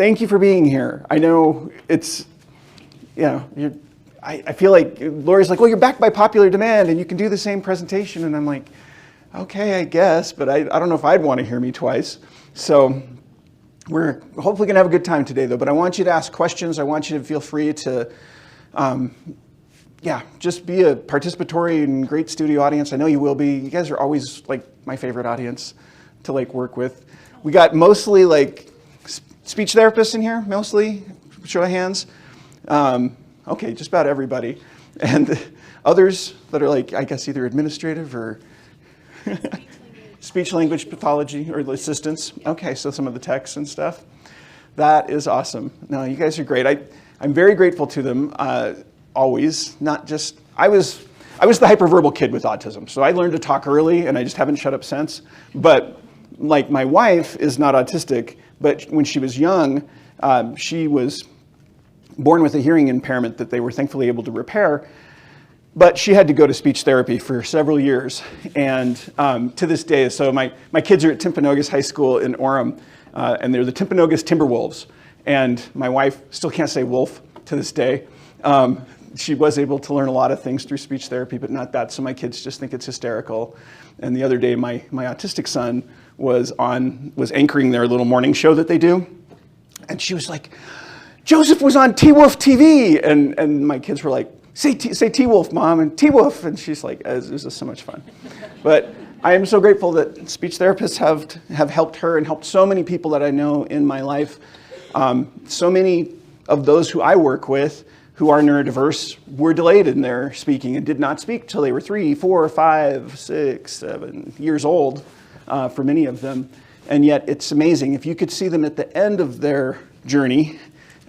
thank you for being here. I know it's, I feel like Lori's like, well, you're back by popular demand and you can do the same presentation. And I'm like, okay, I guess, but I don't know if I'd want to hear me twice. So we're hopefully going to have a good time today, though. But I want you to ask questions. I want you to feel free to, just be a participatory and great studio audience. I know you will be. You guys are always like my favorite audience to like work with. We got mostly like speech therapists in here, mostly. Show of hands. Okay, just about everybody. And others that are like, I guess, either administrative or speech language pathology or assistants. Okay, so some of the techs and stuff. That is awesome. No, you guys are great. I'm very grateful to them, always. Not just, I was the hyperverbal kid with autism, so I learned to talk early and I just haven't shut up since. But like my wife is not autistic, but when she was young, she was born with a hearing impairment that they were thankfully able to repair. But she had to go to speech therapy for several years. And to this day, so my kids are at Timpanogos High School in Orem, and they're the Timpanogos Timberwolves. And my wife still can't say wolf to this day. She was able to learn a lot of things through speech therapy, but not that. So my kids just think it's hysterical. And the other day, my autistic son was anchoring their little morning show that they do. And she was like, Joseph was on T-Wolf TV. And my kids were like, say T-Wolf, Mom, and T-Wolf. And she's like, this is so much fun. But I am so grateful that speech therapists have helped her and helped so many people that I know in my life. So many of those who I work with who are neurodiverse were delayed in their speaking and did not speak till they were 3, 4, 5, 6, 7 years old for many of them. And yet it's amazing. If you could see them at the end of their journey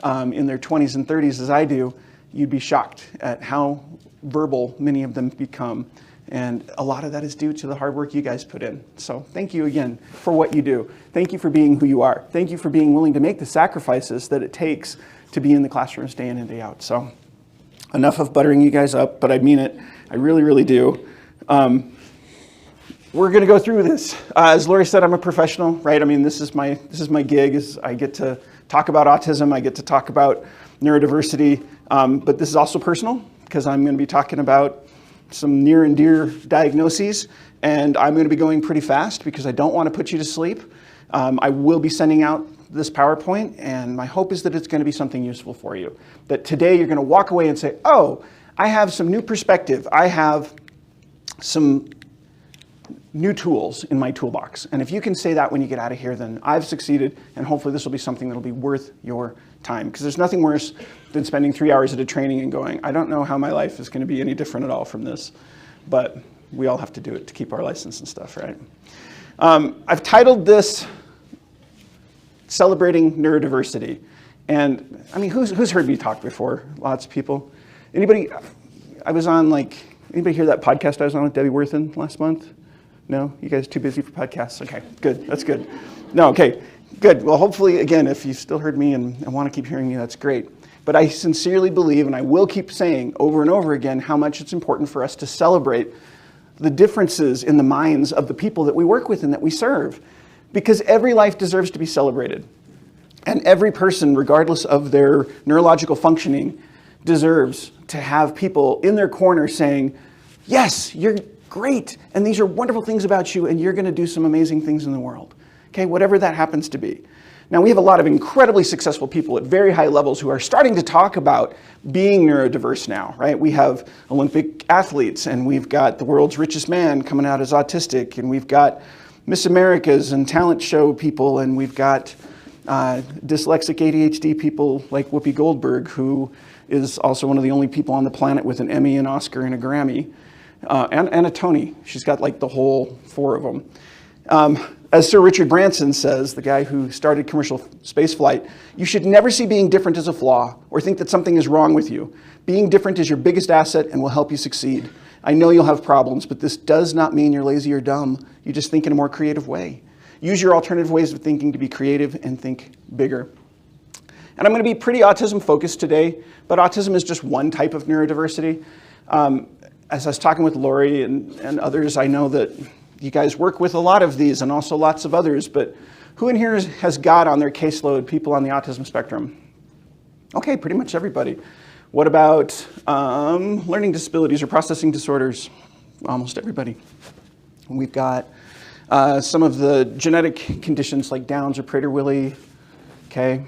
in their 20s and 30s as I do, you'd be shocked at how verbal many of them become. And a lot of that is due to the hard work you guys put in. So thank you again for what you do. Thank you for being who you are. Thank you for being willing to make the sacrifices that it takes to be in the classrooms day in and day out. So enough of buttering you guys up, but I mean it. I really, really do. We're going to go through this. As Lori said, I'm a professional, right? I mean, this is my gig. Is I get to talk about autism. I get to talk about neurodiversity. But this is also personal because I'm going to be talking about some near and dear diagnoses, and I'm going to be going pretty fast because I don't want to put you to sleep. I will be sending out this PowerPoint, and my hope is that it's going to be something useful for you. That today you're going to walk away and say, oh, I have some new perspective. I have some new tools in my toolbox. And if you can say that when you get out of here, then I've succeeded, and hopefully this will be something that'll be worth your time. Because there's nothing worse than spending 3 hours at a training and going, I don't know how my life is going to be any different at all from this. But we all have to do it to keep our license and stuff, right? I've titled this Celebrating Neurodiversity. And I mean, who's heard me talk before? Lots of people. Anybody? I was on anybody hear that podcast I was on with Debbie Worthen last month? No? You guys too busy for podcasts? Okay, good. That's good. No, okay, good. Well, hopefully, again, if you still heard me and want to keep hearing me, that's great. But I sincerely believe, and I will keep saying over and over again, how much it's important for us to celebrate the differences in the minds of the people that we work with and that we serve. Because every life deserves to be celebrated. And every person, regardless of their neurological functioning, deserves to have people in their corner saying, yes, you're great, and these are wonderful things about you, and you're going to do some amazing things in the world. Okay, whatever that happens to be. Now, we have a lot of incredibly successful people at very high levels who are starting to talk about being neurodiverse now, right? We have Olympic athletes, and we've got the world's richest man coming out as autistic, and we've got Miss Americas and talent show people, and we've got dyslexic ADHD people like Whoopi Goldberg, who is also one of the only people on the planet with an Emmy, an Oscar, and a Grammy, and a Tony. She's got like the whole 4 of them. As Sir Richard Branson says, the guy who started commercial spaceflight, you should never see being different as a flaw or think that something is wrong with you. Being different is your biggest asset and will help you succeed. I know you'll have problems, but this does not mean you're lazy or dumb. You just think in a more creative way. Use your alternative ways of thinking to be creative and think bigger. And I'm going to be pretty autism focused today, but autism is just one type of neurodiversity. As I was talking with Lori and others, I know that you guys work with a lot of these and also lots of others, but Who in here has got on their caseload people on the autism spectrum? Okay, pretty much everybody. What about learning disabilities or processing disorders? Almost everybody. We've got some of the genetic conditions like Downs or Prader-Willi, okay?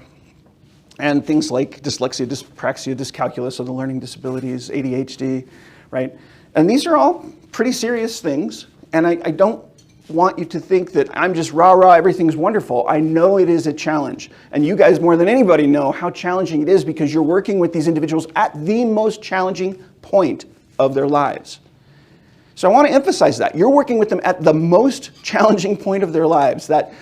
And things like dyslexia, dyspraxia, dyscalculia, so the learning disabilities, ADHD, right? And these are all pretty serious things, and I don't want you to think that I'm just rah-rah, everything's wonderful. I know it is a challenge, and you guys more than anybody know how challenging it is because you're working with these individuals at the most challenging point of their lives. So I want to emphasize that. You're working with them at the most challenging point of their lives. That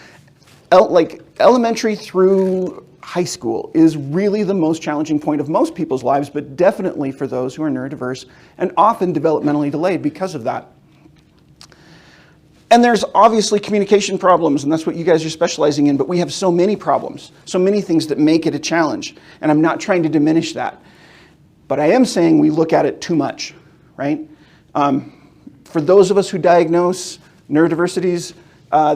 like elementary through high school is really the most challenging point of most people's lives, but definitely for those who are neurodiverse and often developmentally delayed because of that. And there's obviously communication problems, and that's what you guys are specializing in, but we have so many problems, so many things that make it a challenge, and I'm not trying to diminish that. But I am saying we look at it too much, right? For those of us who diagnose neurodiversities,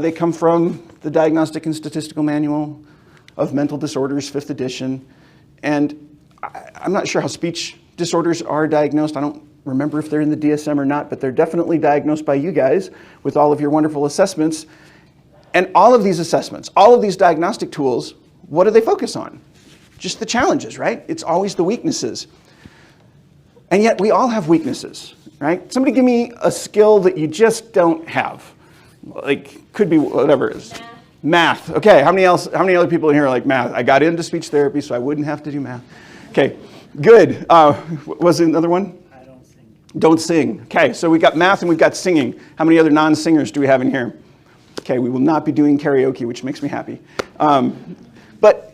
they come from the Diagnostic and Statistical Manual of Mental Disorders, 5th edition. And I'm not sure how speech disorders are diagnosed. I don't remember if they're in the DSM or not, but they're definitely diagnosed by you guys with all of your wonderful assessments. And all of these assessments, all of these diagnostic tools, what do they focus on? Just the challenges, right? It's always the weaknesses. And yet we all have weaknesses, right? Somebody give me a skill that you just don't have. Like, could be whatever it is. Math. Okay, how many other people in here are like math? I got into speech therapy so I wouldn't have to do math. Okay, good. What was another one? I don't sing. Don't sing. Okay, so we got math and we've got singing. How many other non-singers do we have in here? Okay, we will not be doing karaoke, which makes me happy. But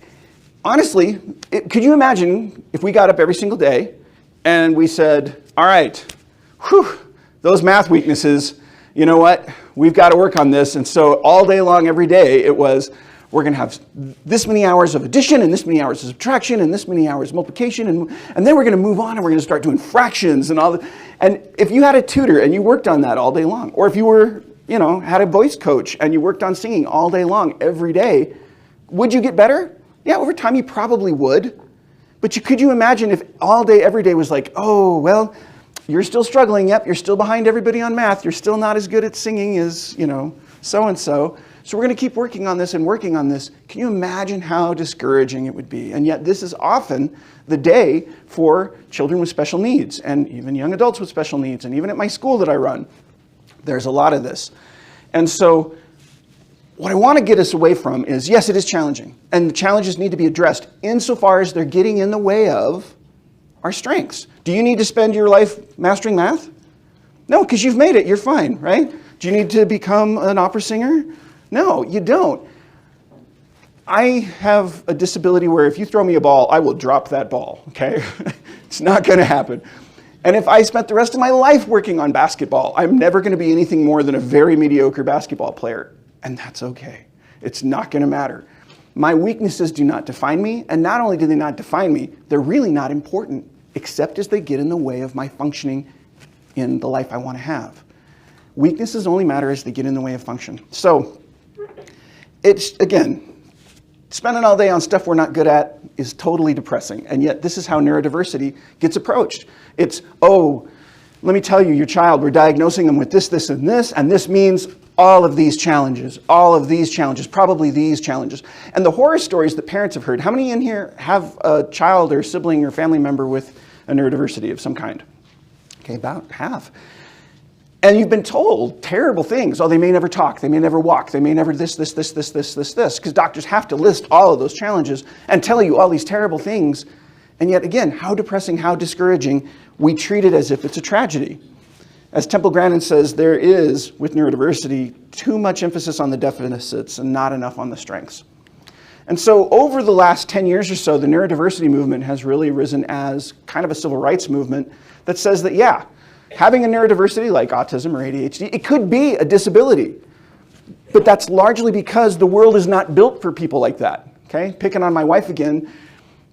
honestly, could you imagine if we got up every single day and we said, all right, whew, those math weaknesses, you know what? We've got to work on this. And so all day long, every day, it was, we're going to have this many hours of addition and this many hours of subtraction and this many hours of multiplication. And then we're going to move on and we're going to start doing fractions and all that. And if you had a tutor and you worked on that all day long, or if you were, you know, had a voice coach and you worked on singing all day long, every day, would you get better? Yeah, over time you probably would. But could you imagine if all day, every day was like, oh, well, you're still struggling. Yep, you're still behind everybody on math. You're still not as good at singing as, you know, so-and-so. So we're going to keep working on this and working on this. Can you imagine how discouraging it would be? And yet this is often the day for children with special needs and even young adults with special needs. And even at my school that I run, there's a lot of this. And so what I want to get us away from is, yes, it is challenging. And the challenges need to be addressed insofar as they're getting in the way of our strengths. Do you need to spend your life mastering math? No, because you've made it. You're fine, right? Do you need to become an opera singer? No, you don't. I have a disability where if you throw me a ball, I will drop that ball, okay? It's not going to happen. And if I spent the rest of my life working on basketball, I'm never going to be anything more than a very mediocre basketball player. And that's okay. It's not going to matter. My weaknesses do not define me. And not only do they not define me, they're really not important, except as they get in the way of my functioning in the life I want to have. Weaknesses only matter as they get in the way of function. So it's, again, spending all day on stuff we're not good at is totally depressing. And yet this is how neurodiversity gets approached. It's, oh, let me tell you, your child, we're diagnosing them with this, this, and this means all of these challenges, probably these challenges. And the horror stories that parents have heard, how many in here have a child or sibling or family member with a neurodiversity of some kind? Okay, about half. And you've been told terrible things. Oh, they may never talk, they may never walk, they may never this, because doctors have to list all of those challenges and tell you all these terrible things. And yet again, how depressing, how discouraging. We treat it as if it's a tragedy. As Temple Grandin says, there is, with neurodiversity, too much emphasis on the deficits and not enough on the strengths. And so over the last 10 years or so, the neurodiversity movement has really risen as kind of a civil rights movement that says that, yeah, having a neurodiversity like autism or ADHD, it could be a disability. But that's largely because the world is not built for people like that, okay? Picking on my wife again,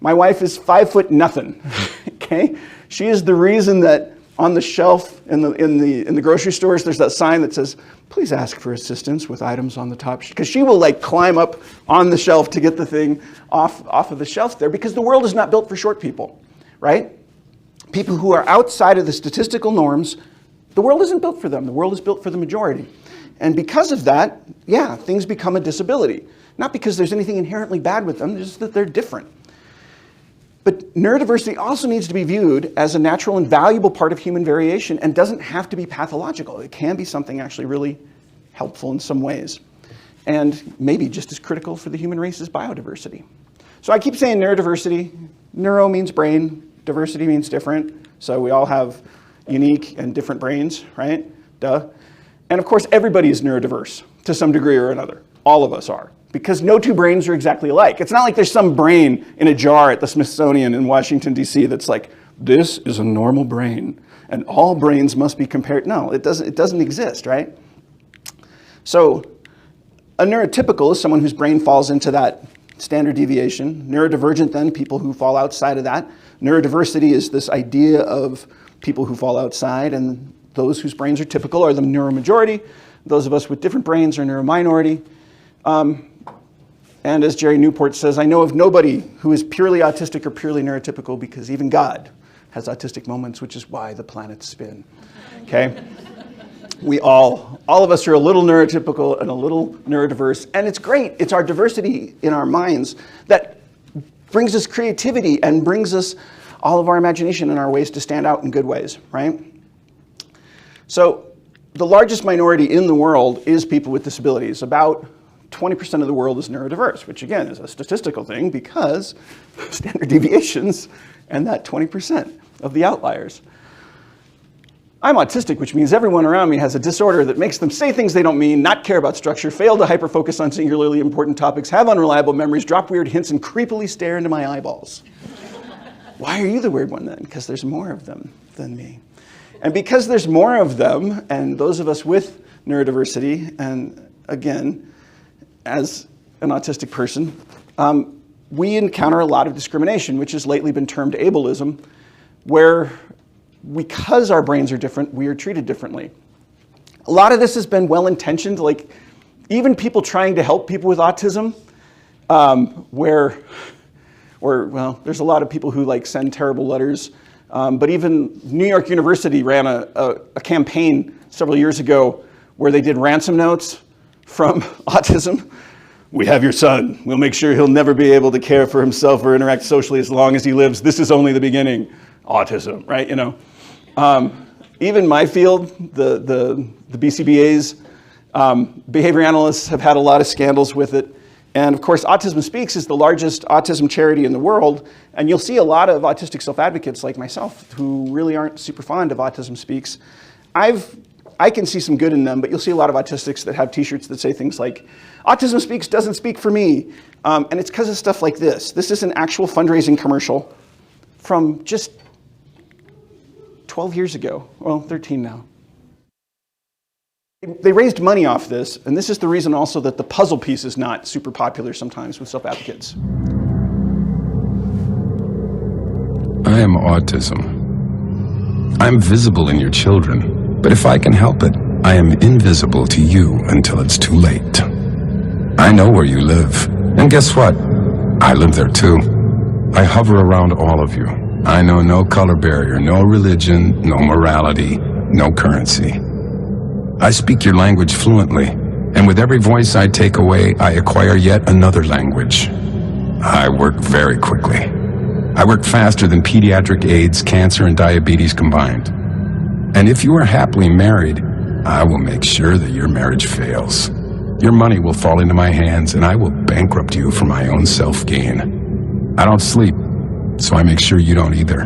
my wife is 5 foot nothing, okay? She is the reason that on the shelf in the grocery stores, there's that sign that says, please ask for assistance with items on the top, because she will like climb up on the shelf to get the thing off of the shelf there, because the world is not built for short people, right? People who are outside of the statistical norms, the world isn't built for them. The world is built for the majority. And because of that, yeah, things become a disability. Not because there's anything inherently bad with them, just that they're different. But neurodiversity also needs to be viewed as a natural and valuable part of human variation and doesn't have to be pathological. It can be something actually really helpful in some ways. And maybe just as critical for the human race as biodiversity. So I keep saying neurodiversity. Neuro means brain, diversity means different. So we all have unique and different brains, right? Duh. And of course, everybody is neurodiverse to some degree or another. All of us are. Because no two brains are exactly alike. It's not like there's some brain in a jar at the Smithsonian in Washington, D.C. that's like, this is a normal brain, and all brains must be compared. No, it doesn't exist, right? So a neurotypical is someone whose brain falls into that standard deviation. Neurodivergent, then, people who fall outside of that. Neurodiversity is this idea of people who fall outside, and those whose brains are typical are the neuromajority. Those of us with different brains are neurominority. And as Jerry Newport says, I know of nobody who is purely autistic or purely neurotypical, because even God has autistic moments, which is why the planets spin, okay? We all of us are a little neurotypical and a little neurodiverse, and it's great. It's our diversity in our minds that brings us creativity and brings us all of our imagination and our ways to stand out in good ways, right? So the largest minority in the world is people with disabilities. About 20% of the world is neurodiverse, which again is a statistical thing because standard deviations and that 20% of the outliers. I'm autistic, which means everyone around me has a disorder that makes them say things they don't mean, not care about structure, fail to hyper-focus on singularly important topics, have unreliable memories, drop weird hints, and creepily stare into my eyeballs. Why are you the weird one then? Because there's more of them than me. And because there's more of them, and those of us with neurodiversity, and again, as an autistic person, we encounter a lot of discrimination, which has lately been termed ableism, where because our brains are different, we are treated differently. A lot of this has been well-intentioned, like even people trying to help people with autism, where well, there's a lot of people who like send terrible letters, but even New York University ran a campaign several years ago where they did ransom notes from autism. We have your son. We'll make sure he'll never be able to care for himself or interact socially as long as he lives. This is only the beginning. Autism, right? You know, even my field, the BCBA's behavior analysts have had a lot of scandals with it. And of course, Autism Speaks is the largest autism charity in the world. And you'll see a lot of autistic self-advocates like myself who really aren't super fond of Autism Speaks. I can see some good in them, but you'll see a lot of autistics that have t-shirts that say things like, Autism Speaks doesn't speak for me. And it's because of stuff like this. This is an actual fundraising commercial from just 12 years ago. Well, 13 now. They raised money off this, and this is the reason also that the puzzle piece is not super popular sometimes with self-advocates. I am autism. I'm visible in your children. But if I can help it, I am invisible to you until it's too late. I know where you live. And guess what? I live there too. I hover around all of you. I know no color barrier, no religion, no morality, no currency. I speak your language fluently, and with every voice I take away, I acquire yet another language. I work very quickly. I work faster than pediatric AIDS, cancer, and diabetes combined. And if you are happily married, I will make sure that your marriage fails. Your money will fall into my hands, and I will bankrupt you for my own self-gain. I don't sleep, so I make sure you don't either.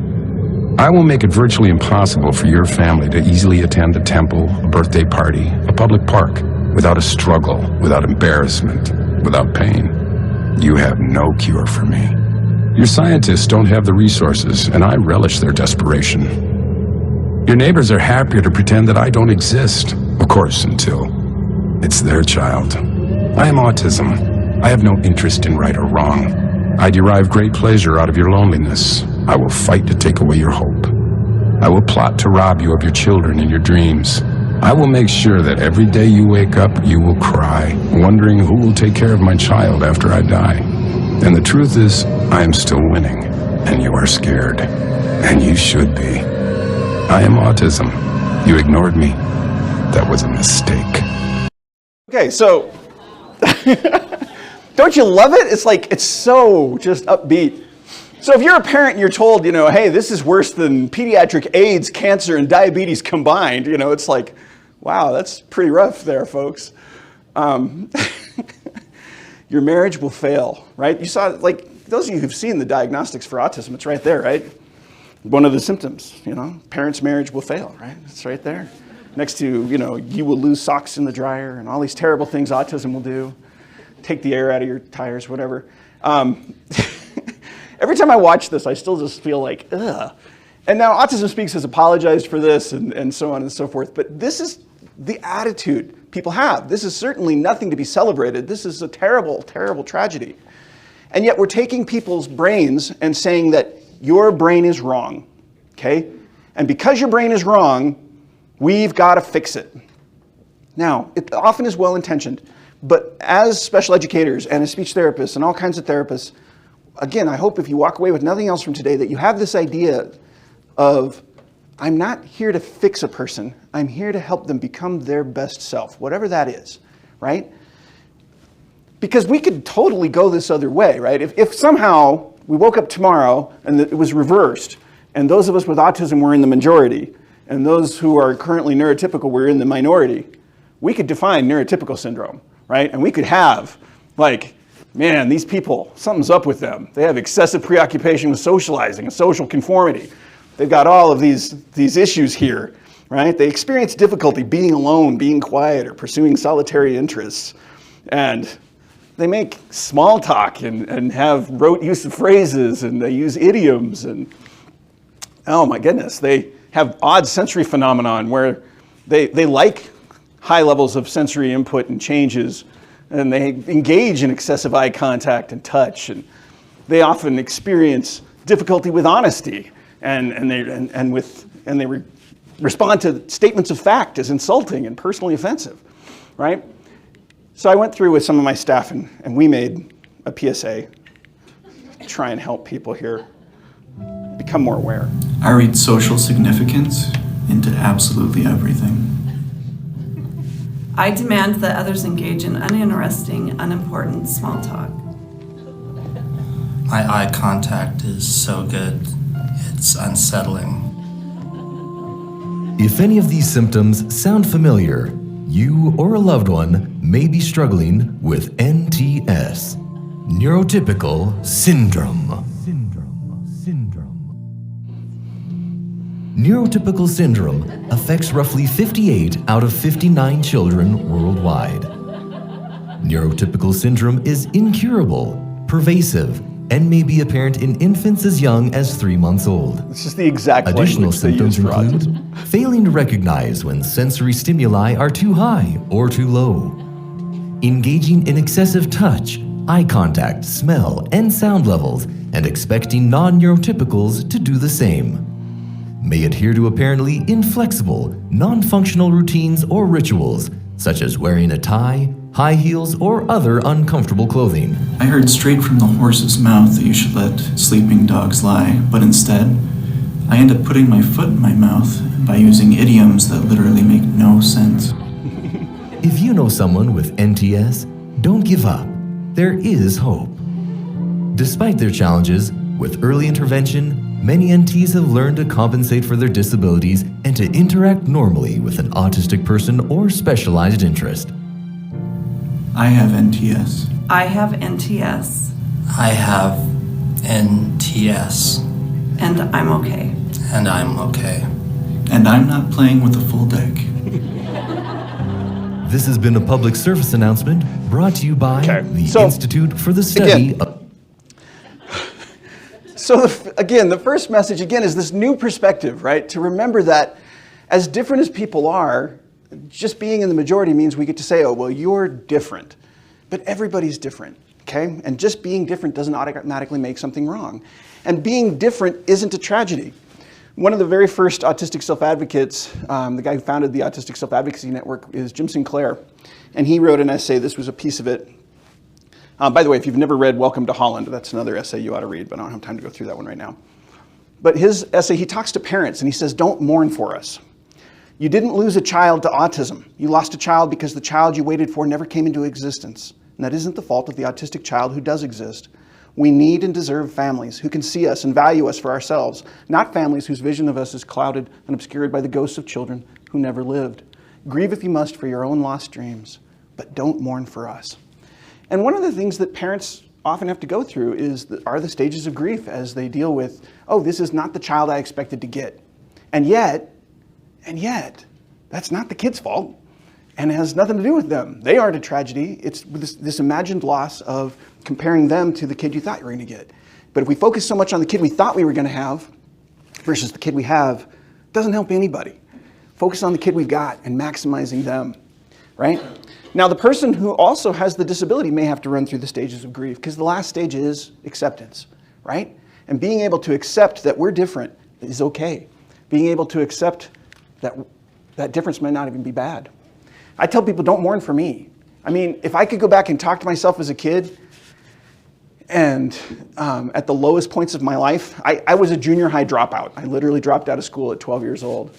I will make it virtually impossible for your family to easily attend a temple, a birthday party, a public park, without a struggle, without embarrassment, without pain. You have no cure for me. Your scientists don't have the resources, and I relish their desperation. Your neighbors are happier to pretend that I don't exist, of course, until it's their child. I am autism. I have no interest in right or wrong. I derive great pleasure out of your loneliness. I will fight to take away your hope. I will plot to rob you of your children and your dreams. I will make sure that every day you wake up, you will cry, wondering who will take care of my child after I die. And the truth is, I am still winning, and you are scared. And you should be. I am autism. You ignored me. That was a mistake. Okay, so don't you love it? It's like, it's so just upbeat. So if you're a parent and you're told, you know, hey, this is worse than pediatric AIDS, cancer, and diabetes combined, you know, it's like, wow, that's pretty rough there, folks. Your marriage will fail, right? You saw, like, those of you who've seen the diagnostics for autism, it's right there, right? One of the symptoms, you know, parents' marriage will fail, right? It's right there. Next to, you know, you will lose socks in the dryer and all these terrible things autism will do. Take the air out of your tires, whatever. Every time I watch this, I still just feel like, ugh. And now Autism Speaks has apologized for this and so on and so forth, but this is the attitude people have. This is certainly nothing to be celebrated. This is a terrible, terrible tragedy. And yet we're taking people's brains and saying that your brain is wrong, okay? And because your brain is wrong, we've got to fix it. Now, it often is well-intentioned, but as special educators and as speech therapists and all kinds of therapists, again, I hope if you walk away with nothing else from today that you have this idea of, I'm not here to fix a person, I'm here to help them become their best self, whatever that is, right? Because we could totally go this other way, right? If somehow we woke up tomorrow and it was reversed, and those of us with autism were in the majority, and those who are currently neurotypical were in the minority, we could define neurotypical syndrome, right? And we could have, like, man, these people, something's up with them. They have excessive preoccupation with socializing and social conformity. They've got all of these issues here, right? They experience difficulty being alone, being quiet, or pursuing solitary interests. And they make small talk and have rote use of phrases, and they use idioms, and oh my goodness, they have odd sensory phenomenon where they like high levels of sensory input and changes, and they engage in excessive eye contact and touch, and they often experience difficulty with honesty, and they respond to statements of fact as insulting and personally offensive, right? So I went through with some of my staff, and we made a PSA to try and help people here become more aware. I read social significance into absolutely everything. I demand that others engage in uninteresting, unimportant small talk. My eye contact is so good, it's unsettling. If any of these symptoms sound familiar, you or a loved one may be struggling with NTS, Neurotypical Syndrome. Neurotypical syndrome affects roughly 58 out of 59 children worldwide. Neurotypical syndrome is incurable, pervasive, and may be apparent in infants as young as 3 months old. This is the exact Additional language they use symptoms for include autism. failing to recognize when sensory stimuli are too high or too low, engaging in excessive touch, eye contact, smell, and sound levels, and expecting non-neurotypicals to do the same. May adhere to apparently inflexible, non-functional routines or rituals, such as wearing a tie, high heels, or other uncomfortable clothing. I heard straight from the horse's mouth that you should let sleeping dogs lie, but instead, I end up putting my foot in my mouth by using idioms that literally make no sense. If you know someone with NTS, don't give up. There is hope. Despite their challenges, with early intervention, many NTs have learned to compensate for their disabilities and to interact normally with an autistic person or specialized interest. I have NTS. I have NTS, I have NTS, and I'm okay. and I'm okay. And I'm not playing with a full deck. This has been a public service announcement brought to you by the Institute for the Study of... So again, the first message again is this new perspective, right? To remember that as different as people are, just being in the majority means we get to say, oh, well, you're different. But everybody's different, okay? And just being different doesn't automatically make something wrong. And being different isn't a tragedy. One of the very first autistic self-advocates, the guy who founded the Autistic Self-Advocacy Network, is Jim Sinclair. And he wrote an essay, this was a piece of it. By the way, if you've never read Welcome to Holland, that's another essay you ought to read, but I don't have time to go through that one right now. But his essay, he talks to parents and he says, don't mourn for us. You didn't lose a child to autism. You lost a child because the child you waited for never came into existence. And that isn't the fault of the autistic child who does exist. We need and deserve families who can see us and value us for ourselves, not families whose vision of us is clouded and obscured by the ghosts of children who never lived. Grieve if you must for your own lost dreams, but don't mourn for us. And one of the things that parents often have to go through are the stages of grief as they deal with, oh, this is not the child I expected to get. And yet, that's not the kid's fault and it has nothing to do with them. They aren't a tragedy. It's this imagined loss of comparing them to the kid you thought you were going to get. But if we focus so much on the kid we thought we were going to have versus the kid we have, it doesn't help anybody. Focus on the kid we've got and maximizing them, right? Now, the person who also has the disability may have to run through the stages of grief because the last stage is acceptance, right? And being able to accept that we're different is okay. Being able to accept that difference might not even be bad. I tell people, don't mourn for me. I mean, if I could go back and talk to myself as a kid and at the lowest points of my life, I was a junior high dropout. I literally dropped out of school at 12 years old.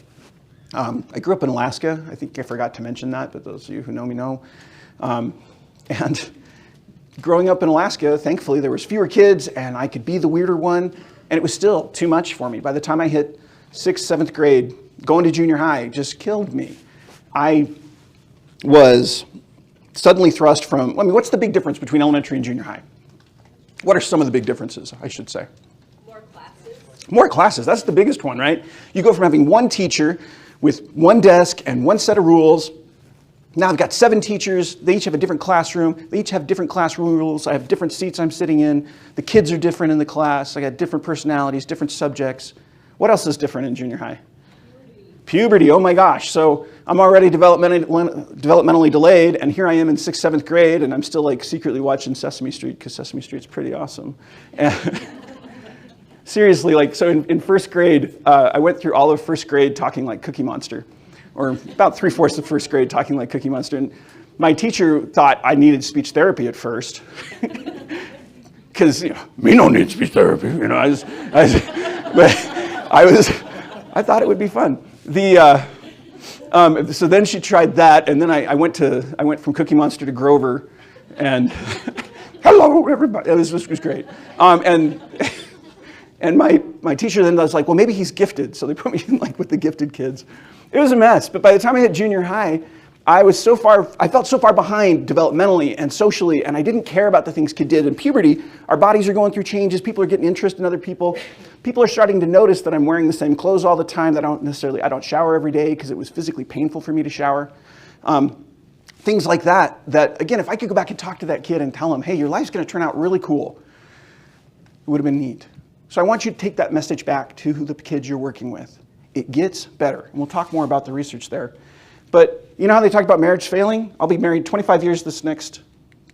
I grew up in Alaska. I think I forgot to mention that, but those of you who know me know. And growing up in Alaska, thankfully, there was fewer kids and I could be the weirder one. And it was still too much for me. By the time I hit 6th, 7th grade, going to junior high just killed me. I was suddenly thrust from, what's the big difference between elementary and junior high? What are some of the big differences, I should say? More classes. More classes, that's the biggest one, right? You go from having one teacher with one desk and one set of rules. Now I've got 7 teachers, they each have a different classroom, they each have different classroom rules, I have different seats I'm sitting in, the kids are different in the class, I got different personalities, different subjects. What else is different in junior high? Puberty, oh my gosh. So I'm already developmentally delayed, and here I am in 6th, 7th grade, and I'm still like secretly watching Sesame Street, because Sesame Street's pretty awesome. And seriously, like, so in first grade, I went through all of first grade talking like Cookie Monster, or about 3/4 of first grade talking like Cookie Monster. And my teacher thought I needed speech therapy at first. Because, me don't need speech therapy, but I thought it would be fun. So then she tried that, and then I went from Cookie Monster to Grover, and hello everybody. It was great. And my teacher then was like, well, maybe he's gifted, so they put me in like with the gifted kids. It was a mess. But by the time I hit junior high, I felt so far behind developmentally and socially, and I didn't care about the things kids did. In puberty, our bodies are going through changes. People are getting interest in other people. People are starting to notice that I'm wearing the same clothes all the time, that I don't shower every day because it was physically painful for me to shower. Things like that, again, if I could go back and talk to that kid and tell him, hey, your life's going to turn out really cool, it would have been neat. So I want you to take that message back to the kids you're working with. It gets better, and we'll talk more about the research there. But you know how they talk about marriage failing? I'll be married 25 years this next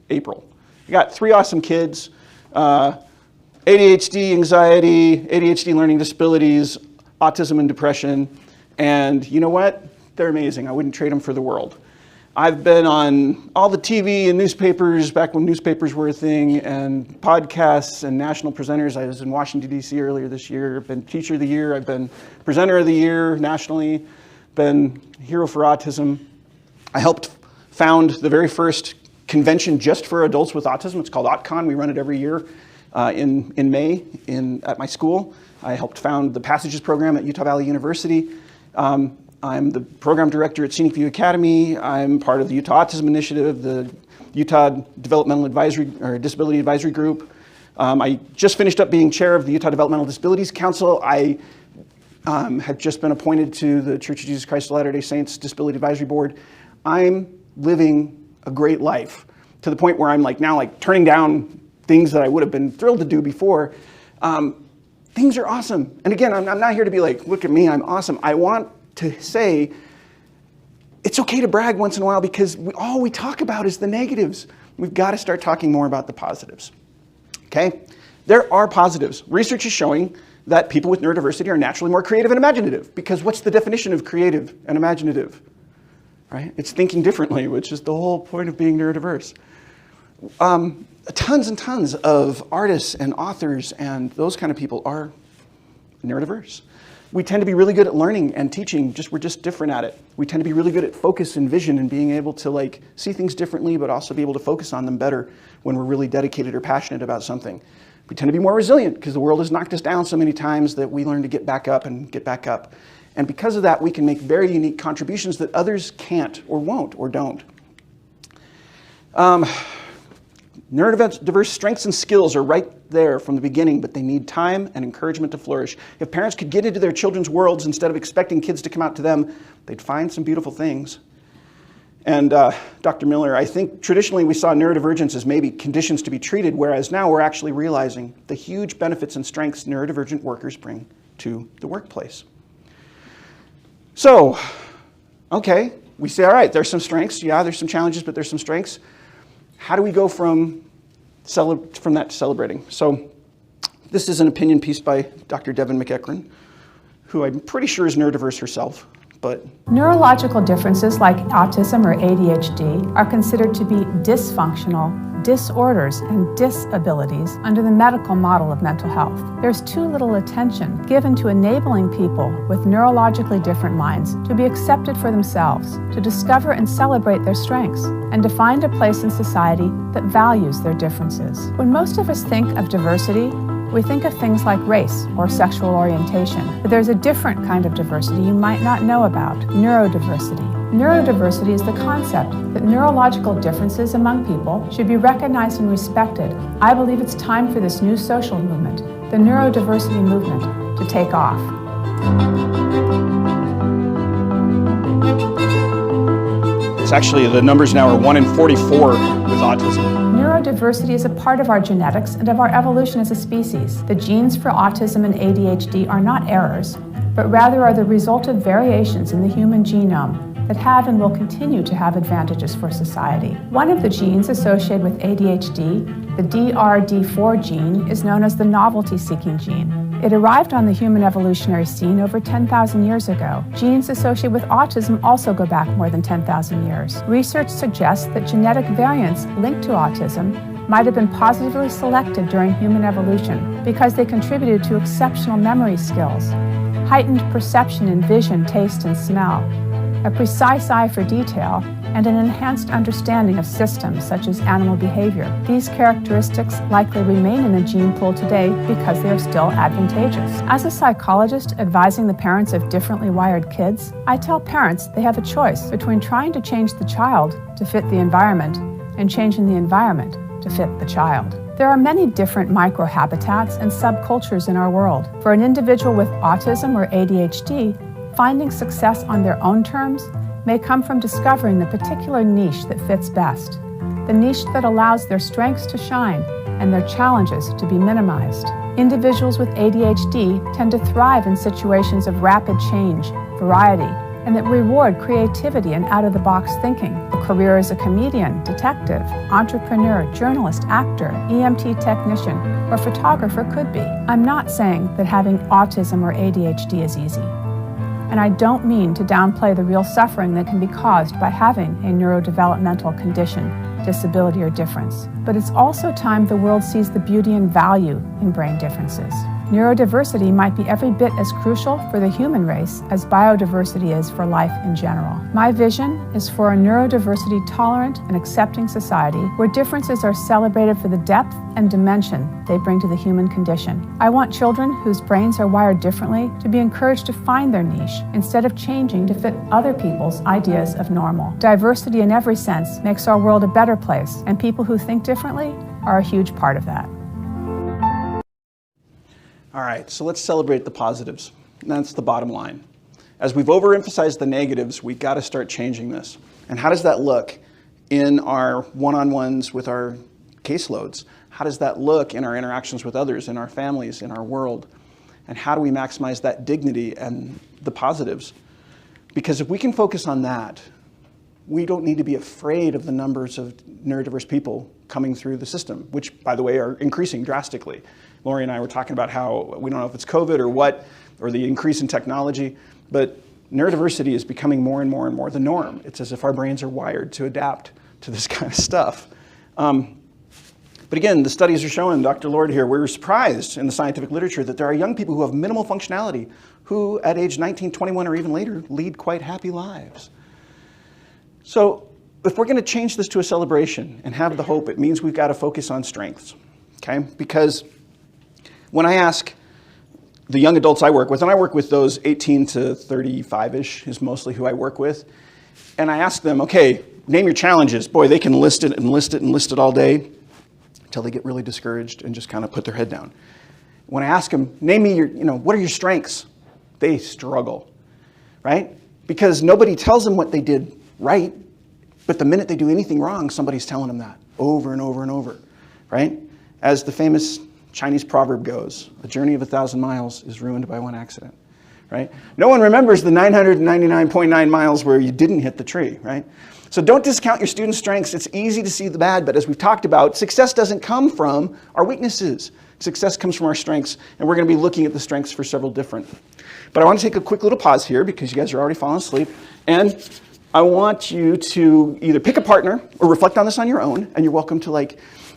April. I got 3 awesome kids, ADHD, anxiety, ADHD learning disabilities, autism and depression. And you know what? They're amazing. I wouldn't trade them for the world. I've been on all the TV and newspapers back when newspapers were a thing, and podcasts and national presenters. I was in Washington, D.C. earlier this year. I've been Teacher of the Year. I've been Presenter of the Year nationally. Been Hero for Autism. I helped found the very first convention just for adults with autism. It's called AutCon. We run it every year in May at my school. I helped found the Passages program at Utah Valley University. I'm the program director at ScenicView Academy. I'm part of the Utah Autism Initiative, the Utah Developmental Advisory or Disability Advisory Group. I just finished up being chair of the Utah Developmental Disabilities Council. I had just been appointed to the Church of Jesus Christ of Latter-day Saints Disability Advisory Board. I'm living a great life to the point where I'm now turning down things that I would have been thrilled to do before. Things are awesome. And again, I'm not here to be like, look at me, I'm awesome. I want to say it's okay to brag once in a while, because all we talk about is the negatives. We've got to start talking more about the positives. Okay? There are positives. Research is showing that people with neurodiversity are naturally more creative and imaginative. Because what's the definition of creative and imaginative? Right? It's thinking differently, which is the whole point of being neurodiverse. Tons and tons of artists and authors and those kind of people are neurodiverse. We tend to be really good at learning and teaching, we're just different at it. We tend to be really good at focus and vision and being able to like see things differently, but also be able to focus on them better when we're really dedicated or passionate about something. We tend to be more resilient because the world has knocked us down so many times that we learn to get back up and get back up. And because of that, we can make very unique contributions that others can't or won't or don't. Neurodiverse strengths and skills are right there from the beginning, but they need time and encouragement to flourish. If parents could get into their children's worlds instead of expecting kids to come out to them, they'd find some beautiful things. And Dr. Miller, I think traditionally we saw neurodivergence as maybe conditions to be treated, whereas now we're actually realizing the huge benefits and strengths neurodivergent workers bring to the workplace. So, okay, we say, all right, there's some strengths. Yeah, there's some challenges, but there's some strengths. How do we go from that to celebrating? So this is an opinion piece by Dr. Devin McEachran, who I'm pretty sure is neurodiverse herself, but... Neurological differences like autism or ADHD are considered to be dysfunctional disorders and disabilities under the medical model of mental health. There's too little attention given to enabling people with neurologically different minds to be accepted for themselves, to discover and celebrate their strengths, and to find a place in society that values their differences. When most of us think of diversity, we think of things like race or sexual orientation, but there's a different kind of diversity you might not know about, neurodiversity. Neurodiversity is the concept that neurological differences among people should be recognized and respected. I believe it's time for this new social movement, the neurodiversity movement, to take off. It's actually, the numbers now are 1 in 44 with autism. Neurodiversity is a part of our genetics and of our evolution as a species. The genes for autism and ADHD are not errors, but rather are the result of variations in the human genome that have and will continue to have advantages for society. One of the genes associated with ADHD, the DRD4 gene, is known as the novelty-seeking gene. It arrived on the human evolutionary scene over 10,000 years ago. Genes associated with autism also go back more than 10,000 years. Research suggests that genetic variants linked to autism might have been positively selected during human evolution because they contributed to exceptional memory skills, heightened perception in vision, taste, and smell, a precise eye for detail, and an enhanced understanding of systems such as animal behavior. These characteristics likely remain in the gene pool today because they are still advantageous. As a psychologist advising the parents of differently wired kids, I tell parents they have a choice between trying to change the child to fit the environment and changing the environment to fit the child. There are many different microhabitats and subcultures in our world. For an individual with autism or ADHD, finding success on their own terms may come from discovering the particular niche that fits best, the niche that allows their strengths to shine and their challenges to be minimized. Individuals with ADHD tend to thrive in situations of rapid change, variety, and that reward creativity and out-of-the-box thinking. A career as a comedian, detective, entrepreneur, journalist, actor, EMT technician, or photographer could be. I'm not saying that having autism or ADHD is easy. And I don't mean to downplay the real suffering that can be caused by having a neurodevelopmental condition, disability, or difference. But it's also time the world sees the beauty and value in brain differences. Neurodiversity might be every bit as crucial for the human race as biodiversity is for life in general. My vision is for a neurodiversity-tolerant and accepting society where differences are celebrated for the depth and dimension they bring to the human condition. I want children whose brains are wired differently to be encouraged to find their niche instead of changing to fit other people's ideas of normal. Diversity in every sense makes our world a better place, and people who think differently are a huge part of that. All right, so let's celebrate the positives. And that's the bottom line. As we've overemphasized the negatives, we got to start changing this. And how does that look in our one-on-ones with our caseloads? How does that look in our interactions with others, in our families, in our world? And how do we maximize that dignity and the positives? Because if we can focus on that, we don't need to be afraid of the numbers of neurodiverse people coming through the system, which, by the way, are increasing drastically. Lori and I were talking about how we don't know if it's COVID or what, or the increase in technology, but neurodiversity is becoming more and more and more the norm. It's as if our brains are wired to adapt to this kind of stuff. But again, the studies are showing, Dr. Lord here, we're surprised in the scientific literature that there are young people who have minimal functionality who at age 19, 21, or even later lead quite happy lives. So if we're going to change this to a celebration and have the hope, it means we've got to focus on strengths, okay? Because when I ask the young adults I work with, and I work with those 18 to 35-ish is mostly who I work with, and I ask them, okay, name your challenges. Boy, they can list it and list it and list it all day until they get really discouraged and just kind of put their head down. When I ask them, name me your, what are your strengths? They struggle, right? Because nobody tells them what they did right, but the minute they do anything wrong, somebody's telling them that over and over and over, right? As the famous Chinese proverb goes, a journey of 1,000 miles is ruined by one accident, right? No one remembers the 999.9 miles where you didn't hit the tree, right? So don't discount your students' strengths. It's easy to see the bad, but as we've talked about, success doesn't come from our weaknesses. Success comes from our strengths, and we're going to be looking at the strengths for several different. But I want to take a quick little pause here because you guys are already falling asleep, and I want you to either pick a partner or reflect on this on your own, and you're welcome to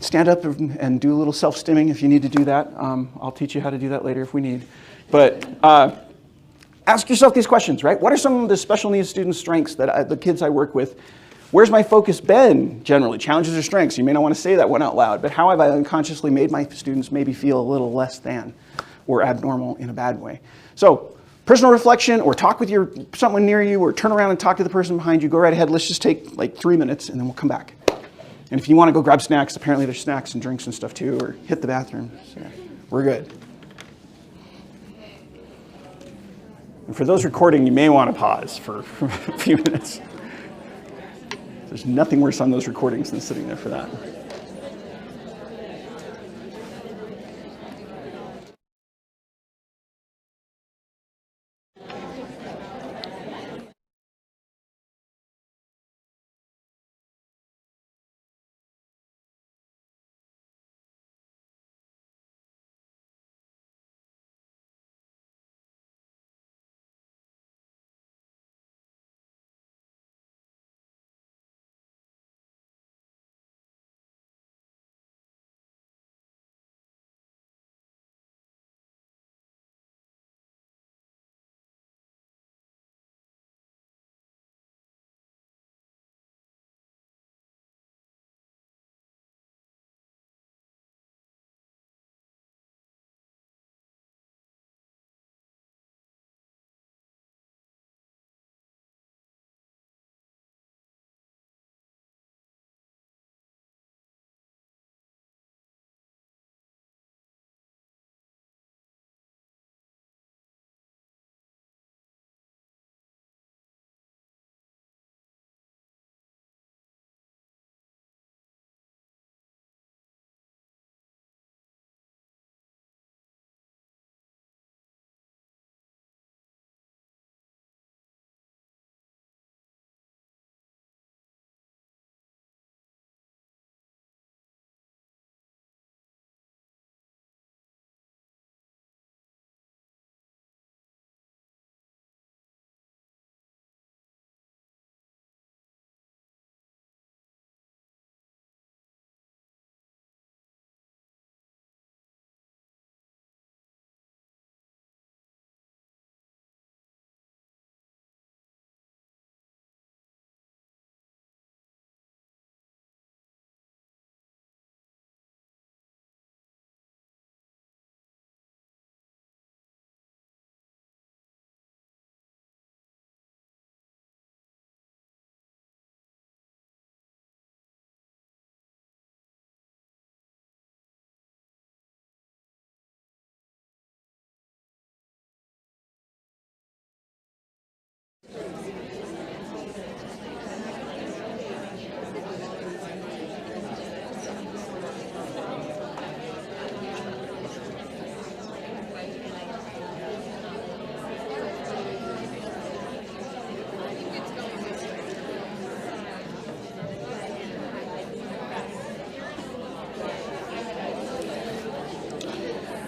stand up and do a little self-stimming if you need to do that. I'll teach you how to do that later if we need. But ask yourself these questions, right? What are some of the special needs students' strengths that the kids I work with? Where's my focus been generally? Challenges or strengths? You may not want to say that one out loud, but how have I unconsciously made my students maybe feel a little less than or abnormal in a bad way? So personal reflection, or talk with someone near you, or turn around and talk to the person behind you. Go right ahead. Let's just take 3 minutes and then we'll come back. And if you want to go grab snacks, apparently there's snacks and drinks and stuff too, or hit the bathroom. So we're good. And for those recording, you may want to pause for a few minutes. There's nothing worse on those recordings than sitting there for that.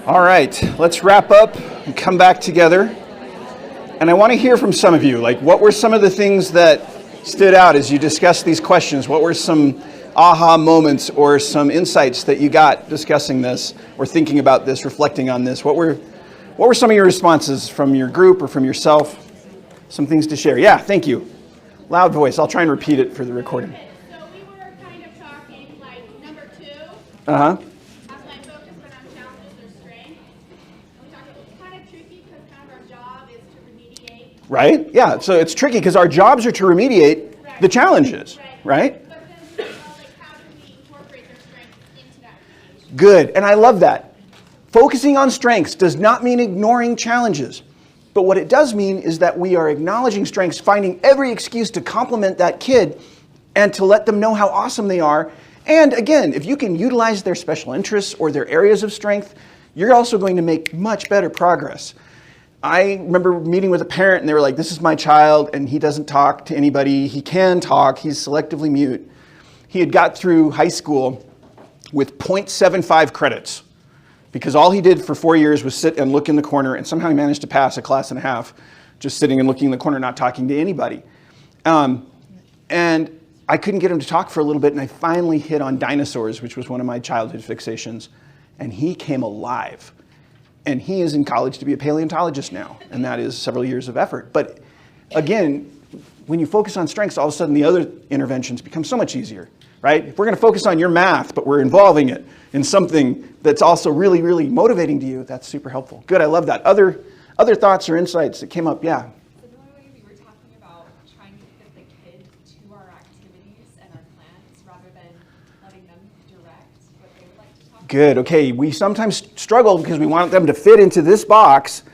All right, let's wrap up and come back together. And I want to hear from some of you, like what were some of the things that stood out as you discussed these questions? What were some aha moments or some insights that you got discussing this or thinking about this, reflecting on this? What were some of your responses from your group or from yourself? Some things to share. Yeah, thank you. Loud voice. I'll try and repeat it for the recording. So we were kind of talking like number 2. Uh-huh. Offline focus, but on challenges or strengths. We talked about it's kind of tricky because kind of our job is to remediate. Right? Yeah, so it's tricky because our jobs are to remediate the challenges, right? But then like how do we incorporate their strengths into that remediation? Good, and I love that. Focusing on strengths does not mean ignoring challenges. But what it does mean is that we are acknowledging strengths, finding every excuse to compliment that kid and to let them know how awesome they are. And again, if you can utilize their special interests or their areas of strength, you're also going to make much better progress. I remember meeting with a parent and they were like, this is my child and he doesn't talk to anybody. He can talk, he's selectively mute. He had got through high school with 0.75 credits because all he did for 4 years was sit and look in the corner, and somehow he managed to pass a class and a half just sitting and looking in the corner, not talking to anybody. And I couldn't get him to talk for a little bit, and I finally hit on dinosaurs, which was one of my childhood fixations, and he came alive. And he is in college to be a paleontologist now, and that is several years of effort. But again, when you focus on strengths, all of a sudden the other interventions become so much easier, right? If we're going to focus on your math, but we're involving it in something that's also really, really motivating to you, that's super helpful. Good, I love that. Other thoughts or insights that came up? Yeah. Similarly, we were talking about trying to fit the kid to our activities and our plans rather than letting them direct what they would like to talk about. Good, okay. We sometimes struggle because we want them to fit into this box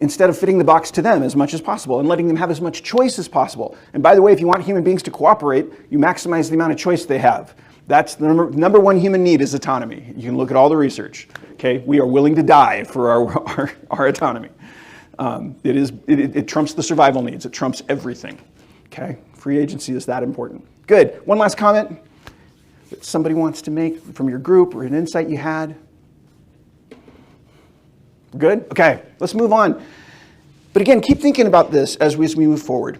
instead of fitting the box to them as much as possible and letting them have as much choice as possible. And by the way, if you want human beings to cooperate, you maximize the amount of choice they have. That's the number one human need is autonomy. You can look at all the research. Okay, we are willing to die for our autonomy. It trumps the survival needs. It trumps everything. Okay, free agency is that important. Good. One last comment that somebody wants to make from your group or an insight you had. Good? Okay, let's move on. But again, keep thinking about this as we move forward.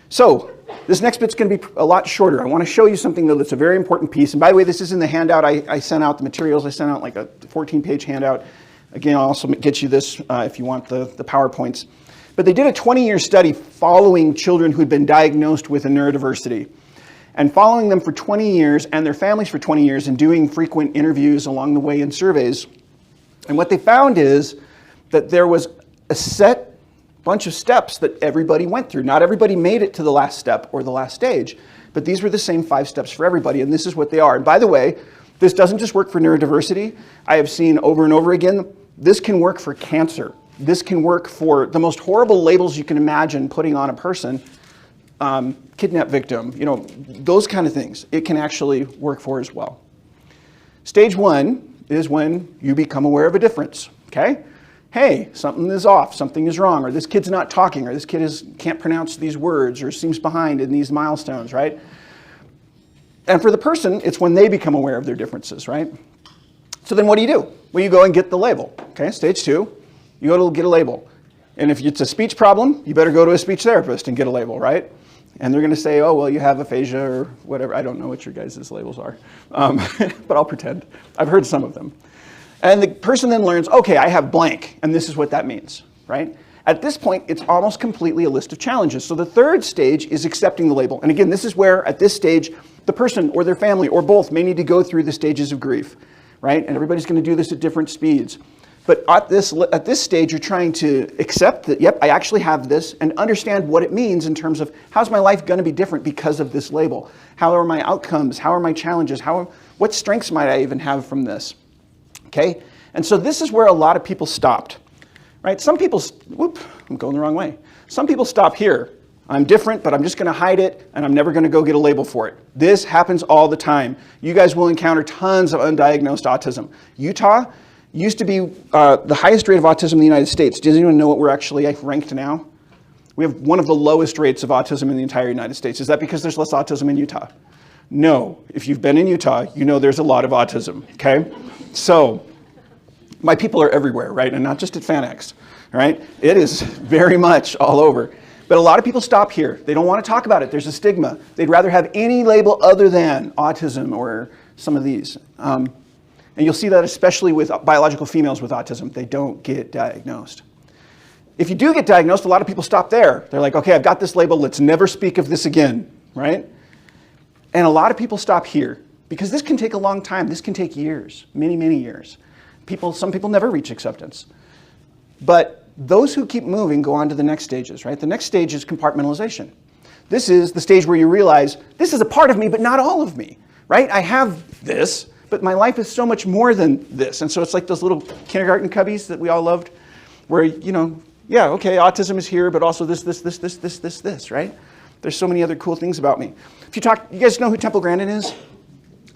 So, this next bit's going to be a lot shorter. I want to show you something though that's a very important piece. And by the way, this is in the handout. I sent out the materials. I sent out like a 14-page handout. Again, I'll also get you this if you want the PowerPoints. But they did a 20-year study following children who'd been diagnosed with a neurodiversity. And following them for 20 years and their families for 20 years and doing frequent interviews along the way and surveys. And what they found is that there was a set bunch of steps that everybody went through. Not everybody made it to the last step or the last stage, but these were the same 5 steps for everybody, and this is what they are. And by the way, this doesn't just work for neurodiversity. I have seen over and over again, this can work for cancer. This can work for the most horrible labels you can imagine putting on a person, kidnap victim, those kind of things. It can actually work for as well. Stage 1 is when you become aware of a difference, okay? Hey, something is off, something is wrong, or this kid's not talking, or this kid can't pronounce these words, or seems behind in these milestones, right? And for the person, it's when they become aware of their differences, right? So then what do? Well, you go and get the label, okay? Stage 2, you go to get a label. And if it's a speech problem, you better go to a speech therapist and get a label, right? And they're going to say, oh, well, you have aphasia or whatever. I don't know what your guys' labels are, but I'll pretend. I've heard some of them. And the person then learns, okay, I have blank, and this is what that means, right? At this point, it's almost completely a list of challenges. So the third stage is accepting the label. And again, this is where, at this stage, the person or their family or both may need to go through the stages of grief, right? And everybody's going to do this at different speeds. But at this stage, you're trying to accept that, yep, I actually have this, and understand what it means in terms of how's my life going to be different because of this label? How are my outcomes? How are my challenges? What strengths might I even have from this? Okay? And so this is where a lot of people stopped, right? Some people, I'm going the wrong way. Some people stop here. I'm different, but I'm just going to hide it, and I'm never going to go get a label for it. This happens all the time. You guys will encounter tons of undiagnosed autism. Utah used to be the highest rate of autism in the United States. Does anyone know what we're actually ranked now? We have one of the lowest rates of autism in the entire United States. Is that because there's less autism in Utah? No. If you've been in Utah, you know there's a lot of autism, okay? So My people are everywhere, right? And not just at FanX, right? It is very much all over. But a lot of people stop here. They don't want to talk about it. There's a stigma. They'd rather have any label other than autism or some of these. And you'll see that especially with biological females with autism. They don't get diagnosed. If you do get diagnosed, a lot of people stop there. They're like, okay, I've got this label. Let's never speak of this again, right? And a lot of people stop here because this can take a long time. This can take years, many, many years. Some people never reach acceptance. But those who keep moving go on to the next stages, right? The next stage is compartmentalization. This is the stage where you realize this is a part of me, but not all of me, right? I have this, but my life is so much more than this. And so it's like those little kindergarten cubbies that we all loved, where, you know, yeah, okay, autism is here, but also this, right? There's so many other cool things about me. If you guys know who Temple Grandin is?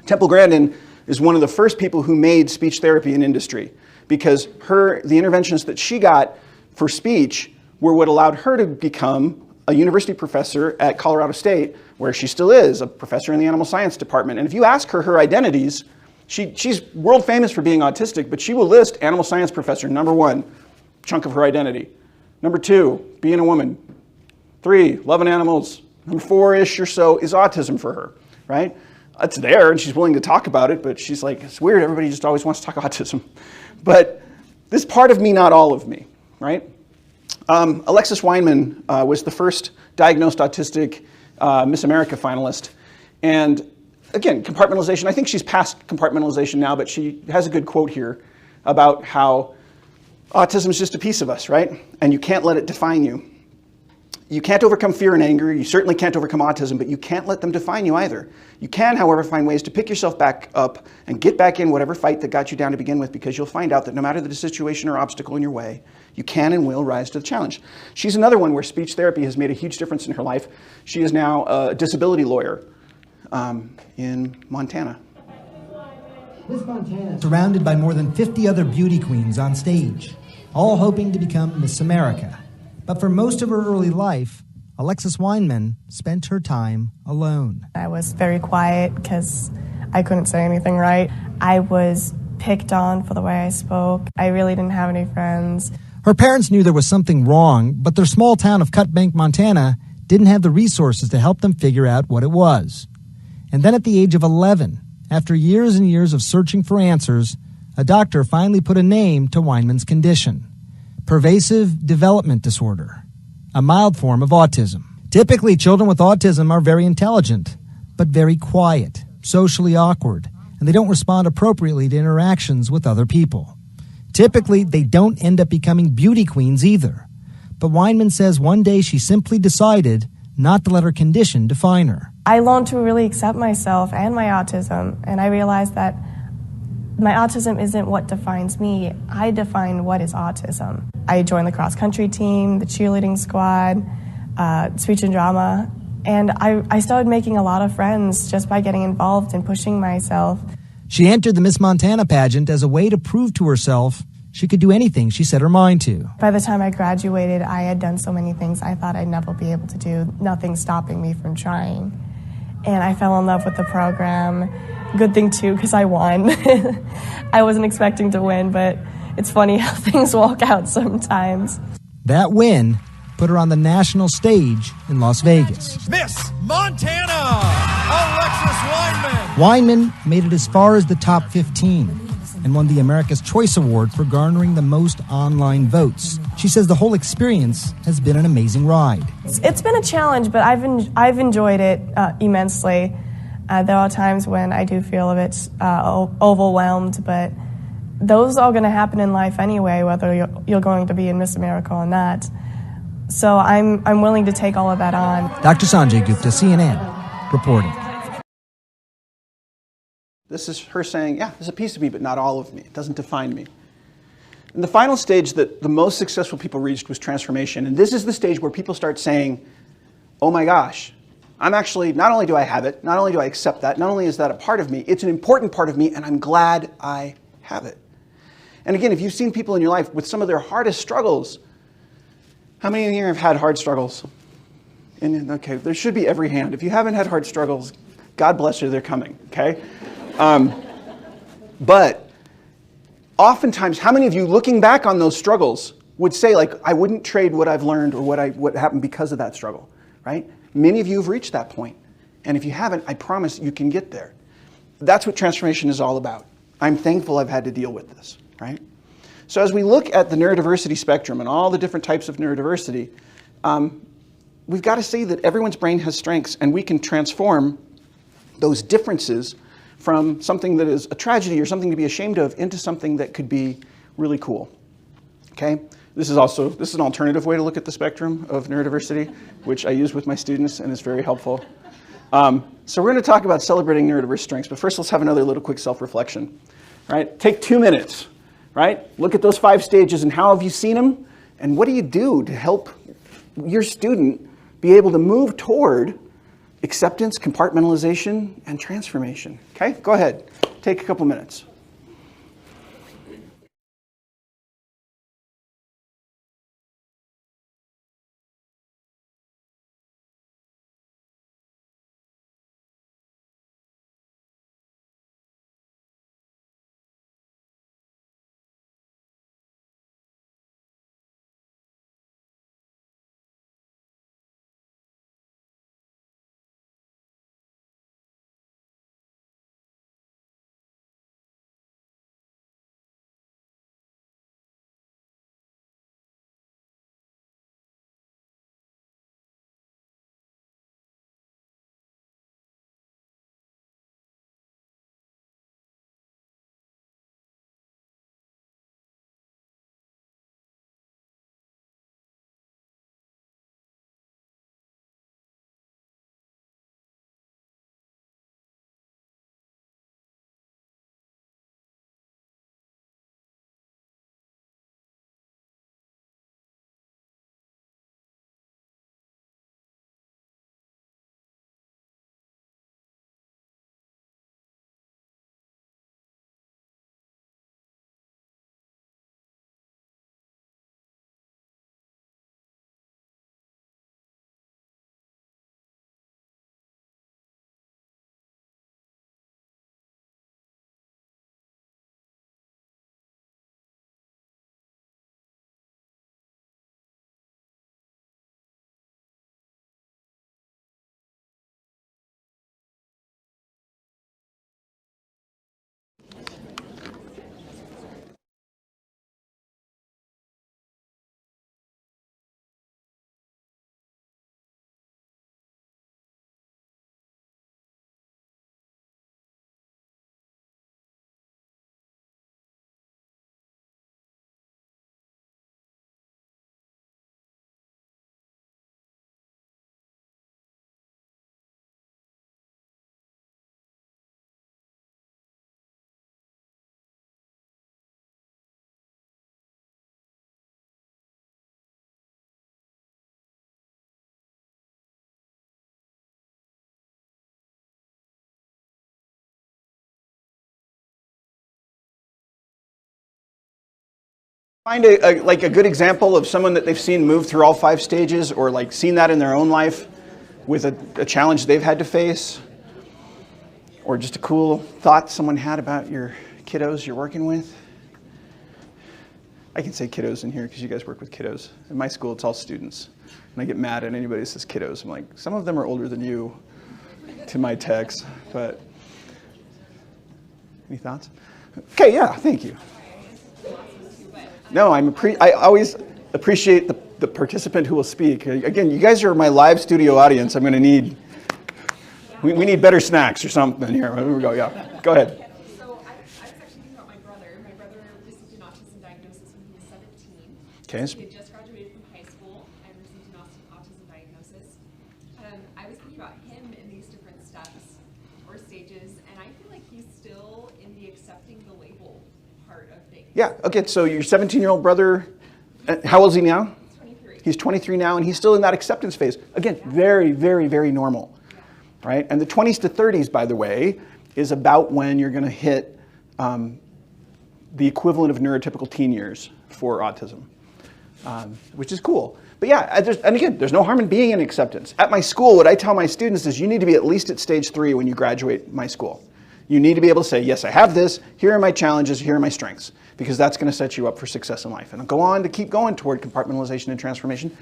Temple Grandin is one of the first people who made speech therapy an industry, because the interventions that she got for speech were what allowed her to become a university professor at Colorado State, where she still is, a professor in the animal science department. And if you ask her identities, she's world famous for being autistic, but she will list animal science professor, number 1, chunk of her identity. Number 2, being a woman. 3, loving animals. Number 4-ish or so is autism for her, right? It's there, and she's willing to talk about it, but she's like, it's weird, everybody just always wants to talk autism. But this part of me, not all of me, right? Alexis Weinman was the first diagnosed autistic Miss America finalist. And again, compartmentalization, I think she's past compartmentalization now, but she has a good quote here about how autism is just a piece of us, right? And you can't let it define you. You can't overcome fear and anger. You certainly can't overcome autism, but you can't let them define you either. You can, however, find ways to pick yourself back up and get back in whatever fight that got you down to begin with, because you'll find out that no matter the situation or obstacle in your way, you can and will rise to the challenge. She's another one where speech therapy has made a huge difference in her life. She is now a disability lawyer in Montana. Miss Montana is surrounded by more than 50 other beauty queens on stage, all hoping to become Miss America. But for most of her early life, Alexis Weinman spent her time alone. I was very quiet because I couldn't say anything right. I was picked on for the way I spoke. I really didn't have any friends. Her parents knew there was something wrong, but their small town of Cut Bank, Montana, didn't have the resources to help them figure out what it was. And then at the age of 11, after years and years of searching for answers, a doctor finally put a name to Weinman's condition: pervasive development disorder, a mild form of autism. Typically, children with autism are very intelligent, but very quiet, socially awkward, and they don't respond appropriately to interactions with other people. Typically, they don't end up becoming beauty queens either. But Weinman says one day she simply decided not to let her condition define her. I learned to really accept myself and my autism, and I realized that my autism isn't what defines me. I define what is autism. I joined the cross-country team, the cheerleading squad, speech and drama, and I started making a lot of friends just by getting involved and pushing myself. She entered the Miss Montana pageant as a way to prove to herself she could do anything she set her mind to. By the time I graduated, I had done so many things I thought I'd never be able to do, nothing stopping me from trying. And I fell in love with the program. Good thing, too, because I won. I wasn't expecting to win, but it's funny how things walk out sometimes. That win put her on the national stage in Las Vegas. Miss Montana, Alexis Weinman. Weinman made it as far as the top 15 and won the America's Choice Award for garnering the most online votes. She says the whole experience has been an amazing ride. It's been a challenge, but I've enjoyed it immensely. There are times when I do feel a bit overwhelmed, but those are going to happen in life anyway, whether you're going to be in Miss America or not. So I'm willing to take all of that on. Dr. Sanjay Gupta, CNN, reporting. This is her saying, yeah, there's a piece of me, but not all of me. It doesn't define me. And the final stage that the most successful people reached was transformation. And this is the stage where people start saying, oh my gosh, I'm actually, not only do I have it, not only do I accept that, not only is that a part of me, it's an important part of me, and I'm glad I have it. And again, if you've seen people in your life with some of their hardest struggles, how many of you have had hard struggles? And, okay, there should be every hand. If you haven't had hard struggles, God bless you, they're coming, okay? But oftentimes, how many of you looking back on those struggles would say, like, I wouldn't trade what I've learned or what happened because of that struggle, right? Many of you have reached that point. And if you haven't, I promise you can get there. That's what transformation is all about. I'm thankful I've had to deal with this, right? So as we look at the neurodiversity spectrum and all the different types of neurodiversity, we've got to see that everyone's brain has strengths, and we can transform those differences from something that is a tragedy or something to be ashamed of into something that could be really cool, okay? This is an alternative way to look at the spectrum of neurodiversity, which I use with my students and is very helpful. So we're going to talk about celebrating neurodiverse strengths, but first let's have another little quick self-reflection, right? Take 2 minutes, right? Look at those 5 stages and how have you seen them? And what do you do to help your student be able to move toward acceptance, compartmentalization, and transformation? Okay, go ahead. Take a couple minutes. Find a good example of someone that they've seen move through all 5 stages, or like seen that in their own life with a challenge they've had to face, or just a cool thought someone had about your kiddos you're working with. I can say kiddos in here because you guys work with kiddos. In my school, it's all students. And I get mad at anybody who says kiddos. I'm like, some of them are older than you to my text, but any thoughts? Okay, yeah, thank you. No, I always appreciate the participant who will speak. Again, you guys are my live studio audience. I'm going to need, we need better snacks or something here. Here we go, yeah. Go ahead. So I was actually thinking about my brother. My brother received an autism diagnosis when he was 17. Okay. He had just graduated from high school and received an autism diagnosis. I was thinking about him in these different steps or stages, and I feel like he's still in the accepting the label part of things. Yeah, okay, so your 17-year-old brother, how old is he now? He's 23. He's 23 now, and he's still in that acceptance phase. Again, very, very, very normal, right? And the 20s to 30s, by the way, is about when you're going to hit the equivalent of neurotypical teen years for autism, which is cool. But yeah, and again, there's no harm in being in acceptance. At my school, what I tell my students is you need to be at least at stage 3 when you graduate my school. You need to be able to say, yes, I have this, here are my challenges, here are my strengths, because that's going to set you up for success in life. And go on to keep going toward compartmentalization and transformation.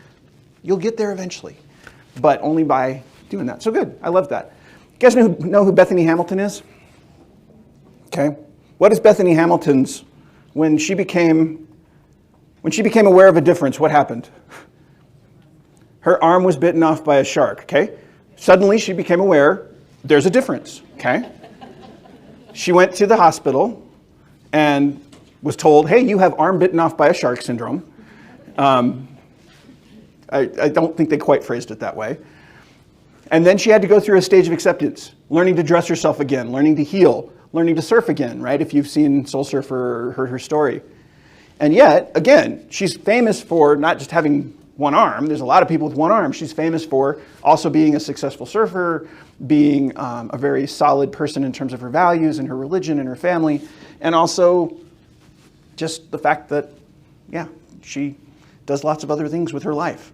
You'll get there eventually, but only by doing that. So good, I love that. You guys know who Bethany Hamilton is? Okay. What is Bethany Hamilton's, when she became aware of a difference, what happened? Her arm was bitten off by a shark, okay? Suddenly she became aware there's a difference, okay? She went to the hospital and was told, hey, you have arm bitten off by a shark syndrome. I don't think they quite phrased it that way. And then she had to go through a stage of acceptance, learning to dress herself again, learning to heal, learning to surf again, right? If you've seen Soul Surfer or heard her story. And yet, again, she's famous for not just having one arm. There's a lot of people with one arm. She's famous for also being a successful surfer, being a very solid person in terms of her values and her religion and her family, and also just the fact that, yeah, she does lots of other things with her life.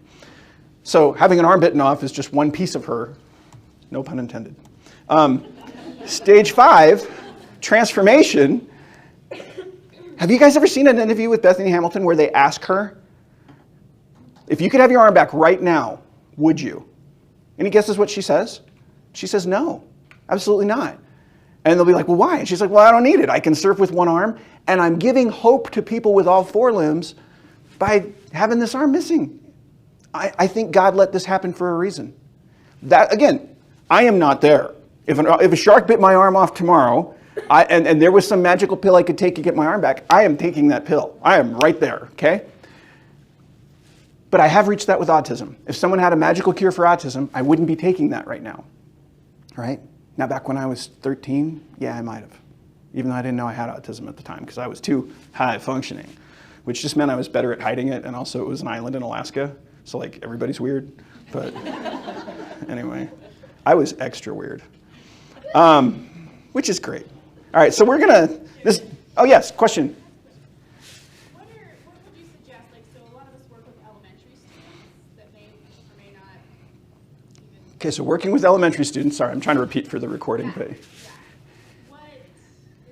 So having an arm bitten off is just one piece of her, no pun intended. Stage 5, transformation. Have you guys ever seen an interview with Bethany Hamilton where they ask her, if you could have your arm back right now, would you? Any guesses what she says? She says, no, absolutely not. And they'll be like, well, why? And she's like, well, I don't need it. I can surf with one arm, and I'm giving hope to people with all 4 limbs by having this arm missing. I think God let this happen for a reason. That, again, I am not there. If a shark bit my arm off tomorrow, and there was some magical pill I could take to get my arm back, I am taking that pill. I am right there, okay? But I have reached that with autism. If someone had a magical cure for autism, I wouldn't be taking that right now, right? Now, back when I was 13, yeah, I might have. Even though I didn't know I had autism at the time because I was too high functioning, which just meant I was better at hiding it, and also it was an island in Alaska, so like everybody's weird. But anyway, I was extra weird, which is great. All right, so we're gonna, oh yes, question. What would you suggest? Like, so a lot of us work with elementary students that may or may not even... Okay, so working with elementary students, sorry, I'm trying to repeat for the recording. But Is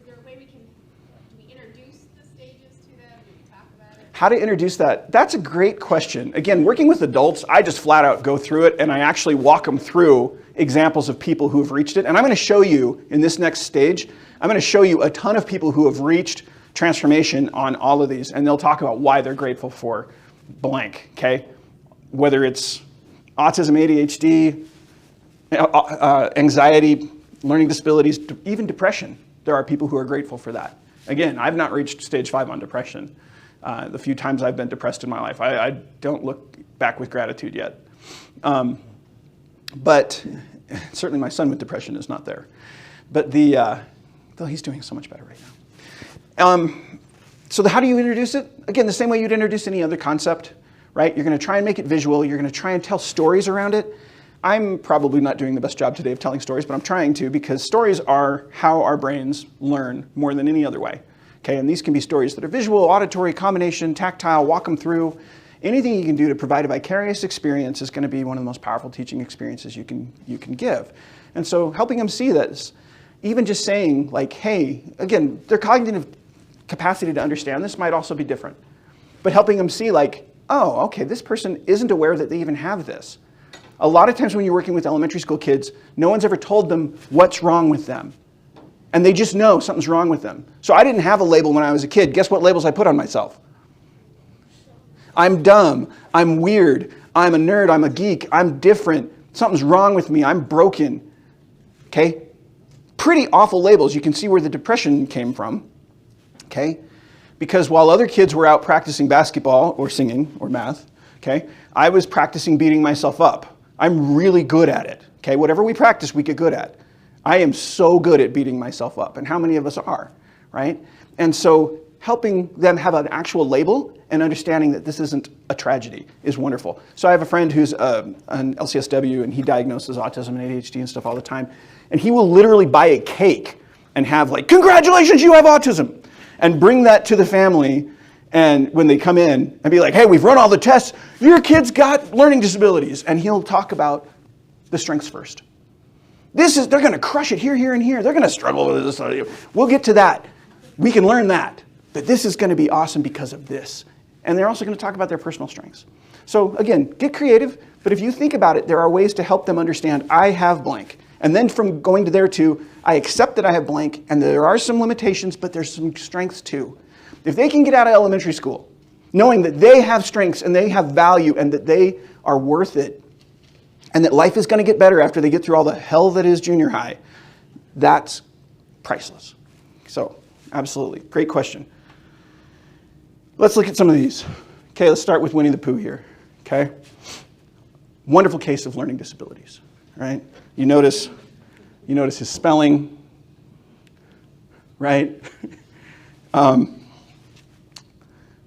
there a way do we introduce the stages to them? Do we talk about it? how to introduce that? That's a great question. Again, working with adults, I just flat out go through it and I actually walk them through examples of people who have reached it. And I'm going to show you in this next stage, I'm going to show you a ton of people who have reached transformation on all of these, and they'll talk about why they're grateful for blank, okay? Whether it's autism, ADHD, anxiety, learning disabilities, even depression. There are people who are grateful for that. Again, I've not reached stage 5 on depression. The few times I've been depressed in my life, I don't look back with gratitude yet. But certainly my son with depression is not there. But though he's doing so much better right now. So how do you introduce it? Again, the same way you'd introduce any other concept, right? You're going to try and make it visual. You're going to try and tell stories around it. I'm probably not doing the best job today of telling stories, but I'm trying to, because stories are how our brains learn more than any other way. Okay, and these can be stories that are visual, auditory, combination, tactile, walk them through. Anything you can do to provide a vicarious experience is going to be one of the most powerful teaching experiences you can give. And so helping them see this, even just saying like, hey, again, their cognitive capacity to understand this might also be different. But helping them see like, oh, okay, this person isn't aware that they even have this. A lot of times when you're working with elementary school kids, no one's ever told them what's wrong with them. And they just know something's wrong with them. So I didn't have a label when I was a kid. Guess what labels I put on myself? I'm dumb, I'm weird, I'm a nerd, I'm a geek, I'm different, something's wrong with me, I'm broken. Okay? Pretty awful labels. You can see where the depression came from. Okay? Because while other kids were out practicing basketball or singing or math, okay, I was practicing beating myself up. I'm really good at it. Okay? Whatever we practice, we get good at. I am so good at beating myself up. And how many of us are? Right? And so helping them have an actual label and understanding that this isn't a tragedy is wonderful. So I have a friend who's an LCSW, and he diagnoses autism and ADHD and stuff all the time. And he will literally buy a cake and have like, congratulations, you have autism, and bring that to the family. And when they come in and be like, hey, we've run all the tests, your kid's got learning disabilities. And he'll talk about the strengths first. they're going to crush it here, here, and here. They're going to struggle with this. We'll get to that. We can learn that. But this is going to be awesome because of this. And they're also going to talk about their personal strengths. So again, get creative. But if you think about it, there are ways to help them understand, I have blank. And then from going to there to, I accept that I have blank, and there are some limitations, but there's some strengths too. If they can get out of elementary school, knowing that they have strengths and they have value and that they are worth it, and that life is going to get better after they get through all the hell that is junior high, that's priceless. So, absolutely. Great question. Let's look at some of these. Okay, let's start with Winnie the Pooh here. Okay? Wonderful case of learning disabilities, right? You notice his spelling, right?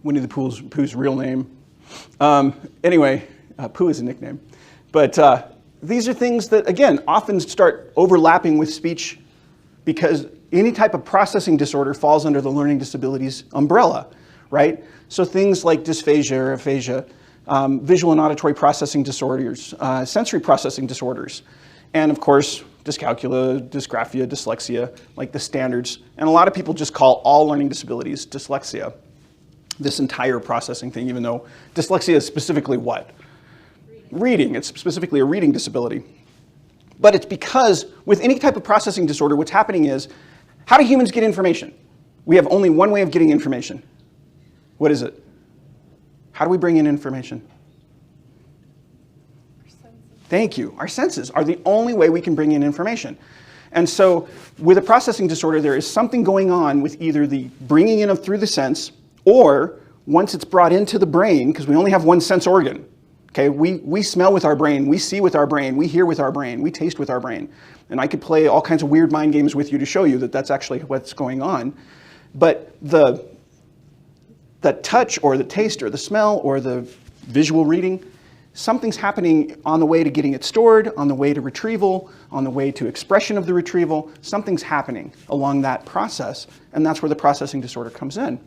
Winnie the Pooh's real name. Anyway, Pooh is a nickname. But these are things that, again, often start overlapping with speech because any type of processing disorder falls under the learning disabilities umbrella, right? So things like dysphagia or aphasia, visual and auditory processing disorders, sensory processing disorders, and of course, dyscalculia, dysgraphia, dyslexia, like the standards. And a lot of people just call all learning disabilities dyslexia, this entire processing thing, even though dyslexia is specifically what? Reading. It's specifically a reading disability. But it's because with any type of processing disorder, what's happening is, how do humans get information? We have only one way of getting information. What is it? How do we bring in information? Thank you. Our senses are the only way we can bring in information. And so with a processing disorder, there is something going on with either the bringing in of through the sense, or once it's brought into the brain, because we only have one sense organ. Okay, we smell with our brain, we see with our brain, we hear with our brain, we taste with our brain. And I could play all kinds of weird mind games with you to show you that that's actually what's going on. But the touch or the taste or the smell or the visual reading, something's happening on the way to getting it stored, on the way to retrieval, on the way to expression of the retrieval. Something's happening along that process, and that's where the processing disorder comes in.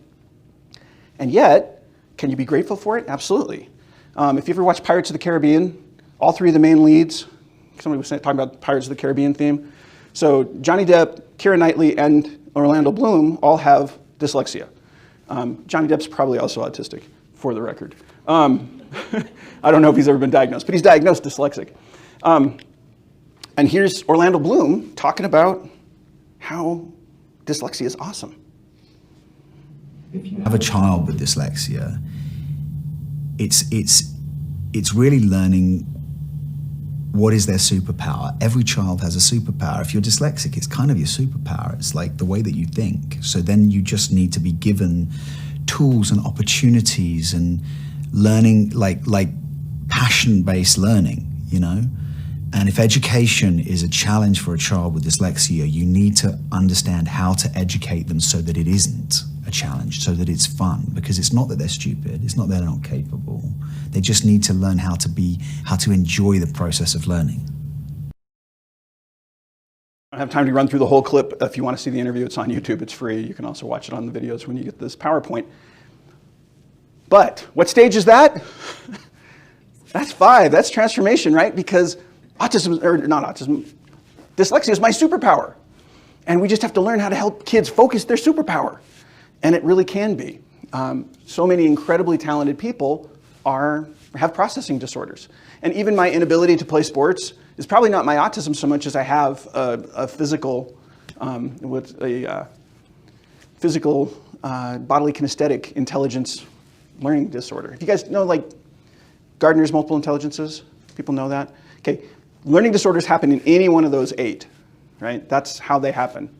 And yet, can you be grateful for it? Absolutely. If you ever watch Pirates of the Caribbean, all three of the main leads, somebody was talking about the Pirates of the Caribbean theme. So Johnny Depp, Keira Knightley, and Orlando Bloom all have dyslexia. Johnny Depp's probably also autistic, for the record. I don't know if he's ever been diagnosed, but he's diagnosed dyslexic. And here's Orlando Bloom talking about how dyslexia is awesome. If you have a child with dyslexia, it's really learning what is their superpower. Every child has a superpower. If you're dyslexic, it's kind of your superpower. It's like the way that you think. So then you just need to be given tools and opportunities and learning, like passion-based learning, you know? And if education is a challenge for a child with dyslexia, you need to understand how to educate them so that it isn't a challenge, so that it's fun, because it's not that they're stupid, it's not that they're not capable. They just need to learn how to enjoy the process of learning. I don't have time to run through the whole clip. If you want to see the interview, it's on YouTube, it's free. You can also watch it on the videos when you get this PowerPoint. But what stage is that? That's 5, that's transformation, right? Because dyslexia is my superpower. And we just have to learn how to help kids focus their superpower. And it really can be. So many incredibly talented people have processing disorders. And even my inability to play sports is probably not my autism so much as I have a physical bodily kinesthetic intelligence learning disorder. If you guys know, like, Gardner's multiple intelligences, people know that? Okay, learning disorders happen in any one of those 8, right? That's how they happen.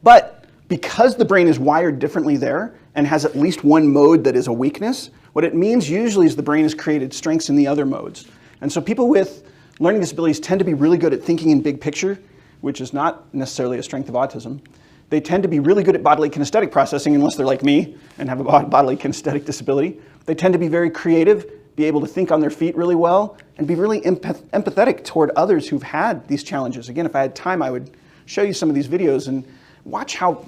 But because the brain is wired differently there and has at least one mode that is a weakness, what it means usually is the brain has created strengths in the other modes. And so people with learning disabilities tend to be really good at thinking in big picture, which is not necessarily a strength of autism. They tend to be really good at bodily kinesthetic processing, unless they're like me and have a bodily kinesthetic disability. They tend to be very creative, be able to think on their feet really well, and be really empathetic toward others who've had these challenges. Again, if I had time, I would show you some of these videos and watch how,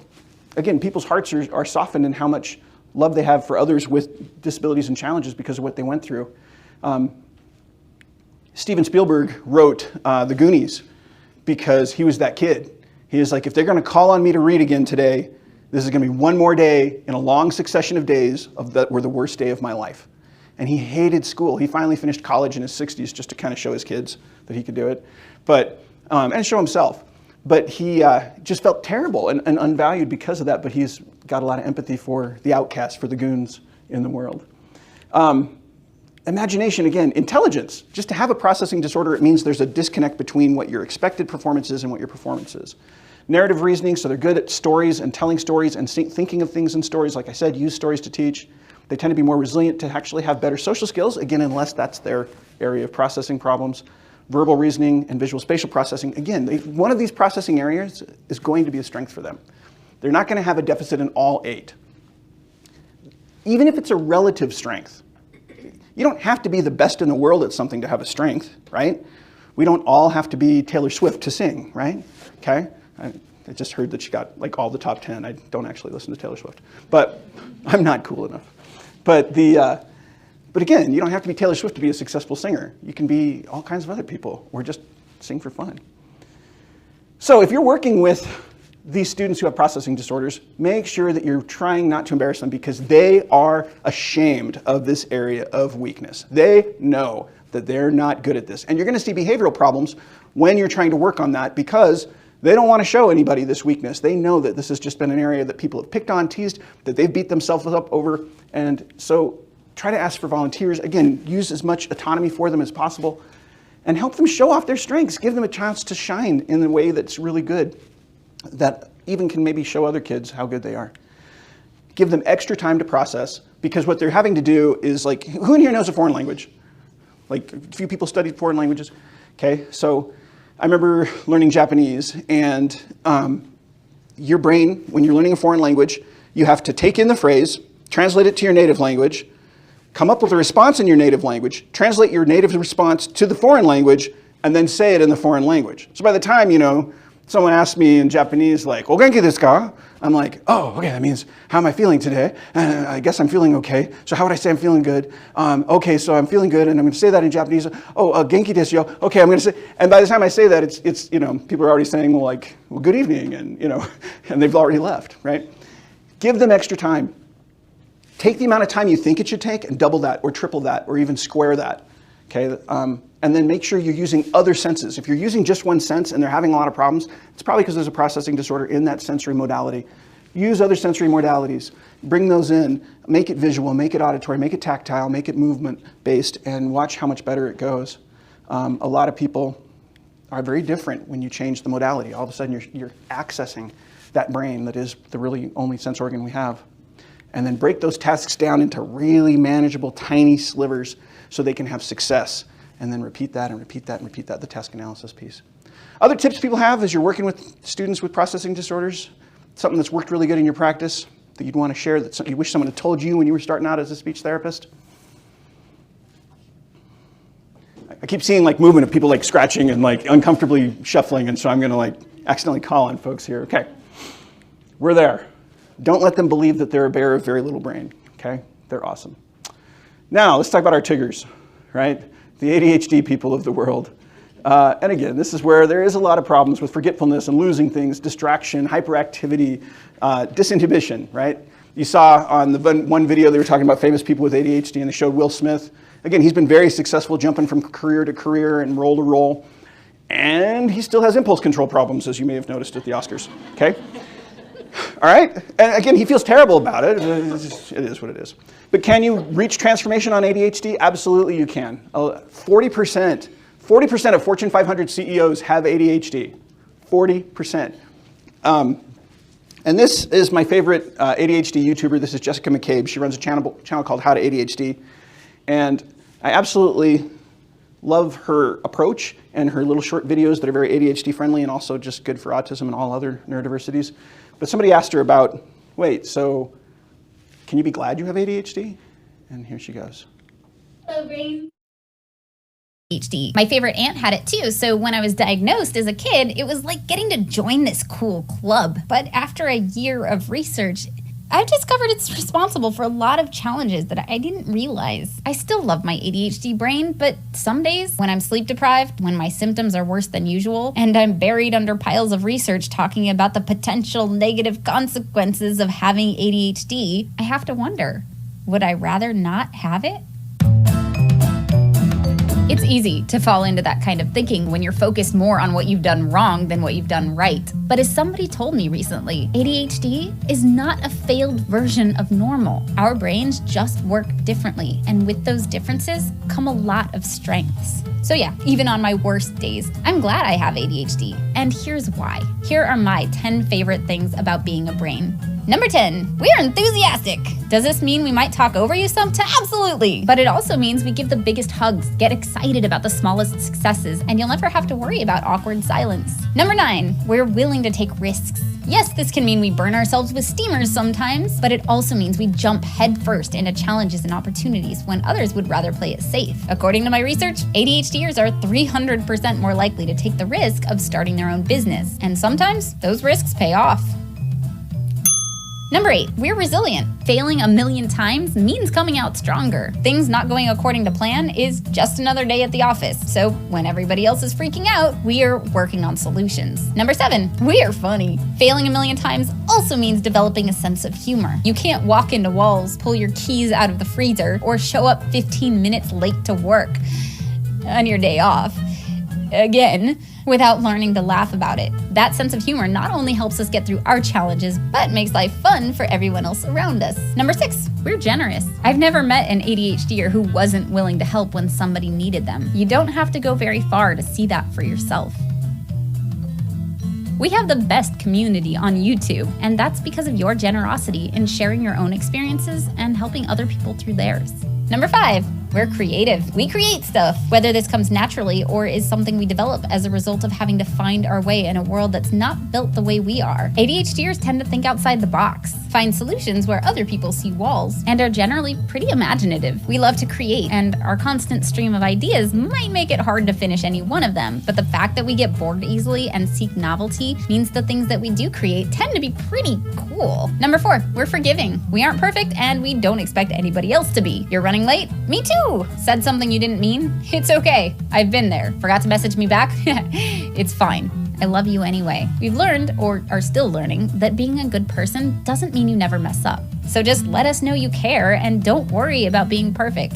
again, people's hearts are softened and how much love they have for others with disabilities and challenges because of what they went through. Steven Spielberg wrote The Goonies, because he was that kid. He was like, if they're going to call on me to read again today, this is going to be one more day in a long succession of days that were the worst day of my life. And he hated school. He finally finished college in his 60s just to kind of show his kids that he could do it, and show himself. But he just felt terrible and unvalued because of that, but he's got a lot of empathy for the outcasts, for the goons in the world. Imagination, again, intelligence. Just to have a processing disorder, it means there's a disconnect between what your expected performance is and what your performance is. Narrative reasoning, so they're good at stories and telling stories and thinking of things in stories. Like I said, use stories to teach. They tend to be more resilient to actually have better social skills, again, unless that's their area of processing problems. Verbal reasoning and visual spatial processing, again, one of these processing areas is going to be a strength for them. They're not going to have a deficit in all 8. Even if it's a relative strength. You don't have to be the best in the world at something to have a strength, right? We don't all have to be Taylor Swift to sing, right? Okay? I just heard that she got like all the top 10. I don't actually listen to Taylor Swift, but I'm not cool enough. But again, you don't have to be Taylor Swift to be a successful singer. You can be all kinds of other people or just sing for fun. So if you're working with these students who have processing disorders, make sure that you're trying not to embarrass them because they are ashamed of this area of weakness. They know that they're not good at this. And you're going to see behavioral problems when you're trying to work on that because they don't want to show anybody this weakness. They know that this has just been an area that people have picked on, teased, that they've beat themselves up over. And so try to ask for volunteers. Again, use as much autonomy for them as possible and help them show off their strengths. Give them a chance to shine in a way that's really good, that even can maybe show other kids how good they are. Give them extra time to process because what they're having to do is like, who in here knows a foreign language? Like a few people studied foreign languages. Okay, so I remember learning Japanese and your brain, when you're learning a foreign language, you have to take in the phrase, translate it to your native language, come up with a response in your native language, translate your native response to the foreign language, and then say it in the foreign language. So by the time, someone asked me in Japanese, like, "O genki desu ka?" I'm like, "Oh, okay, that means, how am I feeling today? I guess I'm feeling okay. So how would I say I'm feeling good? Okay, so I'm feeling good, and I'm going to say that in Japanese. Oh, genki desu yo. Okay, I'm going to say," and by the time I say that, it's people are already saying, well, good evening, and, and they've already left, right? Give them extra time. Take the amount of time you think it should take and double that, or triple that, or even square that, okay? And then make sure you're using other senses. If you're using just one sense and they're having a lot of problems, it's probably because there's a processing disorder in that sensory modality. Use other sensory modalities. Bring those in. Make it visual, make it auditory, make it tactile, make it movement-based, and watch how much better it goes. A lot of people are very different when you change the modality. All of a sudden, you're accessing that brain that is the really only sense organ we have. And then break those tasks down into really manageable, tiny slivers so they can have success. And then repeat that and repeat that and repeat that, the task analysis piece. Other tips people have as you're working with students with processing disorders, something that's worked really good in your practice that you'd want to share, that you wish someone had told you when you were starting out as a speech therapist? I keep seeing movement of people scratching and uncomfortably shuffling, and so I'm going to accidentally call on folks here. Okay, we're there. Don't let them believe that they're a bear of very little brain, okay? They're awesome. Now, let's talk about our Tiggers, right? The ADHD people of the world. And again, this is where there is a lot of problems with forgetfulness and losing things, distraction, hyperactivity, disinhibition, right? You saw on the one video they were talking about famous people with ADHD, and they showed Will Smith. Again, he's been very successful jumping from career to career and role to role. And he still has impulse control problems, as you may have noticed at the Oscars, okay? All right, and again, he feels terrible about it. It is what it is. But can you reach transformation on ADHD? Absolutely you can. 40% of Fortune 500 CEOs have ADHD. 40%. And this is my favorite ADHD YouTuber. This is Jessica McCabe. She runs a channel called How to ADHD. And I absolutely love her approach and her little short videos that are very ADHD friendly and also just good for autism and all other neurodiversities. But somebody asked her about, wait, so can you be glad you have ADHD? And here she goes. ADHD. My favorite aunt had it too, so when I was diagnosed as a kid, it was like getting to join this cool club. But after a year of research, I've discovered it's responsible for a lot of challenges that I didn't realize. I still love my ADHD brain, but some days when I'm sleep deprived, when my symptoms are worse than usual, and I'm buried under piles of research talking about the potential negative consequences of having ADHD, I have to wonder, would I rather not have it? It's easy to fall into that kind of thinking when you're focused more on what you've done wrong than what you've done right. But as somebody told me recently, ADHD is not a failed version of normal. Our brains just work differently, and with those differences come a lot of strengths. So yeah, even on my worst days, I'm glad I have ADHD. And here's why. Here are my 10 favorite things about being a brain. Number 10, we are enthusiastic. Does this mean we might talk over you sometimes? Absolutely. But it also means we give the biggest hugs, get excited about the smallest successes, and you'll never have to worry about awkward silence. Number 9, we're willing to take risks. Yes, this can mean we burn ourselves with steamers sometimes, but it also means we jump headfirst into challenges and opportunities when others would rather play it safe. According to my research, ADHDers are 300% more likely to take the risk of starting their own business, and sometimes those risks pay off. Number 8, we're resilient. Failing a million times means coming out stronger. Things not going according to plan is just another day at the office. So when everybody else is freaking out, we are working on solutions. Number 7, we are funny. Failing a million times also means developing a sense of humor. You can't walk into walls, pull your keys out of the freezer, or show up 15 minutes late to work on your day off. Again, without learning to laugh about it. That sense of humor not only helps us get through our challenges, but makes life fun for everyone else around us. Number 6, we're generous. I've never met an ADHDer who wasn't willing to help when somebody needed them. You don't have to go very far to see that for yourself. We have the best community on YouTube, and that's because of your generosity in sharing your own experiences and helping other people through theirs. Number 5, we're creative. We create stuff, whether this comes naturally or is something we develop as a result of having to find our way in a world that's not built the way we are. ADHDers tend to think outside the box, find solutions where other people see walls, and are generally pretty imaginative. We love to create, and our constant stream of ideas might make it hard to finish any one of them, but the fact that we get bored easily and seek novelty means the things that we do create tend to be pretty cool. Number 4, we're forgiving. We aren't perfect, and we don't expect anybody else to be. You're running late? Me too. Said something you didn't mean? It's okay. I've been there. Forgot to message me back? It's fine. I love you anyway. We've learned, or are still learning, that being a good person doesn't mean you never mess up. So just let us know you care and don't worry about being perfect.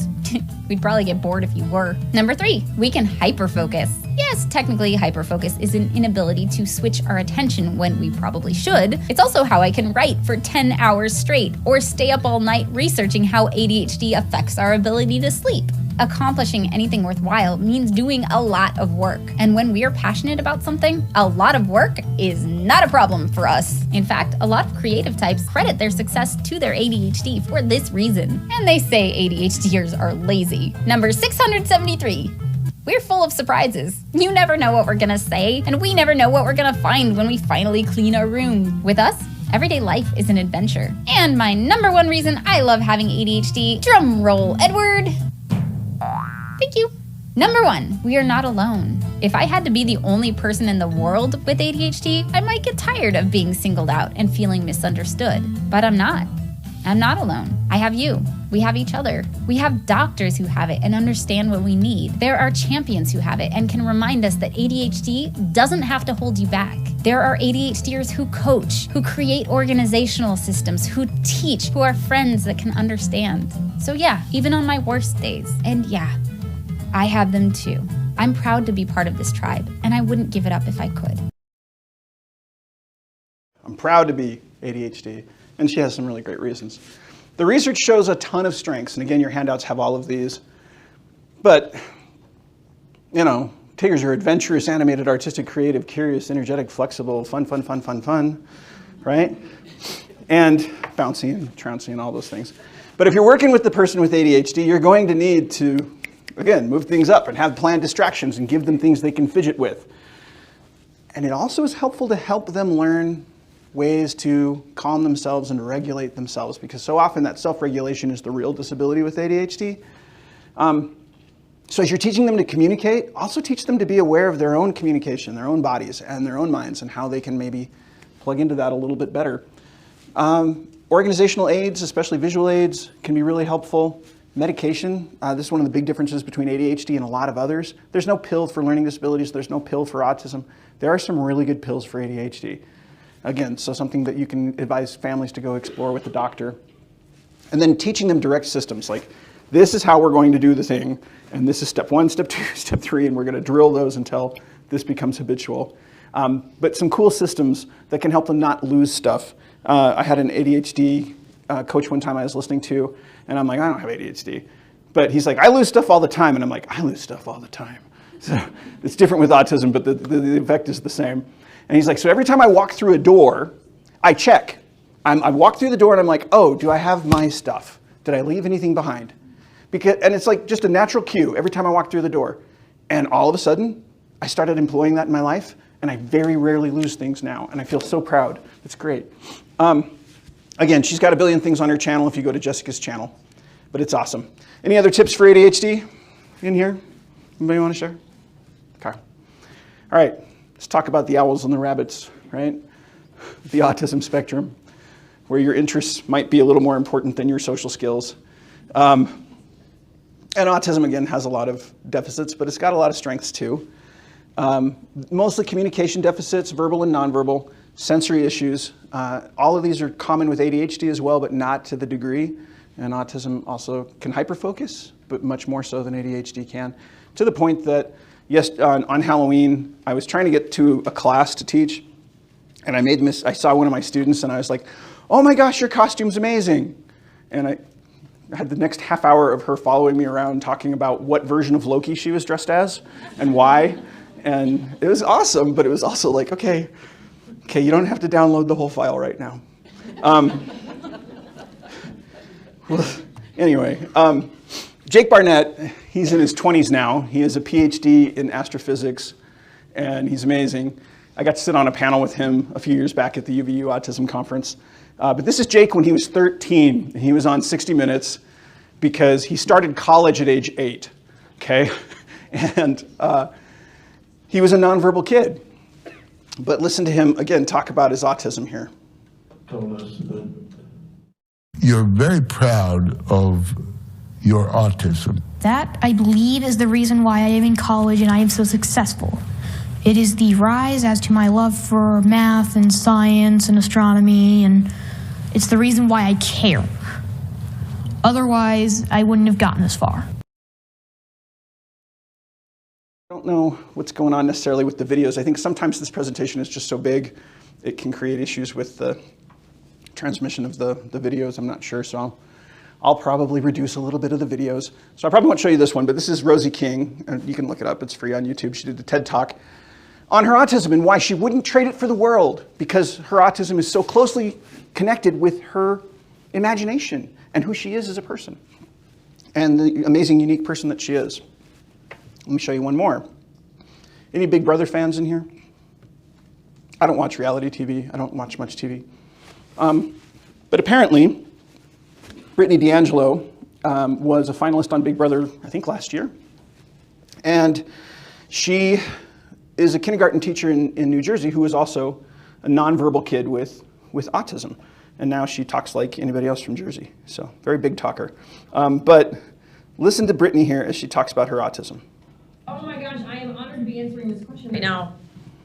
We'd probably get bored if you were. Number 3, we can hyperfocus. Yes, technically hyperfocus is an inability to switch our attention when we probably should. It's also how I can write for 10 hours straight or stay up all night researching how ADHD affects our ability to sleep. Accomplishing anything worthwhile means doing a lot of work. And when we are passionate about something, a lot of work is not a problem for us. In fact, a lot of creative types credit their success to their ADHD for this reason. And they say ADHDers are lazy. Number 673. We're full of surprises. You never know what we're gonna say, and we never know what we're gonna find when we finally clean our room. With us, everyday life is an adventure. And my number 1 reason I love having ADHD, drum roll, Edward. Thank you. Number 1, we are not alone. If I had to be the only person in the world with ADHD, I might get tired of being singled out and feeling misunderstood. But I'm not. I'm not alone. I have you. We have each other. We have doctors who have it and understand what we need. There are champions who have it and can remind us that ADHD doesn't have to hold you back. There are ADHDers who coach, who create organizational systems, who teach, who are friends that can understand. So yeah, even on my worst days, and yeah, I have them too. I'm proud to be part of this tribe, and I wouldn't give it up if I could. I'm proud to be ADHD, and she has some really great reasons. The research shows a ton of strengths, and again, your handouts have all of these. But, you know, Tigers are adventurous, animated, artistic, creative, curious, energetic, flexible, fun, right? And bouncy and trouncy and all those things. But if you're working with the person with ADHD, you're going to need to, again, move things up and have planned distractions and give them things they can fidget with. And it also is helpful to help them learn ways to calm themselves and regulate themselves, because so often that self-regulation is the real disability with ADHD. So as you're teaching them to communicate, also teach them to be aware of their own communication, their own bodies and their own minds, and how they can maybe plug into that a little bit better. Or Organizational aids, especially visual aids, can be really helpful. Medication, this is one of the big differences between ADHD and a lot of others. There's no pill for learning disabilities. There's no pill for autism. There are some really good pills for ADHD. Again, so something that you can advise families to go explore with the doctor. And then teaching them direct systems, like this is how we're going to do the thing, and this is step 1, step 2, step 3, and we're going to drill those until this becomes habitual. But some cool systems that can help them not lose stuff. I had an ADHD coach one time I was listening to, and I'm like, I don't have ADHD. But he's like, I lose stuff all the time. And I'm like, I lose stuff all the time. So it's different with autism, but the effect is the same. And he's like, so every time I walk through a door, I check. I walk through the door and I'm like, oh, do I have my stuff? Did I leave anything behind? And it's like just a natural cue every time I walk through the door. And all of a sudden, I started employing that in my life, and I very rarely lose things now. And I feel so proud. It's great. Again, she's got a billion things on her channel if you go to Jessica's channel, but it's awesome. Any other tips for ADHD in here? Anybody want to share? Okay. All right, let's talk about the owls and the rabbits, right? The autism spectrum, where your interests might be a little more important than your social skills. And autism, again, has a lot of deficits, but it's got a lot of strengths too. Mostly communication deficits, verbal and nonverbal, sensory issues. All of these are common with ADHD as well, but not to the degree. And autism also can hyperfocus, but much more so than ADHD can. To the point that, yes, on Halloween, I was trying to get to a class to teach, and I saw one of my students, and I was like, oh my gosh, your costume's amazing. And I had the next half hour of her following me around talking about what version of Loki she was dressed as and why. And it was awesome, but it was also like, okay, you don't have to download the whole file right now. Well, anyway, Jake Barnett, he's in his 20s now. He has a PhD in astrophysics, and he's amazing. I got to sit on a panel with him a few years back at the UVU Autism Conference. But this is Jake when he was 13. He was on 60 Minutes because he started college at age 8, okay? And he was a nonverbal kid. But listen to him, again, talk about his autism here. Told us that you're very proud of your autism. That, I believe, is the reason why I am in college and I am so successful. It is the rise as to my love for math and science and astronomy, and it's the reason why I care. Otherwise, I wouldn't have gotten this far. I don't know what's going on necessarily with the videos. I think sometimes this presentation is just so big, it can create issues with the transmission of the videos. I'm not sure, so I'll probably reduce a little bit of the videos. So I probably won't show you this one, but this is Rosie King, and you can look it up. It's free on YouTube. She did a TED Talk on her autism and why she wouldn't trade it for the world, because her autism is so closely connected with her imagination and who she is as a person and the amazing, unique person that she is. Let me show you one more. Any Big Brother fans in here? I don't watch reality TV. I don't watch much TV. But apparently, Brittany D'Angelo was a finalist on Big Brother, I think last year. And she is a kindergarten teacher in New Jersey who is also a nonverbal kid with autism. And now she talks like anybody else from Jersey. So very big talker. But listen to Brittany here as she talks about her autism. Oh my gosh, I am honored to be answering this question right now.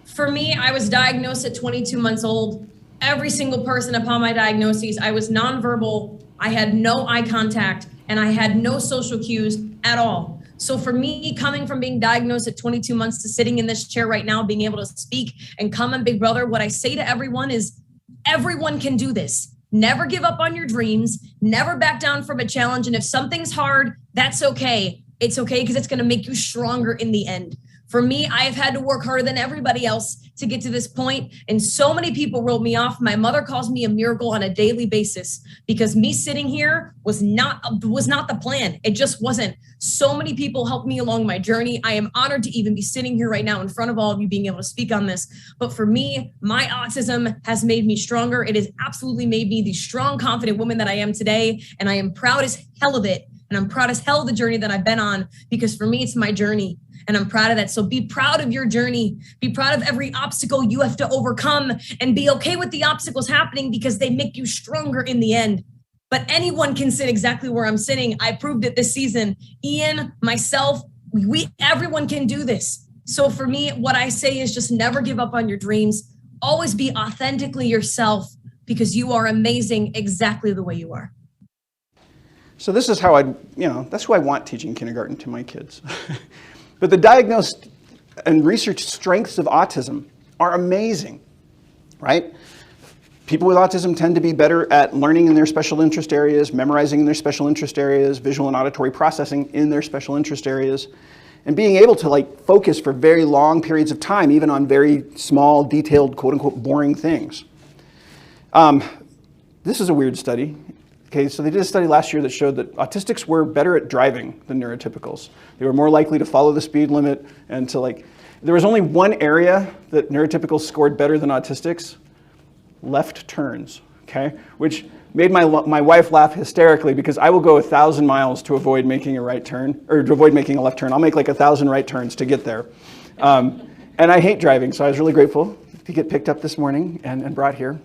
For me, I was diagnosed at 22 months old. Every single person upon my diagnosis, I was nonverbal, I had no eye contact, and I had no social cues at all. So for me, coming from being diagnosed at 22 months to sitting in this chair right now, being able to speak and come on Big Brother, what I say to everyone is, everyone can do this. Never give up on your dreams, never back down from a challenge, and if something's hard, that's okay. It's okay because it's gonna make you stronger in the end. For me, I have had to work harder than everybody else to get to this point, and so many people wrote me off. My mother calls me a miracle on a daily basis because me sitting here was not the plan. It just wasn't. So many people helped me along my journey. I am honored to even be sitting here right now in front of all of you being able to speak on this. But for me, my autism has made me stronger. It has absolutely made me the strong, confident woman that I am today, and I am proud as hell of it And I'm proud as hell of the journey that I've been on, because for me, it's my journey. And I'm proud of that. So be proud of your journey. Be proud of every obstacle you have to overcome, and be okay with the obstacles happening, because they make you stronger in the end. But anyone can sit exactly where I'm sitting. I proved it this season. Ian, myself, everyone can do this. So for me, what I say is just never give up on your dreams. Always be authentically yourself, because you are amazing exactly the way you are. So this is how that's who I want teaching kindergarten to my kids. But the diagnosed and researched strengths of autism are amazing, right? People with autism tend to be better at learning in their special interest areas, memorizing in their special interest areas, visual and auditory processing in their special interest areas, and being able to focus for very long periods of time, even on very small, detailed, quote unquote, boring things. This is a weird study. Okay, so they did a study last year that showed that autistics were better at driving than neurotypicals. They were more likely to follow the speed limit and to there was only one area that neurotypicals scored better than autistics: left turns, okay? Which made my wife laugh hysterically, because I will go 1,000 miles to avoid making a right turn, or to avoid making a left turn. I'll make 1,000 right turns to get there. And I hate driving, so I was really grateful to get picked up this morning and brought here.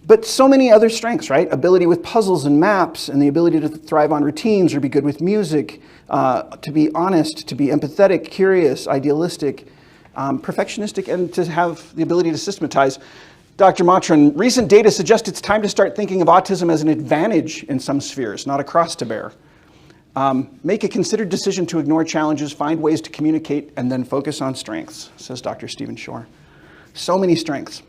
But so many other strengths, right? Ability with puzzles and maps, and the ability to thrive on routines or be good with music, to be honest, to be empathetic, curious, idealistic, perfectionistic, and to have the ability to systematize. Dr. Matran, recent data suggests it's time to start thinking of autism as an advantage in some spheres, not a cross to bear. Make a considered decision to ignore challenges, find ways to communicate, and then focus on strengths, says Dr. Stephen Shore. So many strengths.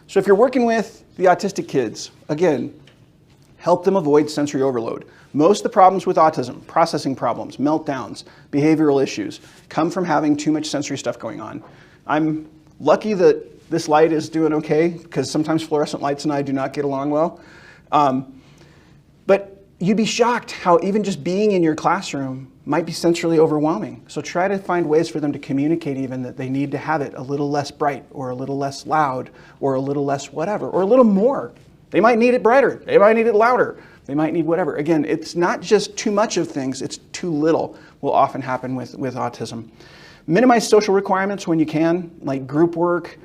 So if you're working with the autistic kids, again, help them avoid sensory overload. Most of the problems with autism, processing problems, meltdowns, behavioral issues, come from having too much sensory stuff going on. I'm lucky that this light is doing okay, because sometimes fluorescent lights and I do not get along well. But you'd be shocked how even just being in your classroom might be sensorily overwhelming. So try to find ways for them to communicate even that they need to have it a little less bright, or a little less loud, or a little less whatever, or a little more. They might need it brighter, they might need it louder, they might need whatever. Again, it's not just too much of things, it's too little will often happen with autism. Minimize social requirements when you can, like group work,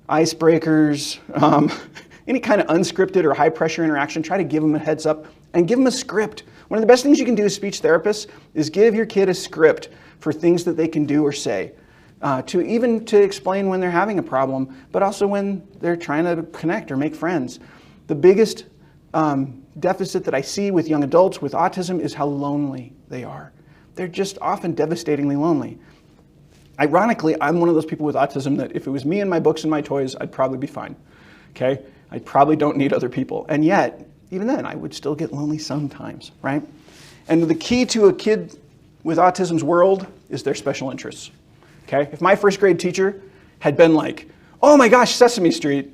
icebreakers, any kind of unscripted or high pressure interaction. Try to give them a heads up and give them a script. One of the best things you can do as speech therapists is give your kid a script for things that they can do or say, to explain when they're having a problem, but also when they're trying to connect or make friends. The biggest deficit that I see with young adults with autism is how lonely they are. They're just often devastatingly lonely. Ironically, I'm one of those people with autism that if it was me and my books and my toys, I'd probably be fine, okay? I probably don't need other people. And yet, even then, I would still get lonely sometimes, right? And the key to a kid with autism's world is their special interests, okay? If my first grade teacher had been like, oh my gosh, Sesame Street,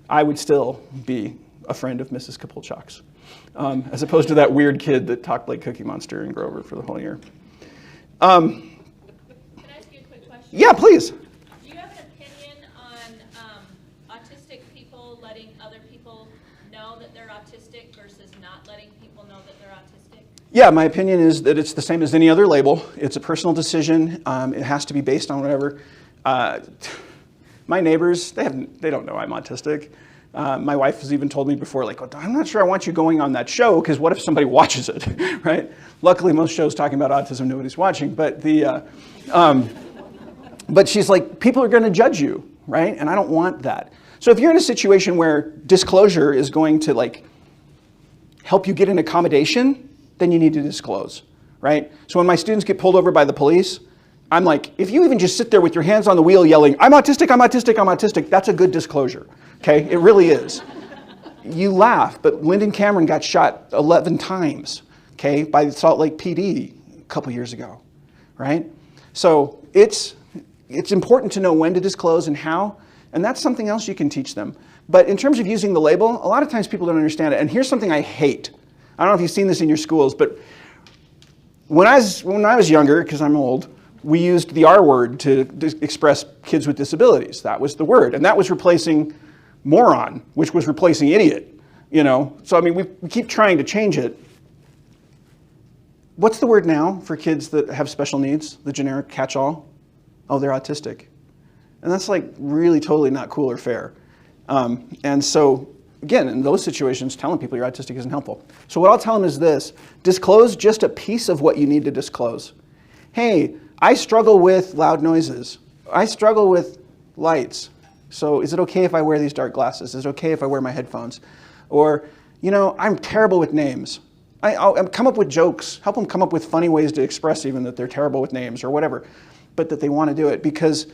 I would still be a friend of Mrs. Kapolchak's, as opposed to that weird kid that talked like Cookie Monster and Grover for the whole year. Can I ask you a quick question? Yeah, please. Do you have an opinion on autistic people letting other people know that they're autistic versus not letting people know that they're autistic? Yeah, my opinion is that it's the same as any other label. It's a personal decision. It has to be based on whatever. My neighbors, they don't know I'm autistic. My wife has even told me before, like, oh, I'm not sure I want you going on that show, because what if somebody watches it, right? Luckily, most shows talking about autism, nobody's watching. But but she's like, people are going to judge you, right? And I don't want that. So if you're in a situation where disclosure is going to like help you get an accommodation, then you need to disclose, right? So when my students get pulled over by the police, I'm like, if you even just sit there with your hands on the wheel yelling, I'm autistic, I'm autistic, I'm autistic, that's a good disclosure, okay? It really is. You laugh, but Lyndon Cameron got shot 11 times, okay, by Salt Lake PD a couple years ago, right? So it's important to know when to disclose and how, and that's something else you can teach them. But in terms of using the label, a lot of times people don't understand it. And here's something I hate. I don't know if you've seen this in your schools, but when I was younger, because I'm old, we used the R word to express kids with disabilities. That was the word. And that was replacing moron, which was replacing idiot. So I mean, we keep trying to change it. What's the word now for kids that have special needs, the generic catch-all? Oh, they're autistic. And that's like really totally not cool or fair. And so, again, in those situations, telling people you're autistic isn't helpful. So what I'll tell them is this: disclose just a piece of what you need to disclose. Hey, I struggle with loud noises. I struggle with lights. So is it okay if I wear these dark glasses? Is it okay if I wear my headphones? Or, I'm terrible with names. I'll come up with jokes, help them come up with funny ways to express even that they're terrible with names or whatever, but that they want to do it, because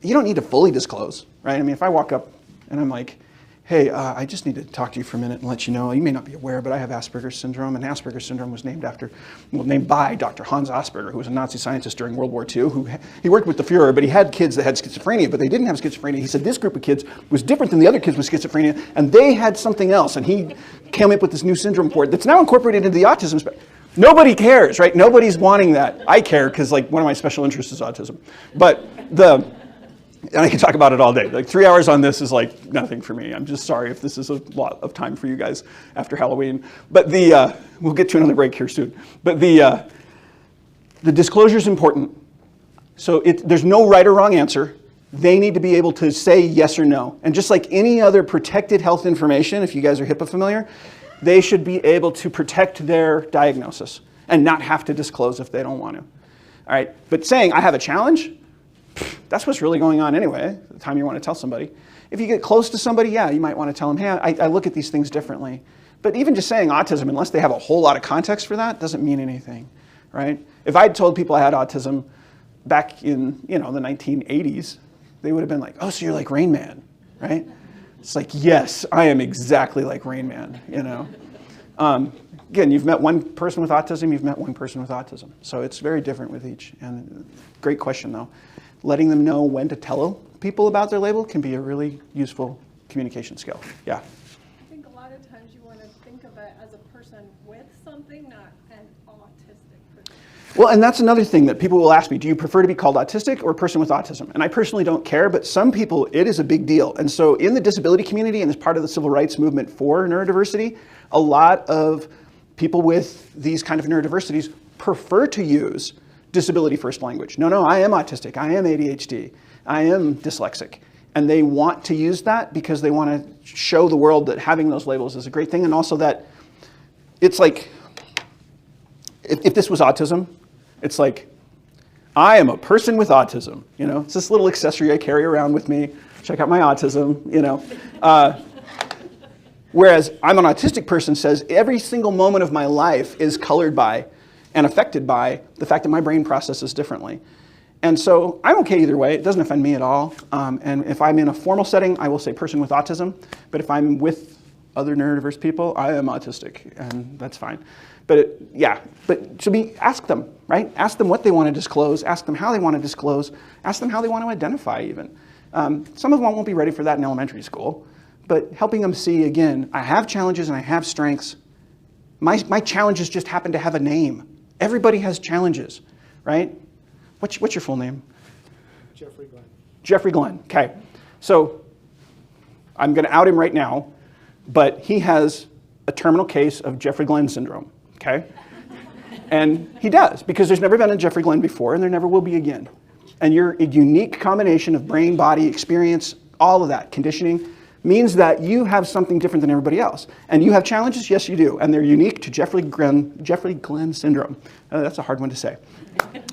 you don't need to fully disclose, right? I mean, if I walk up and I'm like, hey, I just need to talk to you for a minute and let you know, you may not be aware, but I have Asperger's syndrome, and Asperger's syndrome was named by Dr. Hans Asperger, who was a Nazi scientist during World War II, he worked with the Fuhrer, but he had kids that had schizophrenia, but they didn't have schizophrenia. He said this group of kids was different than the other kids with schizophrenia, and they had something else, and he came up with this new syndrome for it that's now incorporated into the autism spectrum. Nobody cares, right? Nobody's wanting that. I care because like one of my special interests is autism. But and I can talk about it all day. Like 3 hours on this is like nothing for me. I'm just sorry if this is a lot of time for you guys after Halloween. But we'll get to another break here soon. But the disclosure is important. So there's no right or wrong answer. They need to be able to say yes or no. And just like any other protected health information, if you guys are HIPAA familiar, they should be able to protect their diagnosis and not have to disclose if they don't want to. All right, but saying I have a challenge, that's what's really going on anyway, the time you want to tell somebody. If you get close to somebody, yeah, you might want to tell them, hey, I look at these things differently. But even just saying autism, unless they have a whole lot of context for that, doesn't mean anything, right? If I'd told people I had autism back in, the 1980s, they would have been like, oh, so you're like Rain Man, right? It's like, yes, I am exactly like Rain Man, Again, you've met one person with autism, you've met one person with autism. So it's very different with each. And great question, though. Letting them know when to tell people about their label can be a really useful communication skill. Yeah? I think a lot of times you want to think of it as a person with something, not an autistic person. Well, and that's another thing that people will ask me, do you prefer to be called autistic or a person with autism? And I personally don't care, but some people, it is a big deal. And so in the disability community and as part of the civil rights movement for neurodiversity, a lot of people with these kind of neurodiversities prefer to use disability first language. No, I am autistic, I am ADHD, I am dyslexic. And they want to use that because they want to show the world that having those labels is a great thing, and also that it's like, if this was autism, it's like, I am a person with autism. It's this little accessory I carry around with me. Check out my autism, Whereas I'm an autistic person says every single moment of my life is colored by and affected by the fact that my brain processes differently. And so I'm okay either way. It doesn't offend me at all. And if I'm in a formal setting, I will say person with autism. But if I'm with other neurodiverse people, I am autistic, and that's fine. But ask them, right? Ask them what they want to disclose. Ask them how they want to disclose. Ask them how they want to identify even. Some of them won't be ready for that in elementary school. But helping them see, again, I have challenges and I have strengths. My challenges just happen to have a name. Everybody has challenges, right? What's your full name? Jeffrey Glenn. Jeffrey Glenn, okay. So I'm going to out him right now, but he has a terminal case of Jeffrey Glenn syndrome, okay? And he does, because there's never been a Jeffrey Glenn before, and there never will be again. And you're a unique combination of brain, body, experience, all of that, conditioning, means that you have something different than everybody else. And you have challenges? Yes, you do. And they're unique to Jeffrey Glenn syndrome. That's a hard one to say.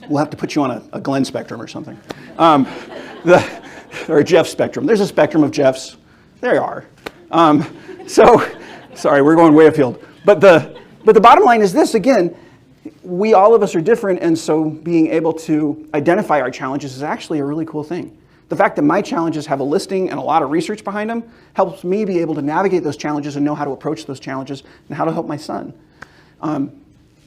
We'll have to put you on a Glenn spectrum or something. Or a Jeff spectrum. There's a spectrum of Jeffs. There you are. Sorry, we're going way afield. But the bottom line is this, again, all of us are different, and so being able to identify our challenges is actually a really cool thing. The fact that my challenges have a listing and a lot of research behind them helps me be able to navigate those challenges and know how to approach those challenges and how to help my son.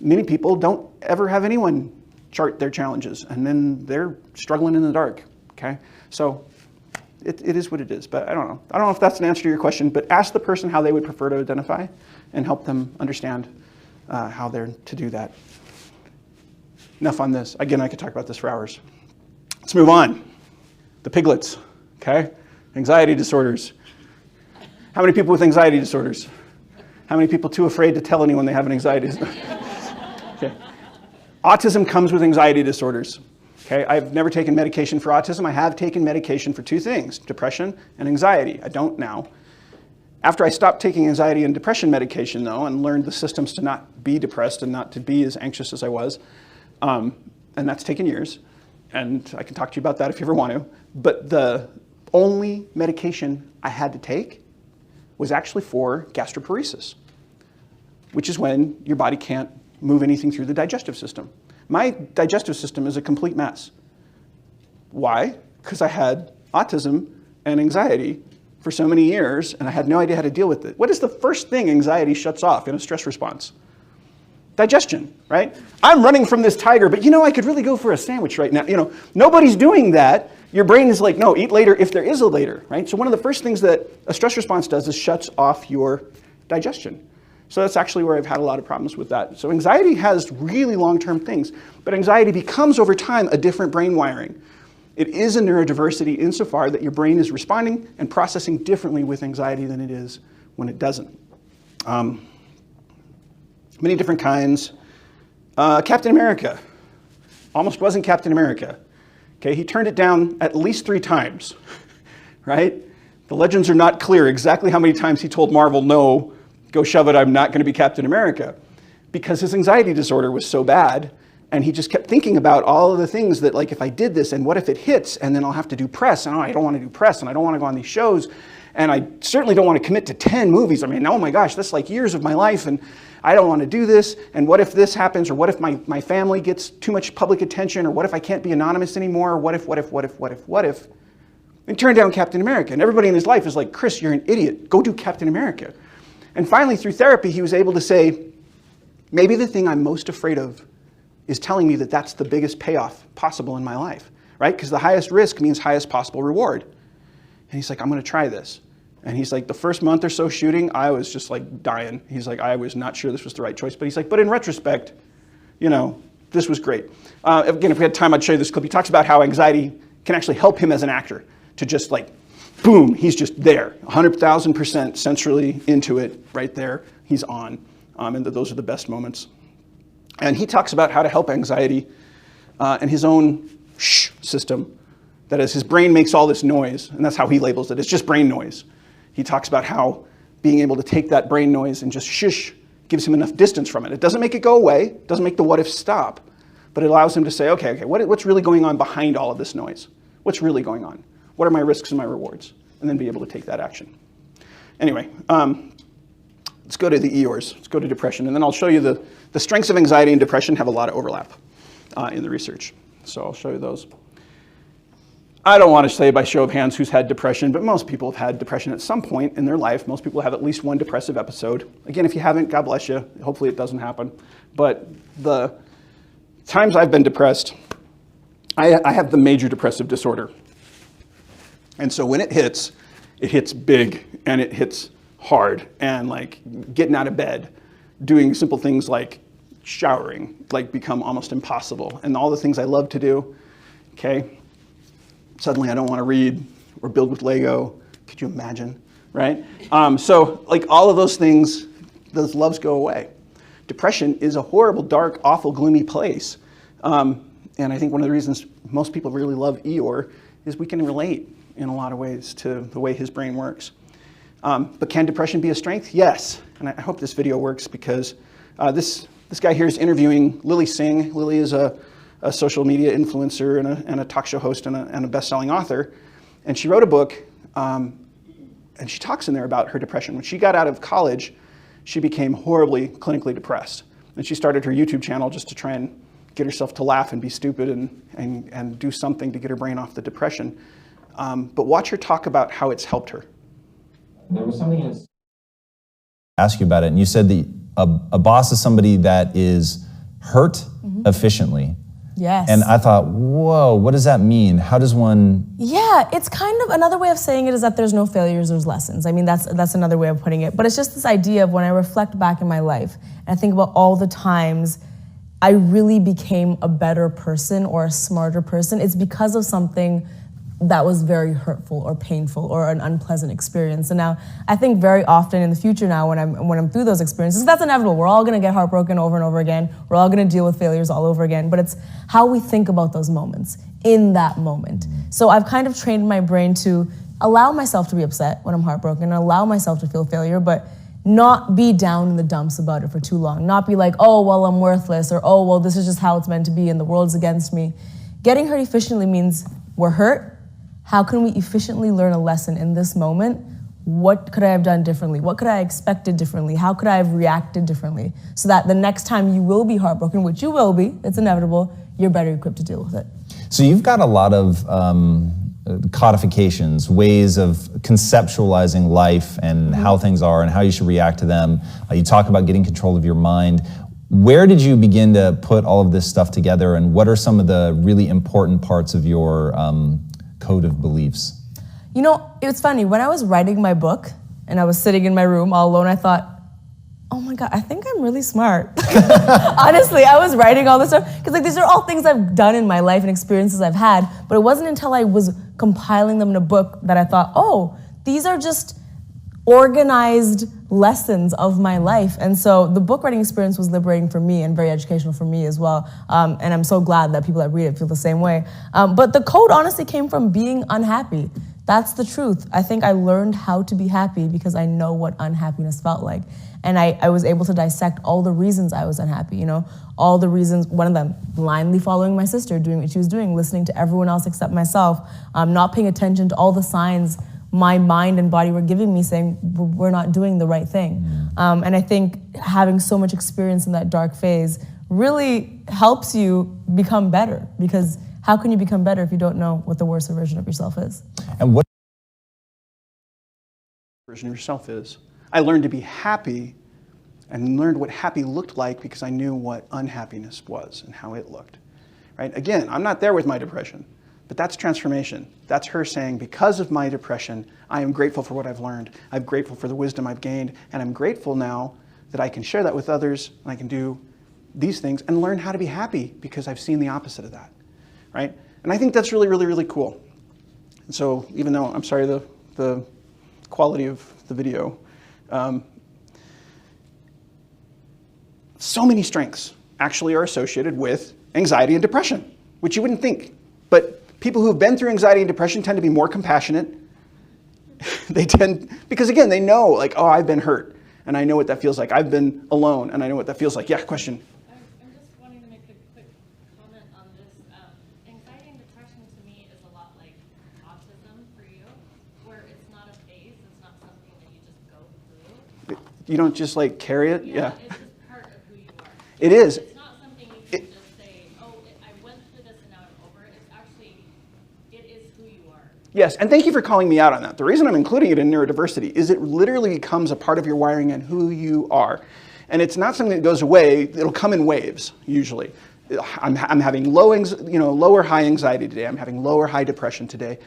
Many people don't ever have anyone chart their challenges, and then they're struggling in the dark, okay? So it is what it is, but I don't know. I don't know if that's an answer to your question, but ask the person how they would prefer to identify and help them understand how they're to do that. Enough on this. Again, I could talk about this for hours. Let's move on. The piglets, okay? Anxiety disorders. How many people with anxiety disorders? How many people too afraid to tell anyone they have an anxiety disorder? Okay. Autism comes with anxiety disorders. Okay, I've never taken medication for autism. I have taken medication for two things, depression and anxiety. I don't now. After I stopped taking anxiety and depression medication, though, and learned the systems to not be depressed and not to be as anxious as I was, and that's taken years, and I can talk to you about that if you ever want to, but the only medication I had to take was actually for gastroparesis, which is when your body can't move anything through the digestive system. My digestive system is a complete mess. Why? Because I had autism and anxiety for so many years, and I had no idea how to deal with it. What is the first thing anxiety shuts off in a stress response? Digestion, right? I'm running from this tiger, but I could really go for a sandwich right now. Nobody's doing that. Your brain is like, no, eat later if there is a later, right? So one of the first things that a stress response does is shuts off your digestion. So that's actually where I've had a lot of problems with that. So anxiety has really long-term things, but anxiety becomes over time a different brain wiring. It is a neurodiversity insofar that your brain is responding and processing differently with anxiety than it is when it doesn't. Many different kinds. Captain America almost wasn't Captain America. Okay, he turned it down at least 3 times, right? The legends are not clear exactly how many times he told Marvel, no, go shove it, I'm not going to be Captain America, because his anxiety disorder was so bad, and he just kept thinking about all of the things that, like, if I did this, and what if it hits, and then I'll have to do press, and I don't want to do press, and I don't want to go on these shows, and I certainly don't want to commit to 10 movies. I mean, oh my gosh, that's like years of my life, and I don't want to do this, and what if this happens, or what if my family gets too much public attention, or what if I can't be anonymous anymore, or what if? And turned down Captain America, and everybody in his life is like, Chris, you're an idiot, go do Captain America. And finally, through therapy, he was able to say, maybe the thing I'm most afraid of is telling me that that's the biggest payoff possible in my life, right? Because the highest risk means highest possible reward. And he's like, I'm going to try this. And he's like, the first month or so shooting, I was just like dying. He's like, I was not sure this was the right choice. But he's like, but in retrospect, this was great. Again, if we had time, I'd show you this clip. He talks about how anxiety can actually help him as an actor to just like, boom, he's just there, 100,000% centrally into it, right there, he's on, and those are the best moments. And he talks about how to help anxiety and his own shh system, that is, his brain makes all this noise, and that's how he labels it, it's just brain noise. He talks about how being able to take that brain noise and just shush gives him enough distance from it. It doesn't make it go away, doesn't make the what if stop, but it allows him to say, okay, what's really going on behind all of this noise? What's really going on? What are my risks and my rewards? And then be able to take that action. Anyway, let's go to the Eeyores. Let's go to depression. And then I'll show you the strengths of anxiety and depression have a lot of overlap in the research. So I'll show you those. I don't want to say by show of hands who's had depression, but most people have had depression at some point in their life. Most people have at least one depressive episode. Again, if you haven't, God bless you. Hopefully it doesn't happen. But the times I've been depressed, I have the major depressive disorder. And so when it hits big and it hits hard, and like getting out of bed, doing simple things like showering, like become almost impossible. And all the things I love to do, okay, suddenly I don't want to read or build with Lego. Could you imagine, right? So like all of those things, those loves go away. Depression is a horrible, dark, awful, gloomy place. And I think one of the reasons most people really love Eeyore is we can relate in a lot of ways to the way his brain works. But can depression be a strength? Yes. And I hope this video works because this guy here is interviewing Lily Singh. Lily is a social media influencer and a talk show host and a best-selling author. And she wrote a book, and she talks in there about her depression. When she got out of college, she became horribly clinically depressed. And she started her YouTube channel just to try and get herself to laugh and be stupid and do something to get her brain off the depression. But watch her talk about how it's helped her. There was something else. Ask you about it, and you said that a boss is somebody that is hurt efficiently. Yes. And I thought, whoa, what does that mean? How does one? Yeah, it's kind of another way of saying it is that there's no failures, there's lessons. I mean, that's another way of putting it. But it's just this idea of when I reflect back in my life and I think about all the times I really became a better person or a smarter person, it's because of something that was very hurtful or painful or an unpleasant experience. And now I think very often in the future now when I'm through those experiences, that's inevitable. We're all gonna get heartbroken over and over again. We're all gonna deal with failures all over again, but it's how we think about those moments in that moment. So I've kind of trained my brain to allow myself to be upset when I'm heartbroken and allow myself to feel failure, but not be down in the dumps about it for too long. Not be like, oh, well, I'm worthless, or oh, well, this is just how it's meant to be and the world's against me. Getting hurt efficiently means we're hurt. How can we efficiently learn a lesson in this moment? What could I have done differently? What could I have expected differently? How could I have reacted differently? So that the next time you will be heartbroken, which you will be, it's inevitable, you're better equipped to deal with it. So you've got a lot of codifications, ways of conceptualizing life and how things are and how you should react to them. You talk about getting control of your mind. Where did you begin to put all of this stuff together, and what are some of the really important parts of your code of beliefs? You know, it's funny, when I was writing my book and I was sitting in my room all alone, I thought, oh my God, I think I'm really smart. Honestly, I was writing all this stuff, because like these are all things I've done in my life and experiences I've had, but it wasn't until I was compiling them in a book that I thought, oh, these are just organized lessons of my life. And so the book writing experience was liberating for me and very educational for me as well. And I'm so glad that people that read it feel the same way. But the code honestly came from being unhappy. That's the truth. I think I learned how to be happy because I know what unhappiness felt like. And I was able to dissect all the reasons I was unhappy, you know, all the reasons, one of them, blindly following my sister, doing what she was doing, listening to everyone else except myself, not paying attention to all the signs my mind and body were giving me saying, we're not doing the right thing. And I think having so much experience in that dark phase really helps you become better, because how can you become better if you don't know what the worst version of yourself is? And what version of yourself is? I learned to be happy and learned what happy looked like because I knew what unhappiness was and how it looked, right? Again, I'm not there with my depression, but that's transformation. That's her saying, because of my depression, I am grateful for what I've learned. I'm grateful for the wisdom I've gained, and I'm grateful now that I can share that with others, and I can do these things and learn how to be happy because I've seen the opposite of that, right? And I think that's really, really, really cool. And so even though, I'm sorry, the quality of the video, so many strengths actually are associated with anxiety and depression, which you wouldn't think. But people who have been through anxiety and depression tend to be more compassionate. They tend, because again, they know, like, oh, I've been hurt, and I know what that feels like. I've been alone, and I know what that feels like. Yeah, question? I'm just wanting to make a quick comment on this. Anxiety and depression to me is a lot like autism for you, where it's not a phase, it's not something that you just go through. You don't just like carry it? Yeah. It's just part of who you are. It is. It's not something you can just say, oh, I went through this and now I'm over it. It's actually, it is who you are. Yes, and thank you for calling me out on that. The reason I'm including it in neurodiversity is it literally becomes a part of your wiring and who you are. And it's not something that goes away. It'll come in waves, usually. I'm having lower high anxiety today. I'm having lower high depression today.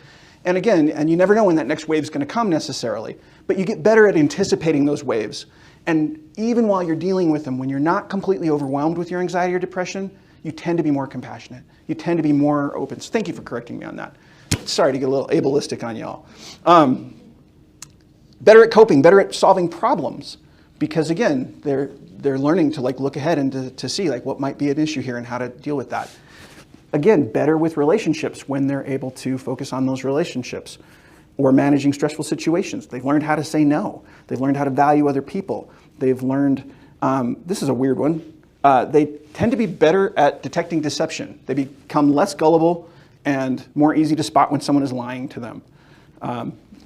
And again, and you never know when that next wave is going to come necessarily, but you get better at anticipating those waves. And even while you're dealing with them, when you're not completely overwhelmed with your anxiety or depression, you tend to be more compassionate. You tend to be more open. So thank you for correcting me on that. Sorry to get a little ableistic on y'all. Better at coping, better at solving problems, because again, they're learning to like look ahead and to see like what might be an issue here and how to deal with that. Again, better with relationships when they're able to focus on those relationships, or managing stressful situations. They've learned how to say no. They've learned how to value other people. They've learned, this is a weird one, they tend to be better at detecting deception. They become less gullible and more easy to spot when someone is lying to them.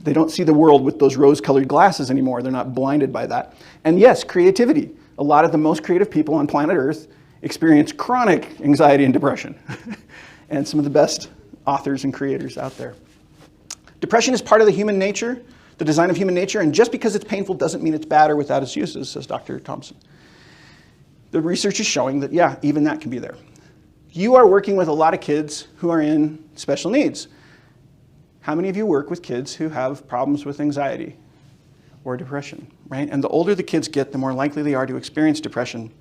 They don't see the world with those rose-colored glasses anymore. They're not blinded by that. And yes, creativity. A lot of the most creative people on planet Earth experience chronic anxiety and depression. And some of the best authors and creators out there. Depression is part of the human nature, the design of human nature, and just because it's painful doesn't mean it's bad or without its uses, says Dr. Thompson. The research is showing that, yeah, even that can be there. You are working with a lot of kids who are in special needs. How many of you work with kids who have problems with anxiety or depression, right? And the older the kids get, the more likely they are to experience depression.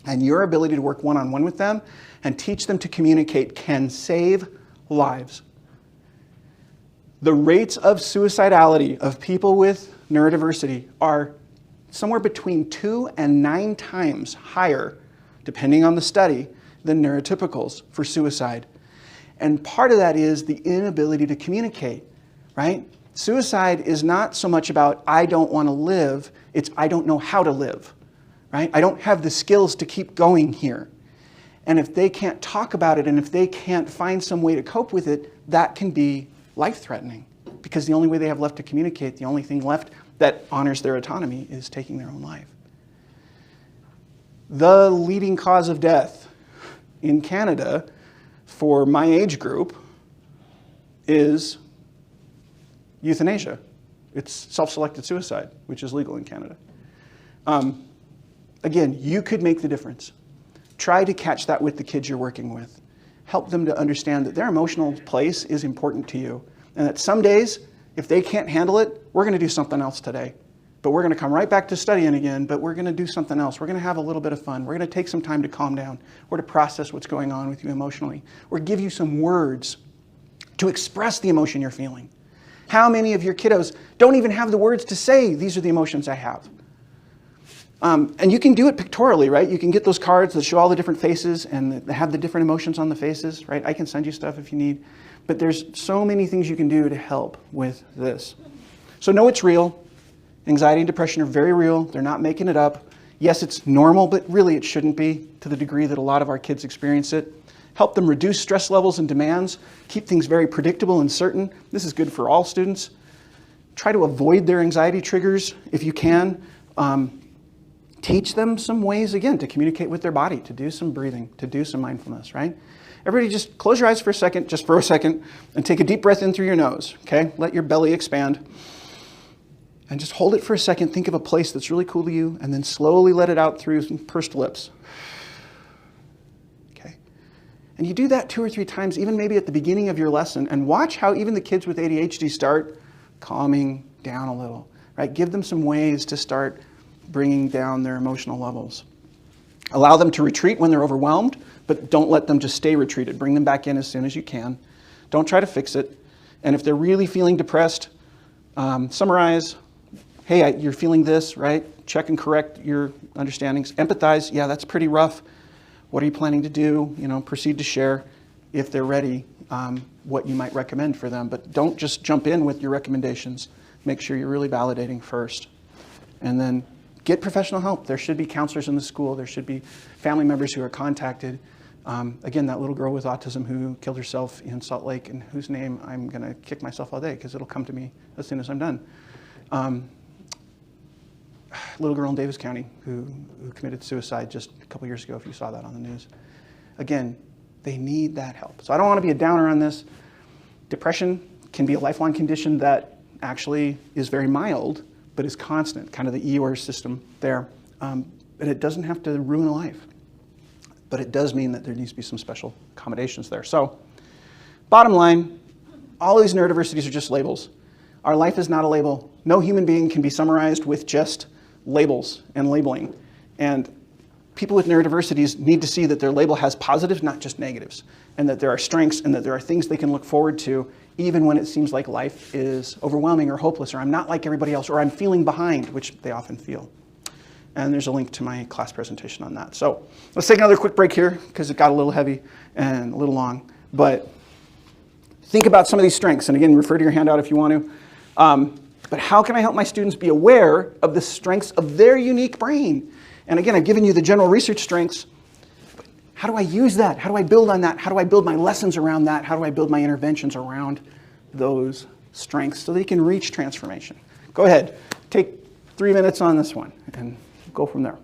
And your ability to work one-on-one with them and teach them to communicate can save lives. The rates of suicidality of people with neurodiversity are somewhere between 2 and 9 times higher, depending on the study, than neurotypicals for suicide. And part of that is the inability to communicate, right? Suicide is not so much about I don't want to live, it's I don't know how to live, right? I don't have the skills to keep going here. And if they can't talk about it and if they can't find some way to cope with it, that can be life-threatening, because the only way they have left to communicate, the only thing left that honors their autonomy, is taking their own life. The leading cause of death in Canada for my age group is euthanasia. It's self-selected suicide, which is legal in Canada. Again, you could make the difference. Try to catch that with the kids you're working with. Help them to understand that their emotional place is important to you, and that some days, if they can't handle it, we're going to do something else today. But we're going to come right back to studying again, but we're going to do something else. We're going to have a little bit of fun. We're going to take some time to calm down or to process what's going on with you emotionally, or give you some words to express the emotion you're feeling. How many of your kiddos don't even have the words to say, these are the emotions I have? And you can do it pictorially, right? You can get those cards that show all the different faces and that have the different emotions on the faces, right? I can send you stuff if you need. But there's so many things you can do to help with this. So know it's real. Anxiety and depression are very real. They're not making it up. Yes, it's normal, but really it shouldn't be to the degree that a lot of our kids experience it. Help them reduce stress levels and demands. Keep things very predictable and certain. This is good for all students. Try to avoid their anxiety triggers if you can. Teach them some ways, again, to communicate with their body, to do some breathing, to do some mindfulness, right? Everybody just close your eyes for a second, just for a second, and take a deep breath in through your nose, okay? Let your belly expand. And just hold it for a second. Think of a place that's really cool to you, and then slowly let it out through some pursed lips. Okay? And you do that 2 or 3 times, even maybe at the beginning of your lesson, and watch how even the kids with ADHD start calming down a little, right? Give them some ways to start bringing down their emotional levels. Allow them to retreat when they're overwhelmed, but don't let them just stay retreated. Bring them back in as soon as you can. Don't try to fix it. And if they're really feeling depressed, summarize, hey, you're feeling this, right? Check and correct your understandings. Empathize, yeah, that's pretty rough. What are you planning to do? You know, proceed to share, if they're ready, what you might recommend for them. But don't just jump in with your recommendations. Make sure you're really validating first. And then get professional help. There should be counselors in the school. There should be family members who are contacted. Again, that little girl with autism who killed herself in Salt Lake, and whose name I'm going to kick myself all day because it'll come to me as soon as I'm done. Little girl in Davis County who committed suicide just a couple years ago, if you saw that on the news. Again, they need that help. So I don't want to be a downer on this. Depression can be a lifelong condition that actually is very mild, but is constant, kind of the Eeyore system there. And it doesn't have to ruin a life. But it does mean that there needs to be some special accommodations there. So, bottom line, all of these neurodiversities are just labels. Our life is not a label. No human being can be summarized with just labels and labeling. And people with neurodiversities need to see that their label has positives, not just negatives, and that there are strengths and that there are things they can look forward to even when it seems like life is overwhelming or hopeless, or I'm not like everybody else, or I'm feeling behind, which they often feel. And there's a link to my class presentation on that. So let's take another quick break here because it got a little heavy and a little long. But think about some of these strengths. And again, refer to your handout if you want to. But how can I help my students be aware of the strengths of their unique brain? And again, I've given you the general research strengths. But how do I use that? How do I build on that? How do I build my lessons around that? How do I build my interventions around those strengths so they can reach transformation? Go ahead. Take 3 minutes on this one and go from there.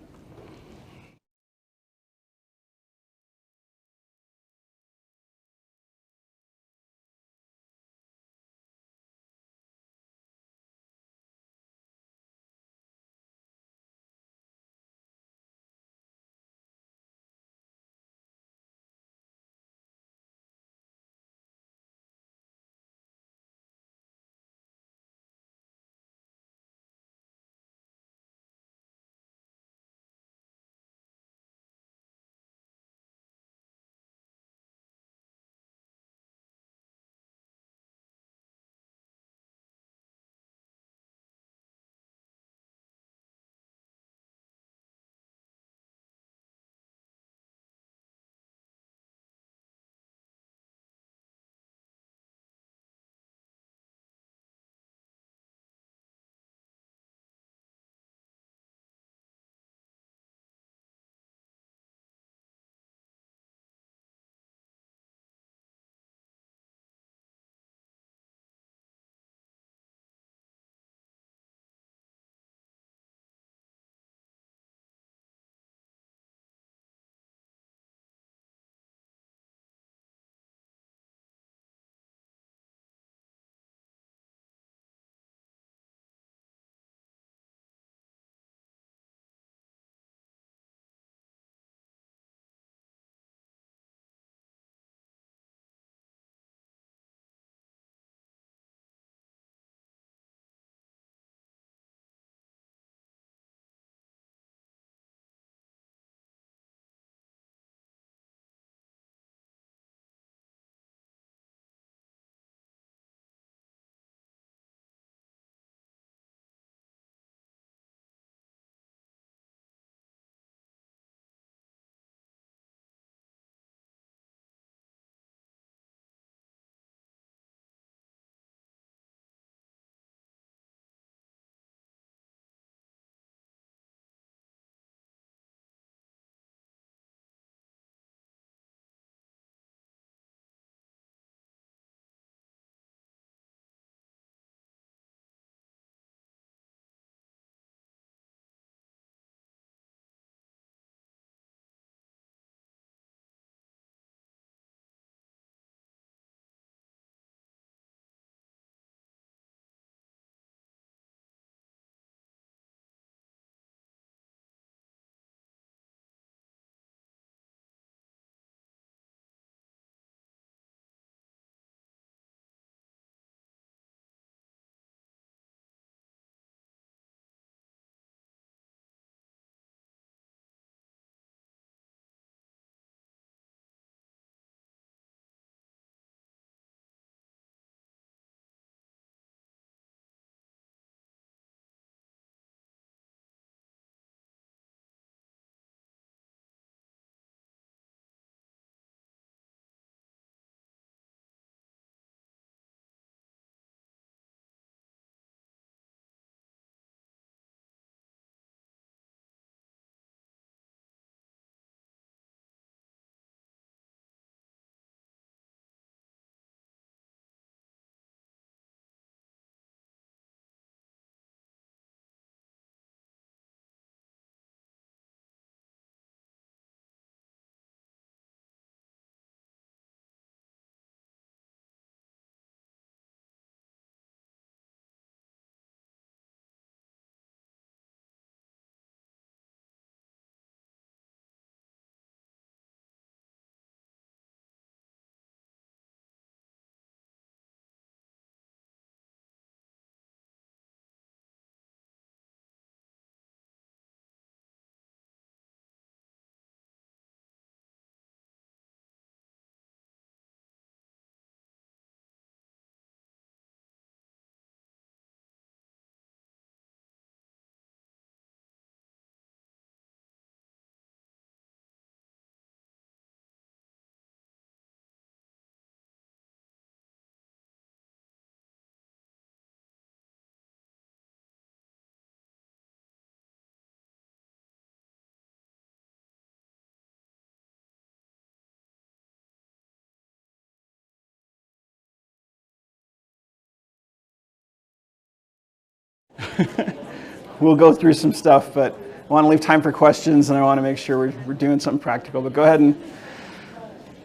we'll go through some stuff, but I want to leave time for questions, and I want to make sure we're doing something practical. But go ahead and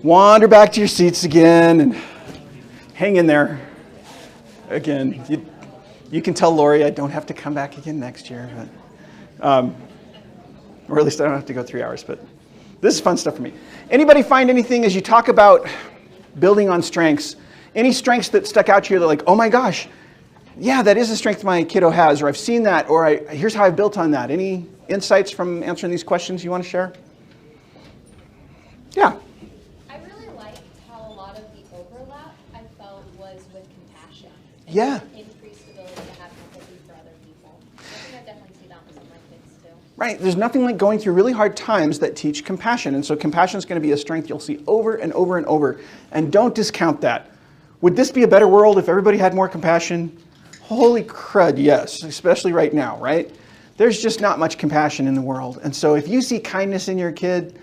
wander back to your seats again and hang in there. Again, you can tell Lori I don't have to come back again next year, but, or at least I don't have to go 3 hours, but this is fun stuff for me. Anybody find anything as you talk about building on strengths, any strengths that stuck out to you that like, oh my gosh, yeah, that is a strength my kiddo has, or I've seen that, or here's how I built on that. Any insights from answering these questions you want to share? Yeah. I really liked how a lot of the overlap I felt was with compassion. And Yeah. increased ability to have empathy for other people. I think I definitely see that with some of my kids too. Right, there's nothing like going through really hard times that teach compassion, and so compassion is going to be a strength you'll see over and over and over, and don't discount that. Would this be a better world if everybody had more compassion? Holy crud, yes, especially right now, right? There's just not much compassion in the world, and so if you see kindness in your kid,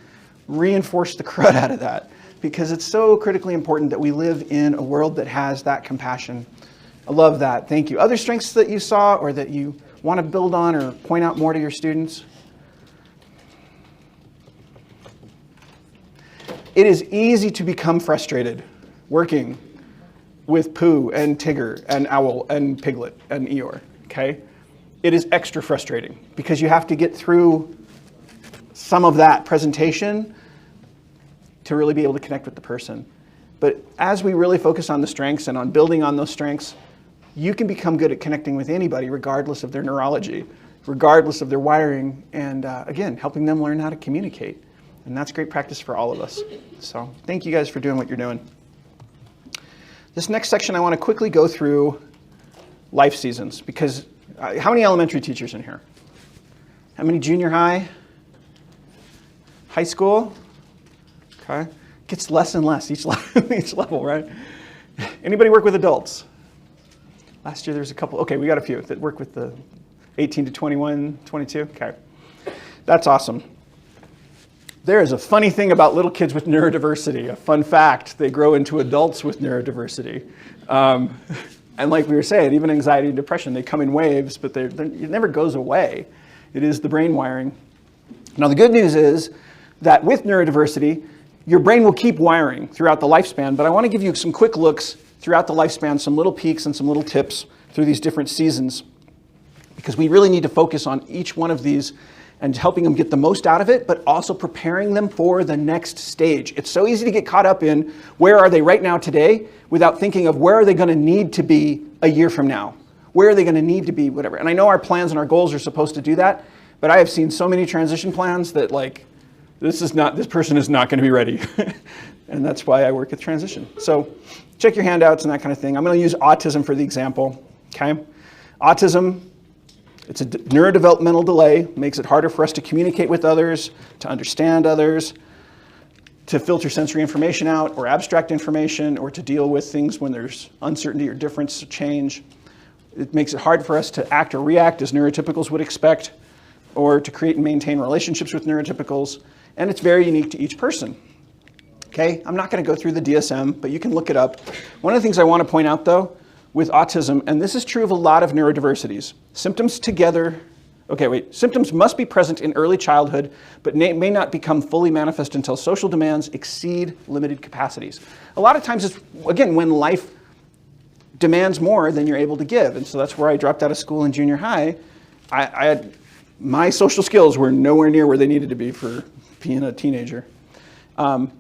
reinforce the crud out of that, because it's so critically important that we live in a world that has that compassion. I love that, thank you. Other strengths that you saw or that you want to build on or point out more to your students? It is easy to become frustrated working with Pooh and Tigger and Owl and Piglet and Eeyore, okay? It is extra frustrating because you have to get through some of that presentation to really be able to connect with the person. But as we really focus on the strengths and on building on those strengths, you can become good at connecting with anybody regardless of their neurology, regardless of their wiring, and again, helping them learn how to communicate. And that's great practice for all of us. So thank you guys for doing what you're doing. This next section, I want to quickly go through life seasons, because how many elementary teachers in here? How many junior high? High school? Okay. Gets less and less each level, right? Anybody work with adults? Last year there was a couple. Okay, we got a few that work with the 18 to 21, 22. Okay. That's awesome. There is a funny thing about little kids with neurodiversity. A fun fact, they grow into adults with neurodiversity. And like we were saying, even anxiety and depression, they come in waves, but it never goes away. It is the brain wiring. Now the good news is that with neurodiversity, your brain will keep wiring throughout the lifespan, but I want to give you some quick looks throughout the lifespan, some little peeks and some little tips through these different seasons, because we really need to focus on each one of these and helping them get the most out of it, but also preparing them for the next stage. It's so easy to get caught up in where are they right now today without thinking of where are they going to need to be a year from now? Where are they going to need to be, whatever. And I know our plans and our goals are supposed to do that, but I have seen so many transition plans that like, this person is not going to be ready. And that's why I work with transition. So check your handouts and that kind of thing. I'm going to use autism for the example, okay? Autism, it's a neurodevelopmental delay, makes it harder for us to communicate with others, to understand others, to filter sensory information out or abstract information, or to deal with things when there's uncertainty or difference or change. It makes it hard for us to act or react as neurotypicals would expect, or to create and maintain relationships with neurotypicals, and it's very unique to each person. Okay, I'm not going to go through the DSM, but you can look it up. One of the things I want to point out though, with autism, and this is true of a lot of neurodiversities, symptoms must be present in early childhood, but may not become fully manifest until social demands exceed limited capacities. A lot of times it's, again, when life demands more than you're able to give, and so that's where I dropped out of school in junior high. My social skills were nowhere near where they needed to be for being a teenager. And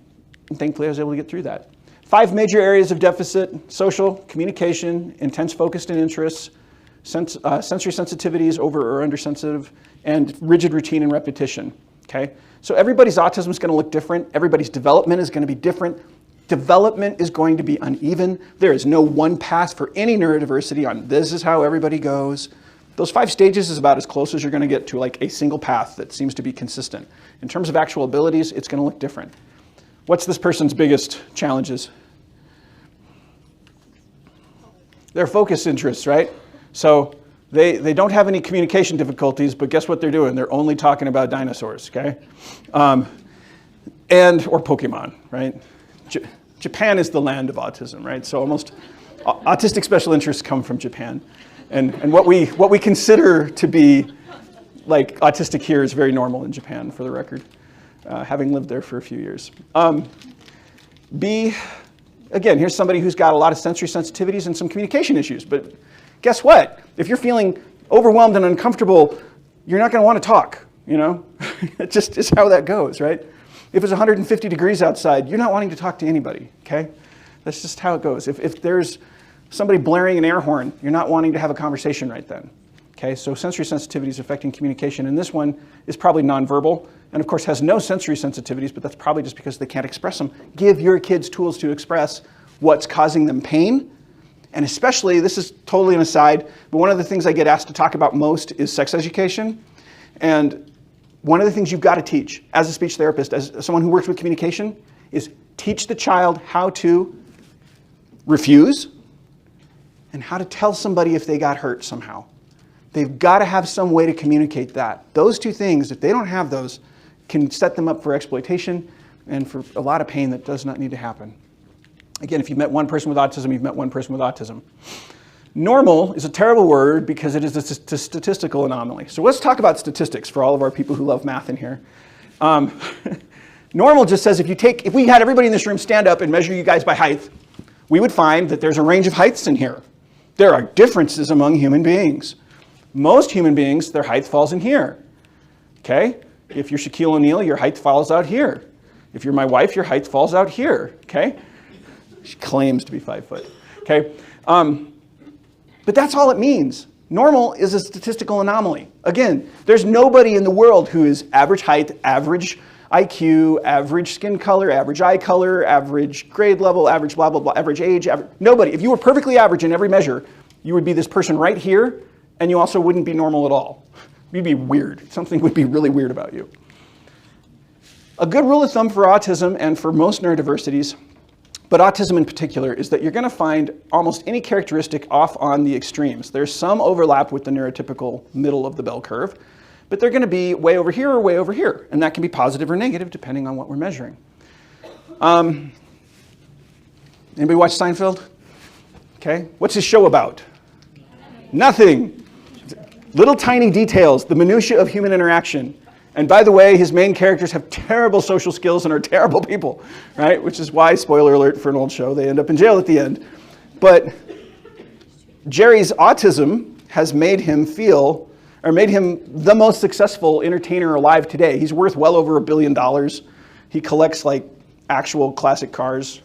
thankfully I was able to get through that. 5 major areas of deficit: social, communication, intense focused and interests, sensory sensitivities, over or undersensitive, and rigid routine and repetition, okay? So everybody's autism is going to look different. Everybody's development is going to be different. Development is going to be uneven. There is no one path for any neurodiversity on this is how everybody goes. Those 5 stages is about as close as you're going to get to like a single path that seems to be consistent. In terms of actual abilities, it's going to look different. What's this person's biggest challenges? Their focus interests, right? So they don't have any communication difficulties, but guess what they're doing? They're only talking about dinosaurs, okay? Or Pokemon, right? Japan is the land of autism, right? So almost autistic special interests come from Japan. And what we consider to be like autistic here is very normal in Japan, for the record, having lived there for a few years. B, again, here's somebody who's got a lot of sensory sensitivities and some communication issues. But guess what? If you're feeling overwhelmed and uncomfortable, you're not going to want to talk, you know? It just is how that goes, right? If it's 150 degrees outside, you're not wanting to talk to anybody, okay? That's just how it goes. If there's somebody blaring an air horn, you're not wanting to have a conversation right then, okay? So sensory sensitivities affecting communication, and this one is probably nonverbal, and of course has no sensory sensitivities, but that's probably just because they can't express them. Give your kids tools to express what's causing them pain, and especially, this is totally an aside, but one of the things I get asked to talk about most is sex education, and one of the things you've got to teach as a speech therapist, as someone who works with communication, is teach the child how to refuse and how to tell somebody if they got hurt somehow. They've got to have some way to communicate that. Those two things, if they don't have those, can set them up for exploitation and for a lot of pain that does not need to happen. Again, if you've met one person with autism, you've met one person with autism. Normal is a terrible word because it is a statistical anomaly. So let's talk about statistics for all of our people who love math in here. Normal just says if we had everybody in this room stand up and measure you guys by height, we would find that there's a range of heights in here. There are differences among human beings. Most human beings, their height falls in here, okay? If you're Shaquille O'Neal, your height falls out here. If you're my wife, your height falls out here, okay? She claims to be 5 foot, okay? But that's all it means. Normal is a statistical anomaly. Again, there's nobody in the world who is average height, average IQ, average skin color, average eye color, average grade level, average blah, blah, blah, average age, nobody. If you were perfectly average in every measure, you would be this person right here, and you also wouldn't be normal at all. You'd be weird. Something would be really weird about you. A good rule of thumb for autism and for most neurodiversities, but autism in particular, is that you're going to find almost any characteristic off on the extremes. There's some overlap with the neurotypical middle of the bell curve, but they're going to be way over here or way over here, and that can be positive or negative depending on what we're measuring. Anybody watch Seinfeld? Okay, what's his show about? Nothing. Little tiny details, the minutiae of human interaction. And by the way, his main characters have terrible social skills and are terrible people, right? Which is why, spoiler alert for an old show, they end up in jail at the end. But Jerry's autism has made him the most successful entertainer alive today. He's worth well over $1 billion. He collects like actual classic cars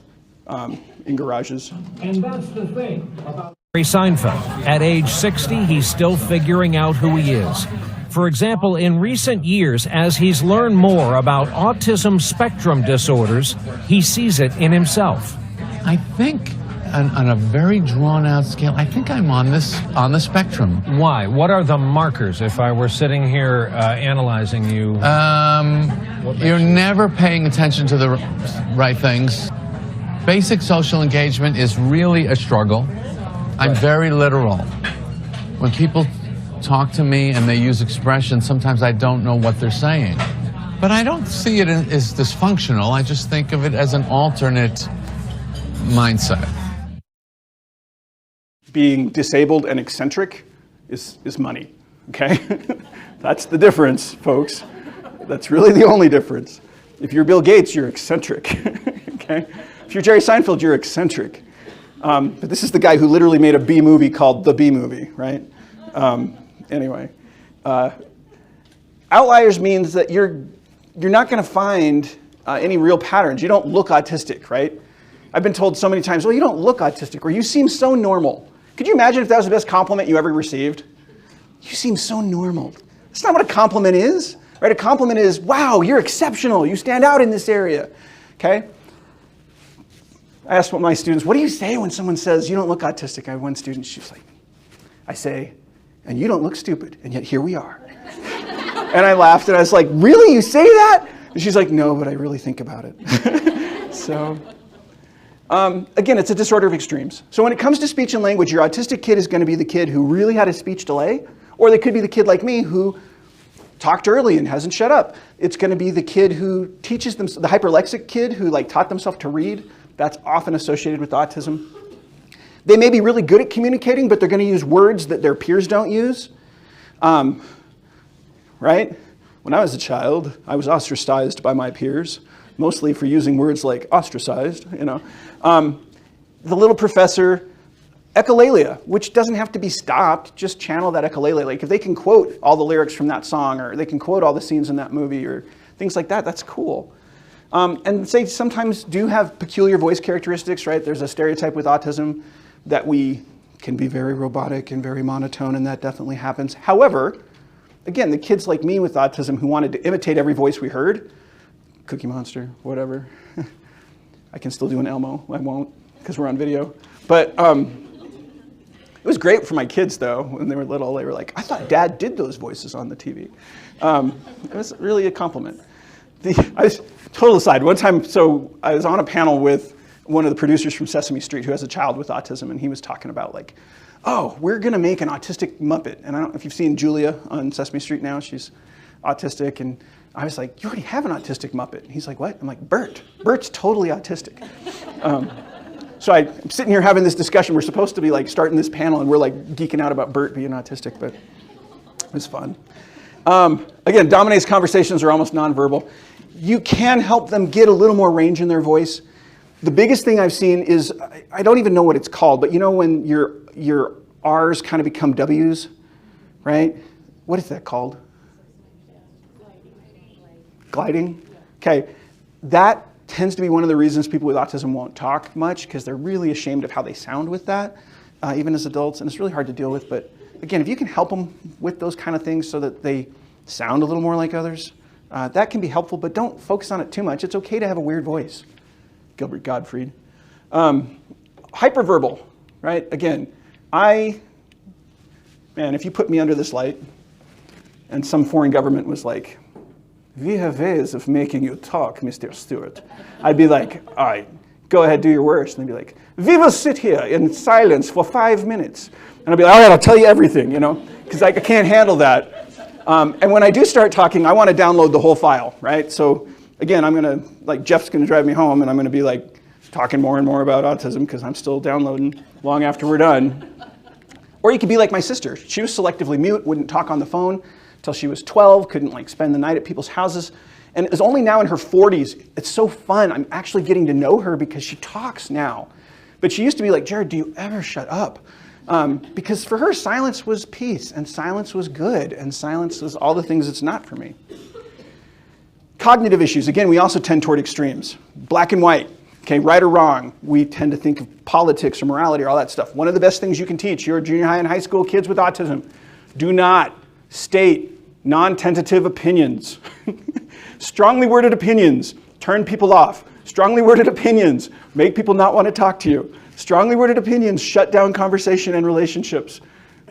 in garages. And that's the thing about Jerry Seinfeld. At age 60, he's still figuring out who he is. For example, in recent years, as he's learned more about autism spectrum disorders, he sees it in himself. I think on a very drawn-out scale, I think I'm on the spectrum. Why? What are the markers if I were sitting here analyzing you? You're never paying attention to the right things. Basic social engagement is really a struggle. I'm very literal. When people talk to me and they use expressions, sometimes I don't know what they're saying. But I don't see it as dysfunctional. I just think of it as an alternate mindset. Being disabled and eccentric is money, okay? That's the difference, folks. That's really the only difference. If you're Bill Gates, you're eccentric, okay? If you're Jerry Seinfeld, you're eccentric. But this is the guy who literally made a B movie called The B Movie, right? Anyway, outliers means that you're not going to find any real patterns. You don't look autistic, right? I've been told so many times, well, you don't look autistic, or you seem so normal. Could you imagine if that was the best compliment you ever received? You seem so normal. That's not what a compliment is, right? A compliment is, wow, you're exceptional. You stand out in this area, okay? I asked my students, what do you say when someone says, you don't look autistic? I have one student, she was like, I say, and you don't look stupid, and yet here we are. And I laughed, and I was like, really, you say that? And she's like, no, but I really think about it. So, again, it's a disorder of extremes. So when it comes to speech and language, your autistic kid is going to be the kid who really had a speech delay, or they could be the kid like me who talked early and hasn't shut up. It's going to be the kid who teaches them, the hyperlexic kid who taught themselves to read. That's often associated with autism. They may be really good at communicating, but they're going to use words that their peers don't use. Right? When I was a child, I was ostracized by my peers, mostly for using words like ostracized, you know. The little professor, echolalia, which doesn't have to be stopped, just channel that echolalia. Like if they can quote all the lyrics from that song, or they can quote all the scenes in that movie, or things like that, that's cool. And they sometimes do have peculiar voice characteristics, right? There's a stereotype with autism that we can be very robotic and very monotone, and that definitely happens. However, again, the kids like me with autism who wanted to imitate every voice we heard, Cookie Monster, whatever. I can still do an Elmo. I won't, because we're on video. But it was great for my kids, though. When they were little, they were like, I thought Dad did those voices on the TV. It was really a compliment. Total aside, one time, so I was on a panel with one of the producers from Sesame Street who has a child with autism, and he was talking about like, oh, we're gonna make an autistic Muppet. And I don't know if you've seen Julia on Sesame Street now, she's autistic, and I was like, you already have an autistic Muppet. And he's like, what? I'm like, Bert. Bert's totally autistic. So I'm sitting here having this discussion. We're supposed to be like starting this panel, and we're like geeking out about Bert being autistic, but it was fun. Again, Domine's conversations are almost nonverbal. You can help them get a little more range in their voice. The biggest thing I've seen is, I don't even know what it's called, but you know when your R's kind of become W's, right? What is that called? Gliding? Okay, that tends to be one of the reasons people with autism won't talk much, because they're really ashamed of how they sound with that, even as adults, and it's really hard to deal with. But again, if you can help them with those kind of things so that they sound a little more like others, that can be helpful, but don't focus on it too much. It's okay to have a weird voice. Gilbert Gottfried. Hyperverbal, right? Again, man, if you put me under this light and some foreign government was like, we have ways of making you talk, Mr. Stewart, I'd be like, all right, go ahead, do your worst. And they'd be like, we will sit here in silence for 5 minutes. And I'd be like, all right, I'll tell you everything, you know, because I can't handle that. And when I do start talking, I want to download the whole file, right? So again, I'm going to, like, Jeff's going to drive me home, and I'm going to be like talking more and more about autism because I'm still downloading long after we're done. Or you could be like my sister. She was selectively mute, wouldn't talk on the phone till she was 12, couldn't like spend the night at people's houses, and is only now in her 40s. It's so fun. I'm actually getting to know her because she talks now. But she used to be like, Jared, do you ever shut up? Because for her, silence was peace, and silence was good, and silence was all the things it's not for me. Cognitive issues. Again, we also tend toward extremes. Black and white. Okay, right or wrong. We tend to think of politics or morality or all that stuff. One of the best things you can teach your junior high and high school kids with autism, do not state non-tentative opinions. Strongly worded opinions turn people off. Strongly worded opinions make people not want to talk to you. Strongly worded opinions shut down conversation and relationships.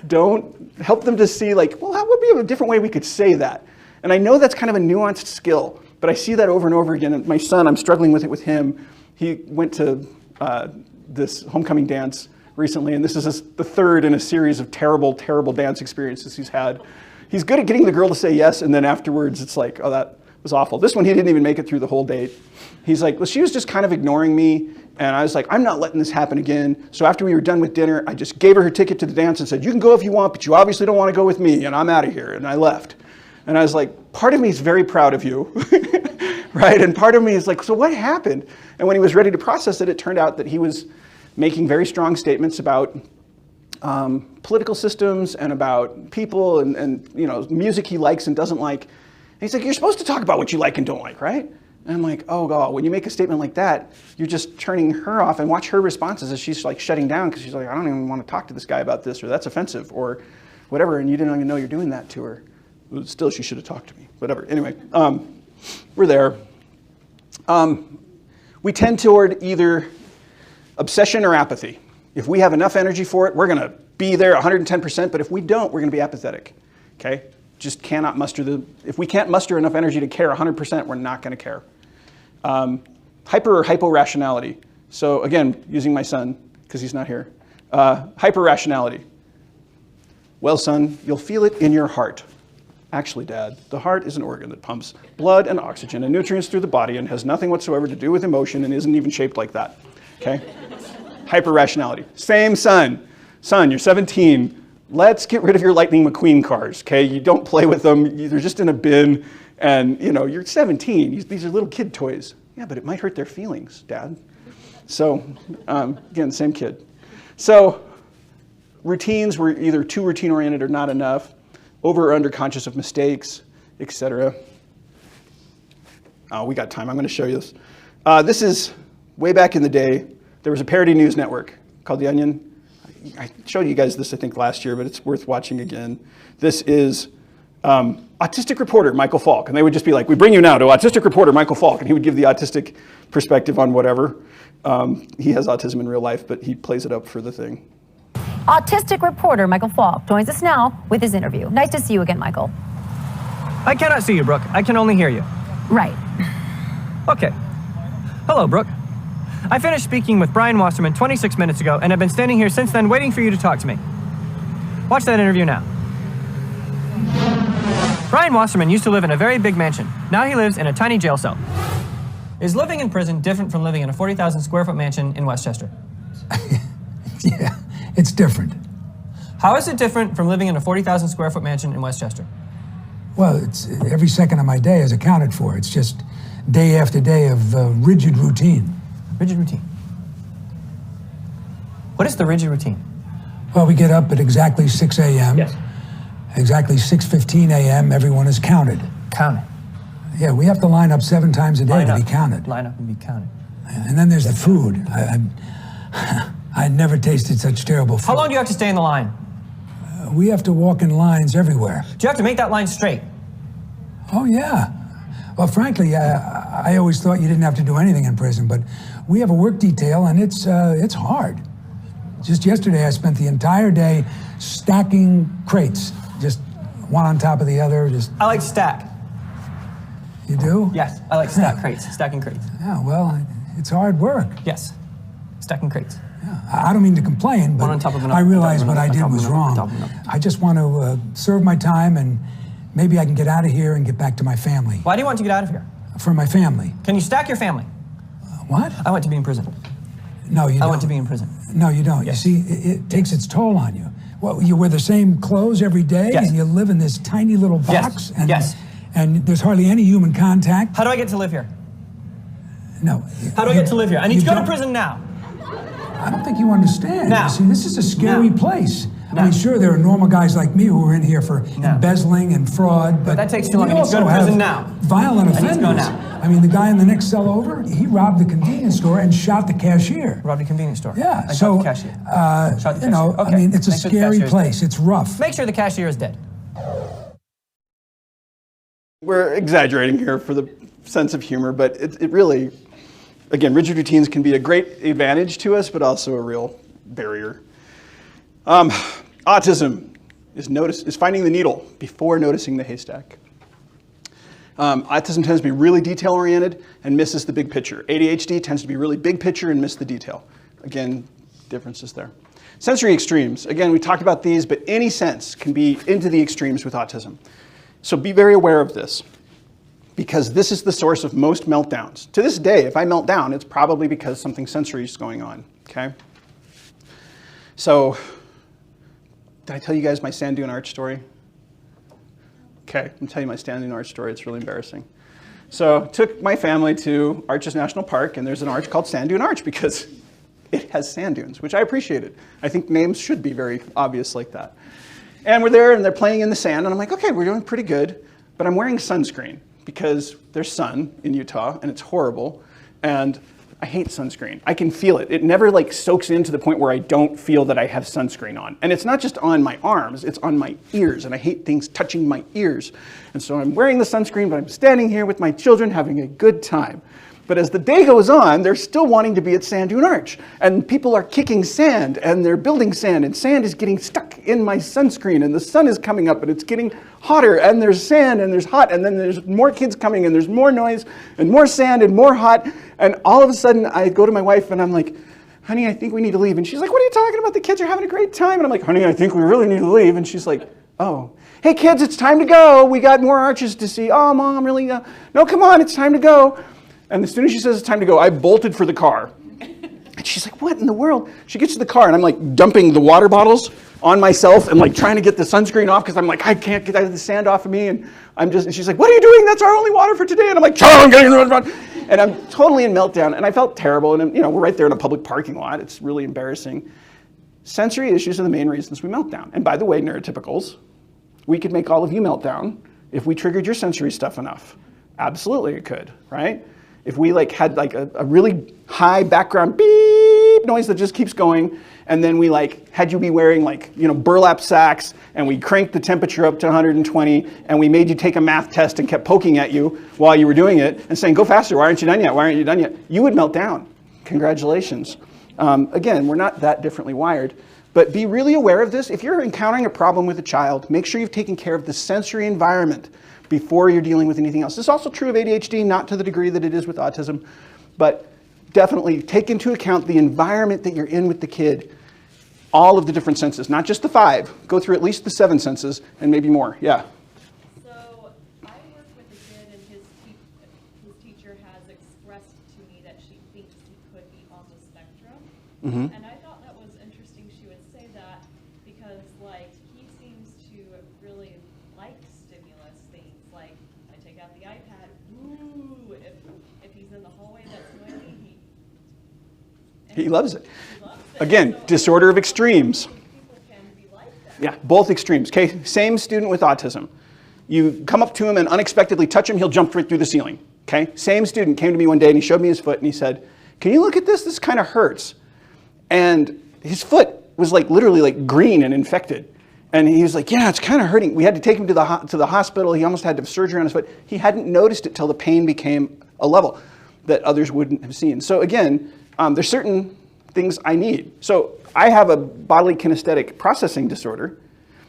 Don't help them to see like, well, how would be a different way we could say that? And I know that's kind of a nuanced skill, but I see that over and over again. And my son, I'm struggling with it with him. He went to this homecoming dance recently, and this is the third in a series of terrible, terrible dance experiences he's had. He's good at getting the girl to say yes, and then afterwards it's like, oh, that was awful. This one, he didn't even make it through the whole date. He's like, well, she was just kind of ignoring me, and I was like, I'm not letting this happen again. So after we were done with dinner, I just gave her ticket to the dance and said, you can go if you want, but you obviously don't want to go with me, and I'm out of here, and I left. And I was like, part of me is very proud of you, right? And part of me is like, so what happened? And when he was ready to process it, it turned out that he was making very strong statements about political systems and about people and you know, music he likes and doesn't like. And he's like, you're supposed to talk about what you like and don't like, right? And I'm like, oh God, when you make a statement like that, you're just turning her off, and watch her responses as she's like shutting down because she's like, I don't even want to talk to this guy about this, or that's offensive, or whatever, and you didn't even know you're doing that to her. Still, she should have talked to me, whatever. Anyway, we're there. We tend toward either obsession or apathy. If we have enough energy for it, we're going to be there 110%, but if we don't, we're going to be apathetic, okay? Just cannot muster if we can't muster enough energy to care 100%, we're not going to care. Hyper or hypo-rationality. So again, using my son, because he's not here. Hyper-rationality. Well, son, you'll feel it in your heart. Actually, Dad, the heart is an organ that pumps blood and oxygen and nutrients through the body and has nothing whatsoever to do with emotion and isn't even shaped like that, okay? Hyper-rationality. Same son. Son, you're 17. Let's get rid of your Lightning McQueen cars, okay? You don't play with them. They're just in a bin. And, you know, you're 17. These are little kid toys. Yeah, but it might hurt their feelings, Dad. So, again, same kid. So, routines were either too routine-oriented or not enough. Over or under conscious of mistakes, etc. Oh, we got time. I'm going to show you this. This is way back in the day. There was a parody news network called The Onion. I showed you guys this, I think, last year, but it's worth watching again. This is autistic reporter Michael Falk. And they would just be like, we bring you now to autistic reporter Michael Falk. And he would give the autistic perspective on whatever. He has autism in real life, but he plays it up for the thing. Autistic reporter Michael Falk joins us now with his interview. Nice to see you again, Michael. I cannot see you, Brooke. I can only hear you. Right. Okay. Hello, Brooke. I finished speaking with Brian Wasserman 26 minutes ago, and I've been standing here since then waiting for you to talk to me. Watch that interview now. Brian Wasserman used to live in a very big mansion. Now he lives in a tiny jail cell. Is living in prison different from living in a 40,000 square foot mansion in Westchester? Yeah, it's different. How is it different from living in a 40,000 square foot mansion in Westchester? Well, it's every second of my day is accounted for. It's just day after day of rigid routine. Rigid routine. What is the rigid routine? Well, we get up at exactly 6 a.m. Yes. Exactly 6:15 a.m. Everyone is counted. Counted. Yeah, we have to line up 7 times a day to be counted. Line up and be counted. And then there's the food. I never tasted such terrible food. How long do you have to stay in the line? We have to walk in lines everywhere. Do you have to make that line straight? Oh, yeah. Well, frankly, I always thought you didn't have to do anything in prison, but we have a work detail, and it's hard. Just yesterday, I spent the entire day stacking crates, just one on top of the other. I like to stack. You do? Yes, I like to stack crates, stacking crates. Yeah, well, it's hard work. Yes, stacking crates. Yeah. I don't mean to complain, but I realize what I did was wrong. I just want to serve my time, and maybe I can get out of here and get back to my family. Why do you want to get out of here? For my family. Can you stack your family? What? I want to be in prison. No, you don't. I want to be in prison. No, you don't. Yes. You see, it takes its toll on you. Well, you wear the same clothes every day, Yes. and you live in this tiny little box, Yes. Yes. And there's hardly any human contact. How do I get to live here? No. How do I get to live here? I need to go to prison now. I don't think you understand. Now. See, this is a scary place. Now. I mean, sure, there are normal guys like me who are in here for embezzling and fraud, but that takes too long. we I need to go also to prison have now. violent I need to offenders. go now. I mean, the guy in the next cell over, he robbed the convenience store and shot the cashier. Robbed a convenience store. Yeah, I so, shot the cashier. Shot the you know, cashier. Okay. I mean, it's a Make sure the scary cashier's place. dead. It's rough. Make sure the cashier is dead. We're exaggerating here for the sense of humor, but it really, again, rigid routines can be a great advantage to us, but also a real barrier. Autism is finding the needle before noticing the haystack. Autism tends to be really detail-oriented and misses the big picture. ADHD tends to be really big picture and miss the detail. Again, differences there. Sensory extremes. Again, we talked about these, but any sense can be into the extremes with autism. So be very aware of this, because this is the source of most meltdowns. To this day, if I melt down, it's probably because something sensory is going on, okay? So, did I tell you guys my sand dune arch story? Okay, I'm telling you my sand dune arch story. It's really embarrassing. So, took my family to Arches National Park, and there's an arch called Sand Dune Arch because it has sand dunes, which I appreciated. I think names should be very obvious like that. And we're there, and they're playing in the sand, and I'm like, okay, we're doing pretty good, but I'm wearing sunscreen because there's sun in Utah, and it's horrible, and I hate sunscreen. I can feel it. It never like soaks in to the point where I don't feel that I have sunscreen on. And it's not just on my arms, it's on my ears, and I hate things touching my ears. And so I'm wearing the sunscreen, but I'm standing here with my children having a good time. But as the day goes on, they're still wanting to be at Sand Dune Arch. And people are kicking sand, and they're building sand, and sand is getting stuck in my sunscreen, and the sun is coming up, and it's getting hotter, and there's sand, and there's hot, and then there's more kids coming, and there's more noise, and more sand, and more hot. And all of a sudden, I go to my wife, and I'm like, honey, I think we need to leave. And she's like, what are you talking about? The kids are having a great time. And I'm like, honey, I think we really need to leave. And she's like, oh. Hey, kids, it's time to go. We got more arches to see. Oh, Mom, really? No, come on, it's time to go. And as soon as she says it's time to go, I bolted for the car. And she's like, what in the world? She gets to the car and I'm like dumping the water bottles on myself and like trying to get the sunscreen off because I'm like, I can't get the sand off of me. And and she's like, what are you doing? That's our only water for today. And I'm like, I'm getting the water. And I'm totally in meltdown. And I felt terrible. And we're right there in a public parking lot. It's really embarrassing. Sensory issues are the main reasons we melt down. And by the way, neurotypicals, we could make all of you melt down if we triggered your sensory stuff enough. Absolutely it could, right? If we like had like a really high background beep noise that just keeps going, and then we like had you be wearing like, burlap sacks, and we cranked the temperature up to 120, and we made you take a math test and kept poking at you while you were doing it and saying, go faster, why aren't you done yet? Why aren't you done yet? You would melt down. Congratulations. Again, we're not that differently wired, but be really aware of this. If you're encountering a problem with a child, make sure you've taken care of the sensory environment before you're dealing with anything else. This is also true of ADHD, not to the degree that it is with autism, but definitely take into account the environment that you're in with the kid. All of the different senses, not just the 5. Go through at least the 7 senses and maybe more. Yeah. So I work with a kid, and his teacher has expressed to me that she thinks he could be on the spectrum. Mm-hmm. And I thought that was interesting she would say that because like he seems to really like stimulus things. Like I take out the iPad, ooh, if he's in the hallway that's noisy, He loves it. Again, disorder of extremes. Yeah, both extremes. Okay, same student with autism. You come up to him and unexpectedly touch him, he'll jump right through the ceiling. Okay, same student came to me one day and he showed me his foot and he said, can you look at this? This kind of hurts. And his foot was like literally like green and infected. And he was like, yeah, it's kind of hurting. We had to take him to the hospital. He almost had to have surgery on his foot. He hadn't noticed it till the pain became a level that others wouldn't have seen. So again, there's certain things I need. So I have a bodily kinesthetic processing disorder,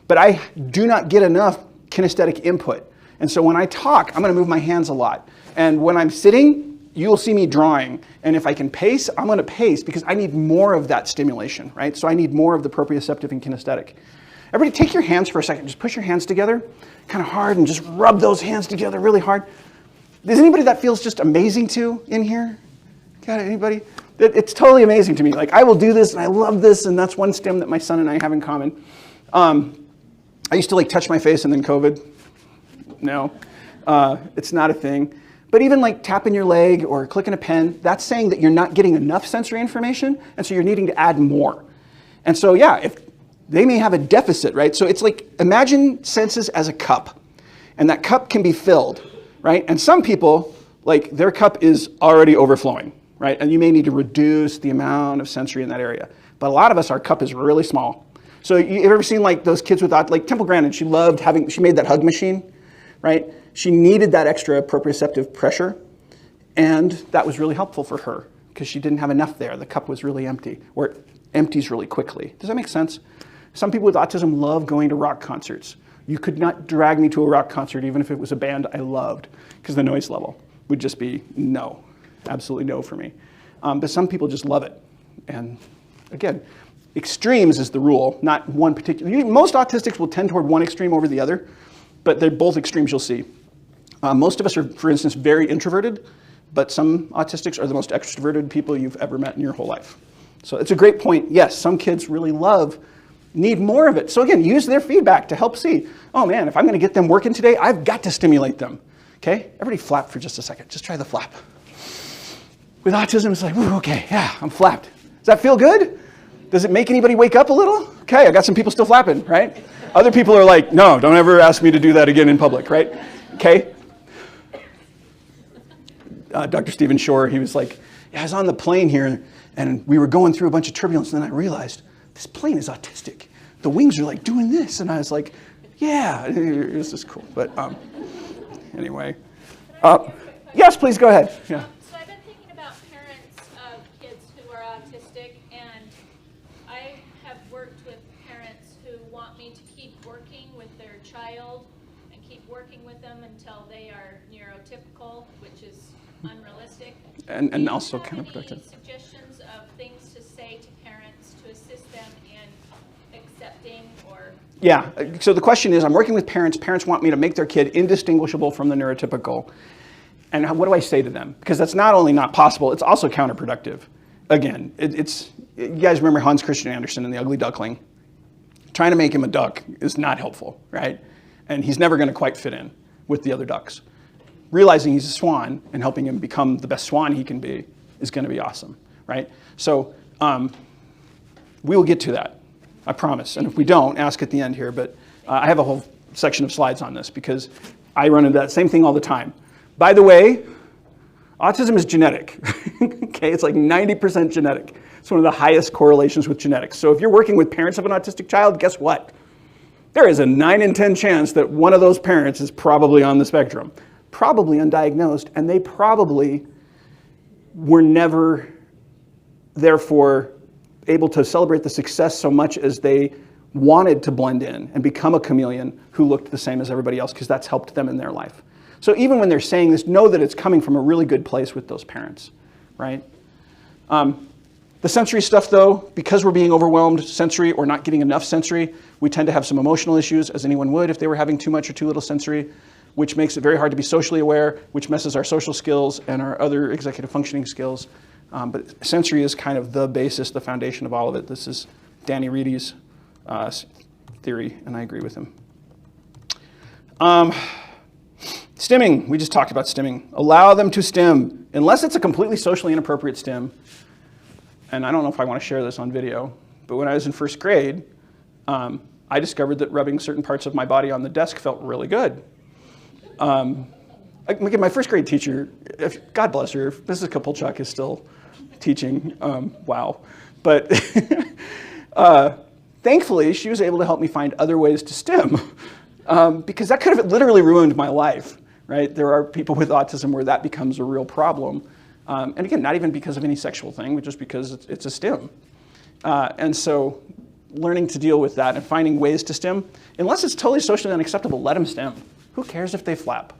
but I do not get enough kinesthetic input. And so when I talk, I'm going to move my hands a lot. And when I'm sitting, you'll see me drawing. And if I can pace, I'm going to pace because I need more of that stimulation, right? So I need more of the proprioceptive and kinesthetic. Everybody take your hands for a second. Just push your hands together kind of hard and just rub those hands together really hard. Is anybody that feels just amazing to in here? Got it? Anybody? It's totally amazing to me. Like I will do this and I love this, and that's one stim that my son and I have in common. I used to like touch my face and then COVID. No, it's not a thing. But even like tapping your leg or clicking a pen, that's saying that you're not getting enough sensory information, and so you're needing to add more. And so yeah, if they may have a deficit, right? So it's like, imagine senses as a cup, and that cup can be filled, right? And some people, like their cup is already overflowing, right? And you may need to reduce the amount of sensory in that area. But a lot of us, our cup is really small. So you ever seen like those kids with, like Temple Grandin, she made that hug machine, right? She needed that extra proprioceptive pressure, and that was really helpful for her because she didn't have enough there. The cup was really empty, or it empties really quickly. Does that make sense? Some people with autism love going to rock concerts. You could not drag me to a rock concert even if it was a band I loved, because the noise level would just be no, absolutely no for me. But some people just love it. And again, extremes is the rule, not one particular. Most autistics will tend toward one extreme over the other, but they're both extremes you'll see. Most of us are, for instance, very introverted, but some autistics are the most extroverted people you've ever met in your whole life. So it's a great point. Yes, some kids really need more of it. So again, use their feedback to help see, oh man, if I'm going to get them working today, I've got to stimulate them. Okay? Everybody flap for just a second. Just try the flap. With autism, it's like, ooh, okay, yeah, I'm flapped. Does that feel good? Does it make anybody wake up a little? Okay, I got some people still flapping, right? Other people are like, no, don't ever ask me to do that again in public, right? Okay? Dr. Stephen Shore, he was like, yeah, I was on the plane here, and we were going through a bunch of turbulence, and then I realized, this plane is autistic. The wings are like doing this, and I was like, yeah, this is cool. But anyway. Yes, please go ahead. Yeah. So I've been thinking about parents of kids who are autistic, and I have worked with parents who want me to keep working with their child and keep working with them until they are neurotypical, which is unrealistic. And also counterproductive. Do you have any suggestions of things to say to parents to assist them in accepting or... Yeah, so the question is, I'm working with parents. Parents want me to make their kid indistinguishable from the neurotypical. And what do I say to them? Because that's not only not possible, it's also counterproductive. again, you guys remember Hans Christian Andersen and the Ugly Duckling? Trying to make him a duck is not helpful, right? And he's never going to quite fit in with the other ducks. Realizing he's a swan and helping him become the best swan he can be is going to be awesome, right? So we will get to that, I promise. And if we don't, ask at the end here. But I have a whole section of slides on this because I run into that same thing all the time. By the way, autism is genetic. Okay, it's like 90% genetic. It's one of the highest correlations with genetics. So if you're working with parents of an autistic child, guess what? There is a 9 in 10 chance that one of those parents is probably on the spectrum, probably undiagnosed, and they probably were never, therefore, able to celebrate the success so much as they wanted to blend in and become a chameleon who looked the same as everybody else, because that's helped them in their life. So even when they're saying this, know that it's coming from a really good place with those parents, right? The sensory stuff, though, because we're being overwhelmed sensory or not getting enough sensory, we tend to have some emotional issues, as anyone would if they were having too much or too little sensory, which makes it very hard to be socially aware, which messes our social skills and our other executive functioning skills. But sensory is kind of the basis, the foundation of all of it. This is Danny Reedy's theory, and I agree with him. Stimming, we just talked about stimming. Allow them to stim, unless it's a completely socially inappropriate stim. And I don't know if I want to share this on video, but when I was in first grade, I discovered that rubbing certain parts of my body on the desk felt really good. My first grade teacher, God bless her, Mrs. Kapolchuk is still teaching, wow. But thankfully, she was able to help me find other ways to stim, because that could have literally ruined my life, right? There are people with autism where that becomes a real problem. And again, not even because of any sexual thing, but just because it's a stim. And so learning to deal with that and finding ways to stim, unless it's totally socially unacceptable, let them stim. Who cares if they flap,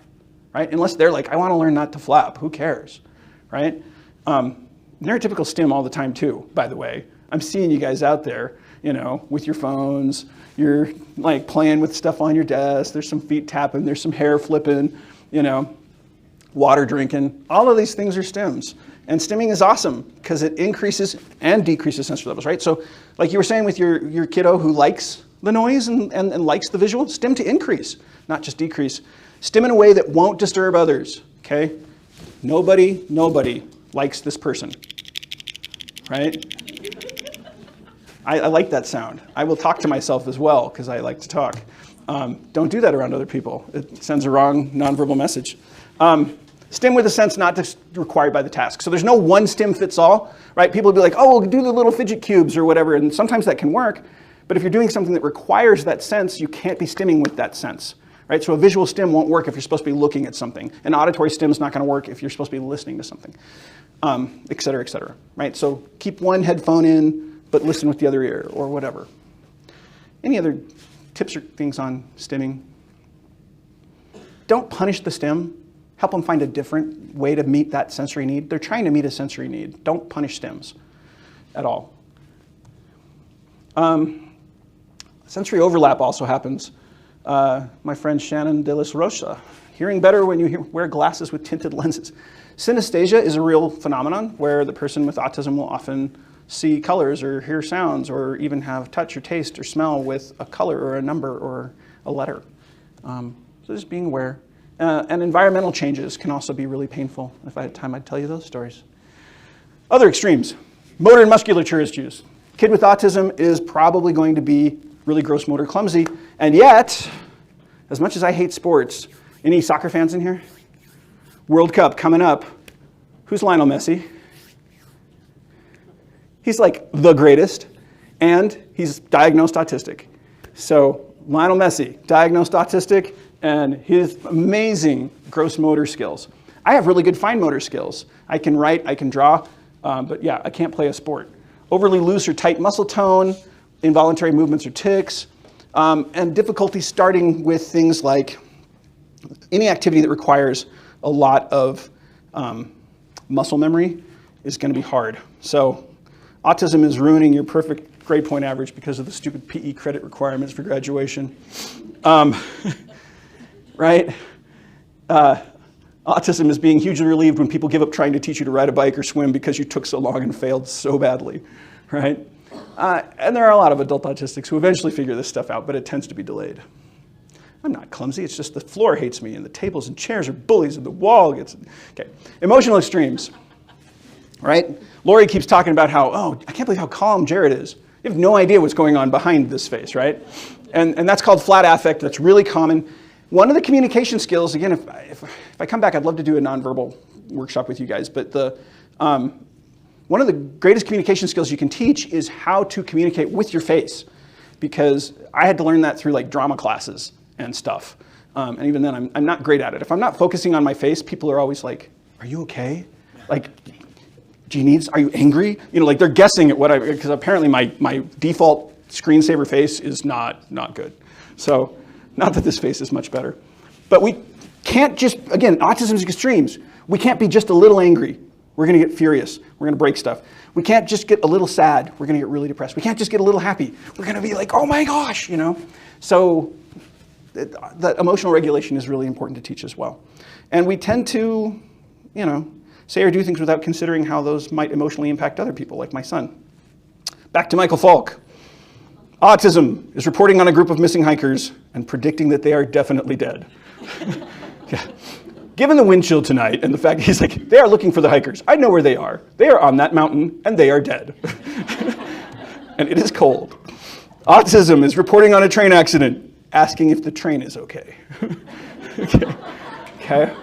right? Unless they're like, I want to learn not to flap, who cares, right? Neurotypical stim all the time too, by the way. I'm seeing you guys out there, with your phones, you're like playing with stuff on your desk, there's some feet tapping, there's some hair flipping, water drinking. All of these things are stims. And stimming is awesome because it increases and decreases sensory levels, right? So like you were saying with your kiddo who likes the noise and likes the visual, stim to increase, not just decrease. Stim in a way that won't disturb others, okay? Nobody likes this person, right? I like that sound. I will talk to myself as well because I like to talk. Don't do that around other people. It sends a wrong nonverbal message. Stim with a sense not just required by the task. So there's no one stim fits all, right? People will be like, oh, we'll do the little fidget cubes or whatever, and sometimes that can work. But if you're doing something that requires that sense, you can't be stimming with that sense, right? So a visual stim won't work if you're supposed to be looking at something. An auditory stim is not going to work if you're supposed to be listening to something, et cetera, right? So keep one headphone in, but listen with the other ear or whatever. Any other tips or things on stimming? Don't punish the stim. Help them find a different way to meet that sensory need. They're trying to meet a sensory need. Don't punish stims at all. Sensory overlap also happens. My friend Shannon De La Rocha, hearing better when you wear glasses with tinted lenses. Synesthesia is a real phenomenon where the person with autism will often see colors or hear sounds or even have touch or taste or smell with a color or a number or a letter. So just being aware. And environmental changes can also be really painful. If I had time, I'd tell you those stories. Other extremes. Motor and musculature issues. Kid with autism is probably going to be really gross motor clumsy. And yet, as much as I hate sports, any soccer fans in here? World Cup coming up. Who's Lionel Messi? He's like the greatest, and he's diagnosed autistic. So Lionel Messi, diagnosed autistic, and his amazing gross motor skills. I have really good fine motor skills. I can write, I can draw, but yeah, I can't play a sport. Overly loose or tight muscle tone, involuntary movements or tics, and difficulty starting with things like any activity that requires a lot of muscle memory is going to be hard. So autism is ruining your perfect grade point average because of the stupid PE credit requirements for graduation. Right? Autism is being hugely relieved when people give up trying to teach you to ride a bike or swim because you took so long and failed so badly, right? And there are a lot of adult autistics who eventually figure this stuff out, but it tends to be delayed. I'm not clumsy, it's just the floor hates me and the tables and chairs are bullies and the wall gets, okay. Emotional extremes, right? Lori keeps talking about how, oh, I can't believe how calm Jared is. You have no idea what's going on behind this face, right? And that's called flat affect, that's really common. One of the communication skills, again, if I come back, I'd love to do a nonverbal workshop with you guys, but one of the greatest communication skills you can teach is how to communicate with your face, because I had to learn that through like drama classes and stuff. And even then, I'm not great at it. If I'm not focusing on my face, people are always like, are you okay? Like, do you need, are you angry? You know, like they're guessing at what because apparently my default screensaver face is not good. So, not that this face is much better. But we can't just, again, autism is extremes. We can't be just a little angry. We're gonna get furious. We're gonna break stuff. We can't just get a little sad. We're gonna get really depressed. We can't just get a little happy. We're gonna be like, oh my gosh, you know? So that emotional regulation is really important to teach as well. And we tend to, you know, say or do things without considering how those might emotionally impact other people, like my son. Back to Michael Falk. Autism is reporting on a group of missing hikers and predicting that they are definitely dead. Yeah. Given the wind chill tonight and the fact he's like, they are looking for the hikers. I know where they are. They are on that mountain and they are dead. And it is cold. Autism is reporting on a train accident, asking if the train is okay. Okay.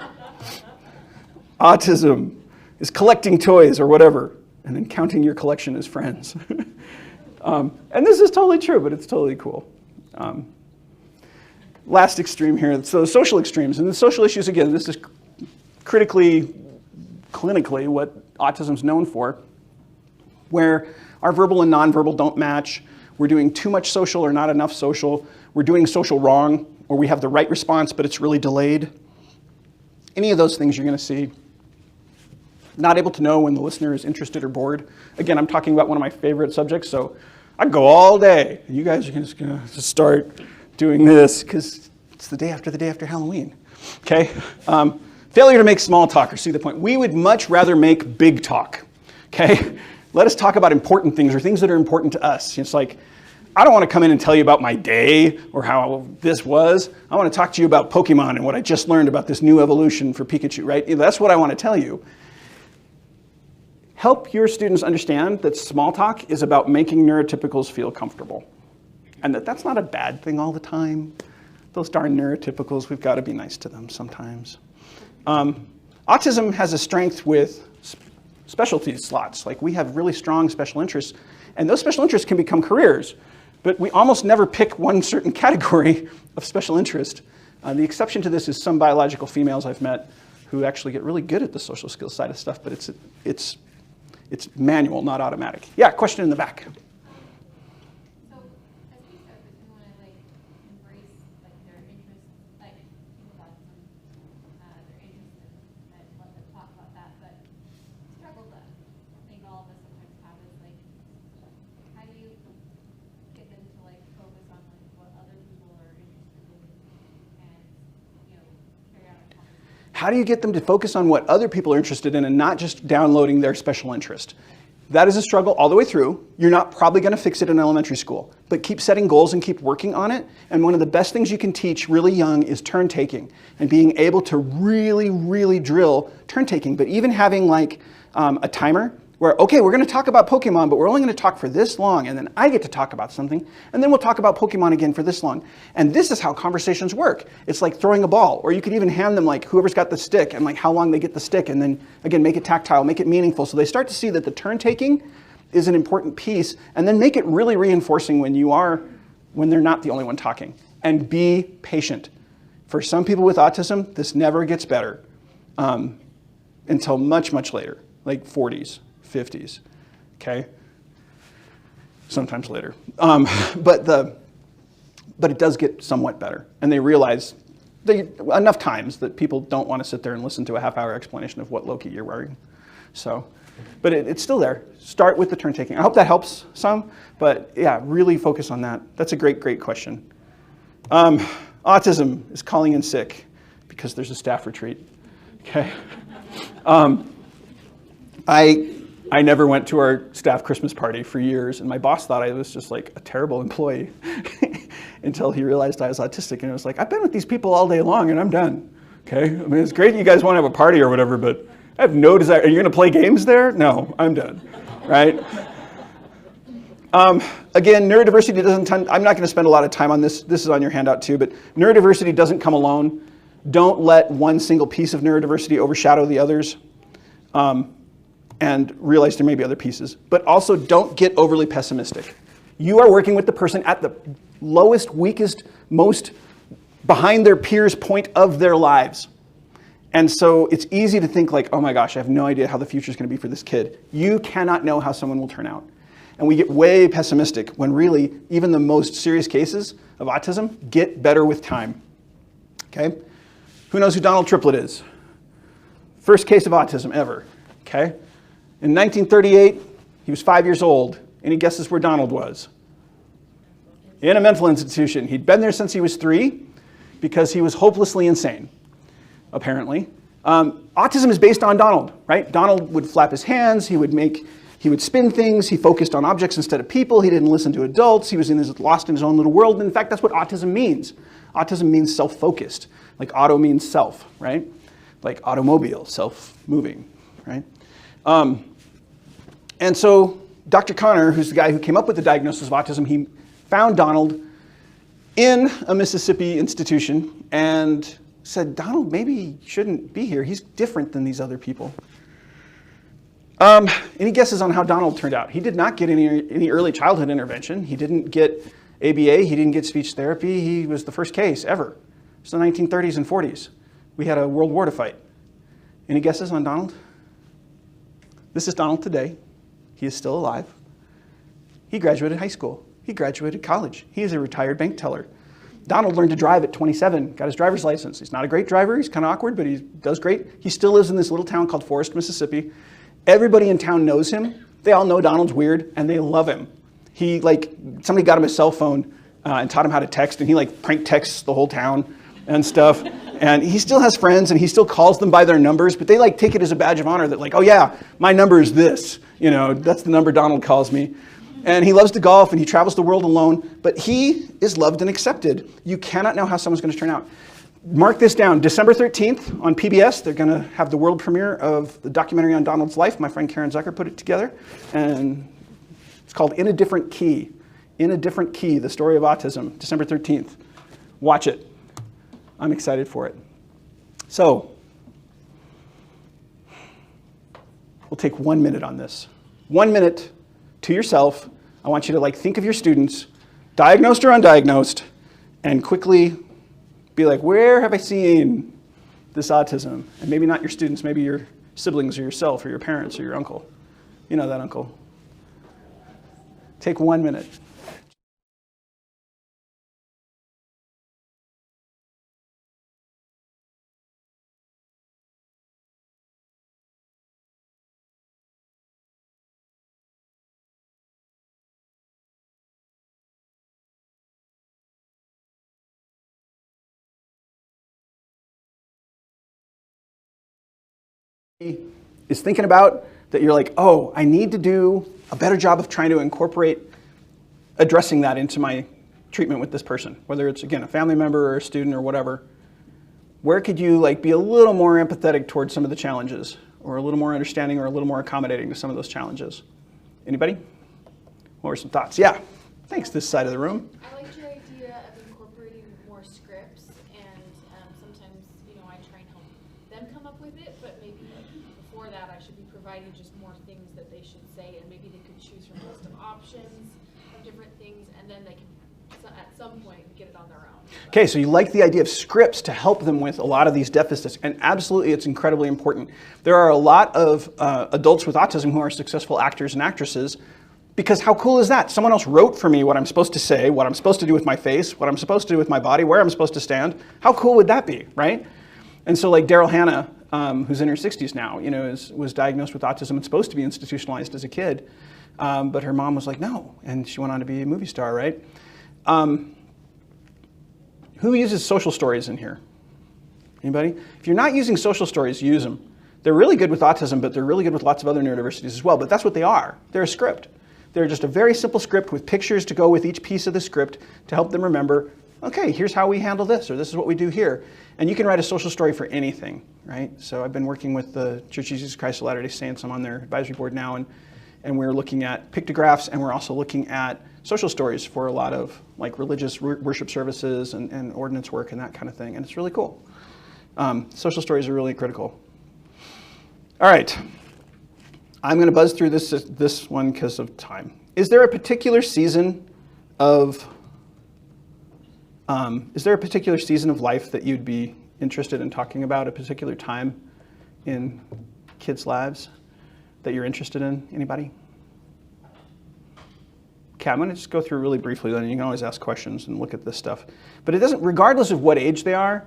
Autism is collecting toys or whatever and then counting your collection as friends. And this is totally true, but it's totally cool. Last extreme here, so social extremes. And the social issues, again, this is clinically what autism's known for, where our verbal and nonverbal don't match. We're doing too much social or not enough social. We're doing social wrong, or we have the right response, but it's really delayed. Any of those things you're going to see. Not able to know when the listener is interested or bored. Again, I'm talking about one of my favorite subjects, so I go all day. You guys are just going to start doing this because it's the day after Halloween. Okay? Failure to make small talk, or see the point. We would much rather make big talk. Okay? Let us talk about important things or things that are important to us. It's like, I don't want to come in and tell you about my day or how this was. I want to talk to you about Pokemon and what I just learned about this new evolution for Pikachu, right? That's what I want to tell you. Help your students understand that small talk is about making neurotypicals feel comfortable. And that's not a bad thing all the time. Those darn neurotypicals, we've got to be nice to them sometimes. Autism has a strength with specialty slots. Like we have really strong special interests, and those special interests can become careers, but we almost never pick one certain category of special interest. The exception to this is some biological females I've met who actually get really good at the social skills side of stuff, but it's manual, not automatic. Yeah, question in the back. How do you get them to focus on what other people are interested in and not just downloading their special interest? That is a struggle all the way through. You're not probably going to fix it in elementary school, but keep setting goals and keep working on it. And one of the best things you can teach really young is turn taking and being able to really, really drill turn taking, but even having like a timer where, okay, we're going to talk about Pokemon, but we're only going to talk for this long, and then I get to talk about something, and then we'll talk about Pokemon again for this long. And this is how conversations work. It's like throwing a ball, or you could even hand them like whoever's got the stick and like how long they get the stick, and then again, make it tactile, make it meaningful. So they start to see that the turn taking is an important piece, and then make it really reinforcing when they're not the only one talking. And be patient. For some people with autism, this never gets better until much, much later, like 40s. 50s, okay? Sometimes later. But it does get somewhat better. And they realize enough times that people don't want to sit there and listen to a half-hour explanation of what Loki you're wearing. So, but it's still there. Start with the turn taking. I hope that helps some, but yeah, really focus on that. That's a great, great question. Autism is calling in sick because there's a staff retreat. Okay. I never went to our staff Christmas party for years, and my boss thought I was just like a terrible employee until he realized I was autistic, and I was like, I've been with these people all day long, and I'm done. Okay, I mean, it's great you guys want to have a party or whatever, but I have no desire. Are you going to play games there? No, I'm done. Right? Again, neurodiversity doesn't. I'm not going to spend a lot of time on this. This is on your handout too, but neurodiversity doesn't come alone. Don't let one single piece of neurodiversity overshadow the others. And realize there may be other pieces. But also don't get overly pessimistic. You are working with the person at the lowest, weakest, most behind their peers point of their lives. And so it's easy to think like, oh my gosh, I have no idea how the future is going to be for this kid. You cannot know how someone will turn out. And we get way pessimistic when really even the most serious cases of autism get better with time. Okay? Who knows who Donald Triplett is? First case of autism ever. Okay? In 1938, he was 5 years old. Any guesses where Donald was? In a mental institution. He'd been there since he was 3 because he was hopelessly insane, apparently. Autism is based on Donald, right? Donald would flap his hands, he would spin things, he focused on objects instead of people, he didn't listen to adults, he was lost in his own little world. And in fact, that's what autism means. Autism means self-focused. Like auto means self, right? Like automobile, self-moving, right? And so Dr. Connor, who's the guy who came up with the diagnosis of autism, he found Donald in a Mississippi institution and said, Donald maybe shouldn't be here. He's different than these other people. Any guesses on how Donald turned out? He did not get any early childhood intervention. He didn't get ABA. He didn't get speech therapy. He was the first case ever. It's the 1930s and 40s. We had a world war to fight. Any guesses on Donald? This is Donald today. He is still alive. He graduated high school. He graduated college. He is a retired bank teller. Donald learned to drive at 27, got his driver's license. He's not a great driver. He's kind of awkward, but he does great. He still lives in this little town called Forest, Mississippi. Everybody in town knows him. They all know Donald's weird, and they love him. He, somebody got him a cell phone and taught him how to text, and he, prank texts the whole town and stuff. And he still has friends, and he still calls them by their numbers, but they, take it as a badge of honor that, oh, yeah, my number is this. That's the number Donald calls me. And he loves to golf, and he travels the world alone, but he is loved and accepted. You cannot know how someone's going to turn out. Mark this down. December 13th on PBS, they're going to have the world premiere of the documentary on Donald's life. My friend Karen Zucker put it together, and it's called In a Different Key. In a Different Key, the story of autism, December 13th. Watch it. I'm excited for it. So, we'll take 1 minute on this. 1 minute to yourself. I want you to think of your students, diagnosed or undiagnosed, and quickly be like, where have I seen this autism? And maybe not your students, maybe your siblings or yourself or your parents or your uncle. You know that uncle. Take 1 minute. Is thinking about that you're like, oh, I need to do a better job of trying to incorporate addressing that into my treatment with this person, whether it's, again, a family member or a student or whatever. Where could you be a little more empathetic towards some of the challenges, or a little more understanding, or a little more accommodating to some of those challenges? Anybody? What were some thoughts? Yeah, thanks, this side of the room. I liked your idea of incorporating more scripts, and sometimes, I try and help them come up with it, but maybe before that I should be providing just more things that they should say, and maybe they could choose from a list of options of different things, and then they can, at some point, get it on their own. Okay, so you like the idea of scripts to help them with a lot of these deficits, and absolutely it's incredibly important. There are a lot of adults with autism who are successful actors and actresses, because how cool is that? Someone else wrote for me what I'm supposed to say, what I'm supposed to do with my face, what I'm supposed to do with my body, where I'm supposed to stand. How cool would that be, right? And so Daryl Hannah, who's in her 60s now, was diagnosed with autism and supposed to be institutionalized as a kid, but her mom was like, no, and she went on to be a movie star, right? Who uses social stories in here? Anybody? If you're not using social stories, use them. They're really good with autism, but they're really good with lots of other neurodiversities as well. But that's what they are. They're a script. They're just a very simple script with pictures to go with each piece of the script to help them remember, okay, here's how we handle this, or this is what we do here. And you can write a social story for anything, right? So I've been working with the Church of Jesus Christ of Latter-day Saints. I'm on their advisory board now, and we're looking at pictographs, and we're also looking at social stories for a lot of like religious worship services and ordinance work and that kind of thing, and it's really cool. Social stories are really critical. All right, I'm going to buzz through this one because of time. Is there a particular season of life that you'd be interested in talking about? A particular time in kids' lives that you're interested in? Anybody? Okay, I'm going to just go through really briefly. Then you can always ask questions and look at this stuff. But it doesn't, regardless of what age they are.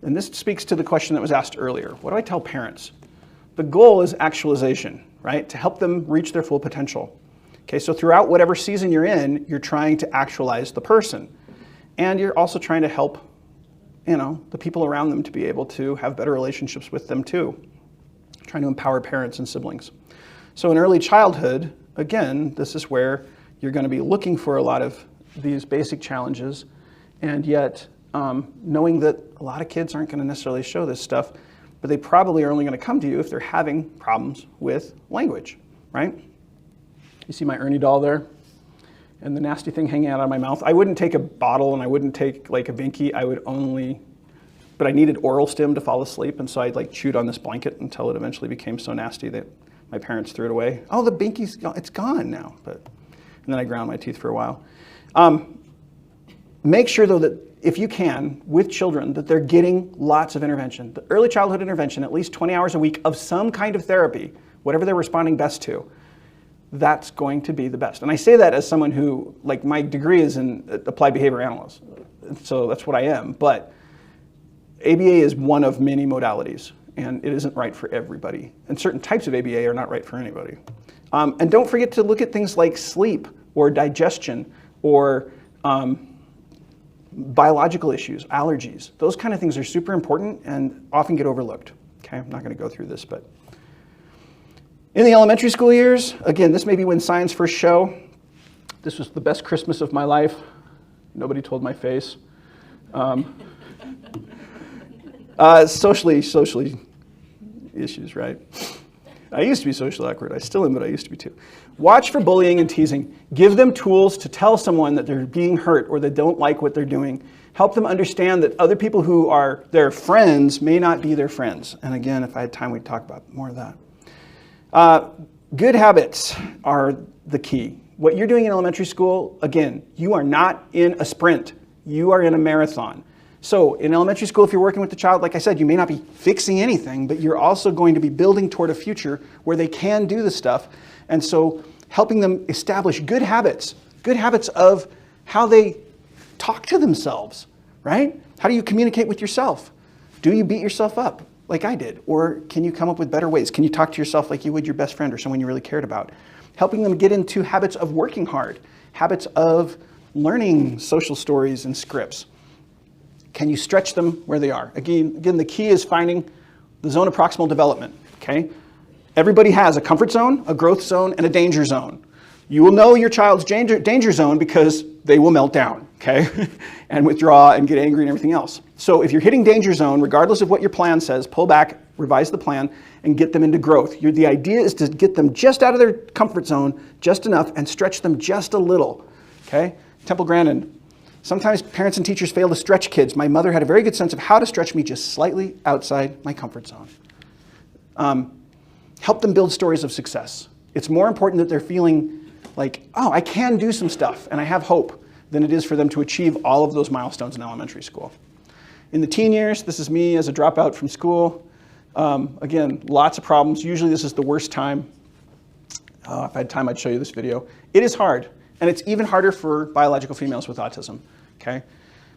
And this speaks to the question that was asked earlier. What do I tell parents? The goal is actualization, right? To help them reach their full potential. Okay, so throughout whatever season you're in, you're trying to actualize the person. And you're also trying to help, the people around them to be able to have better relationships with them too. Trying to empower parents and siblings. So in early childhood, again, this is where you're going to be looking for a lot of these basic challenges, and yet knowing that a lot of kids aren't going to necessarily show this stuff, but they probably are only going to come to you if they're having problems with language, right? You see my Ernie doll there? And the nasty thing hanging out of my mouth. I wouldn't take a bottle and I wouldn't take like a binky. But I needed oral stim to fall asleep, and so I like chewed on this blanket until it eventually became so nasty that my parents threw it away. Oh, the binky's gone. It's gone now. And then I ground my teeth for a while. Make sure though that if you can, with children, that they're getting lots of intervention. The early childhood intervention, at least 20 hours a week of some kind of therapy, whatever they're responding best to, that's going to be the best. And I say that as someone who, like, my degree is in applied behavior analysis, so that's what I am. But ABA is one of many modalities, and it isn't right for everybody. And certain types of ABA are not right for anybody. And don't forget to look at things like sleep or digestion or biological issues, allergies. Those kind of things are super important and often get overlooked. Okay, I'm not going to go through this, but in the elementary school years, again, this may be when signs first show. This was the best Christmas of my life. Nobody told my face. Socially issues, right? I used to be socially awkward. I still am, but I used to be too. Watch for bullying and teasing. Give them tools to tell someone that they're being hurt or they don't like what they're doing. Help them understand that other people who are their friends may not be their friends. And again, if I had time, we'd talk about more of that. Good habits are the key. What you're doing in elementary school, again, you are not in a sprint. You are in a marathon. So in elementary school, if you're working with the child, like I said, you may not be fixing anything, but you're also going to be building toward a future where they can do the stuff. And so helping them establish good habits of how they talk to themselves, right? How do you communicate with yourself? Do you beat yourself up like I did? Or can you come up with better ways? Can you talk to yourself like you would your best friend or someone you really cared about? Helping them get into habits of working hard, habits of learning social stories and scripts. Can you stretch them where they are? Again, the key is finding the zone of proximal development, okay? Everybody has a comfort zone, a growth zone, and a danger zone. You will know your child's danger zone because they will melt down, okay? And withdraw and get angry and everything else. So if you're hitting danger zone, regardless of what your plan says, pull back, revise the plan, and get them into growth. The idea is to get them just out of their comfort zone, just enough, and stretch them just a little, okay? Temple Grandin. Sometimes parents and teachers fail to stretch kids. My mother had a very good sense of how to stretch me just slightly outside my comfort zone. Help them build stories of success. It's more important that they're feeling like, oh, I can do some stuff and I have hope, than it is for them to achieve all of those milestones in elementary school. In the teen years, this is me as a dropout from school. Again, lots of problems. Usually this is the worst time. If I had time, I'd show you this video. It is hard. And it's even harder for biological females with autism, okay?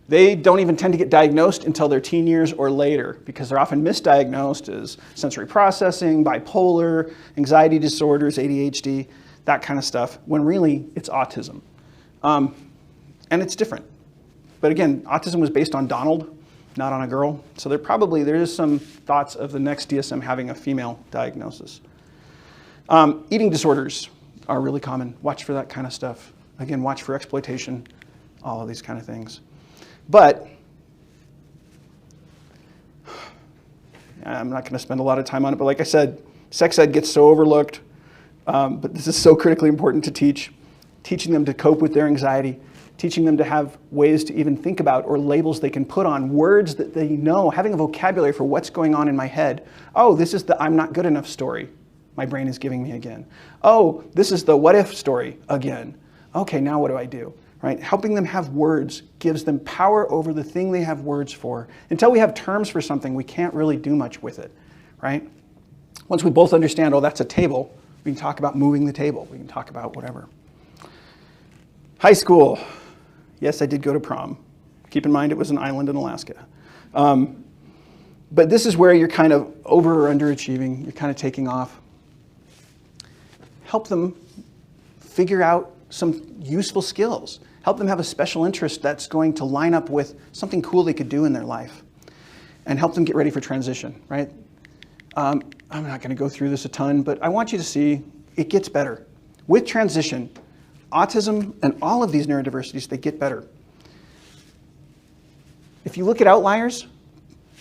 They don't even tend to get diagnosed until their teen years or later because they're often misdiagnosed as sensory processing, bipolar, anxiety disorders, ADHD, that kind of stuff, when really it's autism. And it's different. But again, autism was based on Donald, not on a girl. So there is some thoughts of the next DSM having a female diagnosis. Eating disorders are really common. Watch for that kind of stuff. Again, watch for exploitation, all of these kind of things. But I'm not going to spend a lot of time on it, but like I said, sex ed gets so overlooked, but this is so critically important to teaching them to cope with their anxiety, teaching them to have ways to even think about or labels they can put on, words that they know, having a vocabulary for what's going on in my head. Oh, this is the I'm not good enough story my brain is giving me again. Oh, this is the what if story again. Okay, now what do I do? Right? Helping them have words gives them power over the thing they have words for. Until we have terms for something, we can't really do much with it, right? Once we both understand, oh, that's a table, we can talk about moving the table. We can talk about whatever. High school. Yes, I did go to prom. Keep in mind it was an island in Alaska. But this is where you're kind of over or underachieving. You're kind of taking off. Help them figure out some useful skills. Help them have a special interest that's going to line up with something cool they could do in their life. And help them get ready for transition, right? I'm not going to go through this a ton, but I want you to see it gets better. With transition, autism and all of these neurodiversities, they get better. If you look at outliers,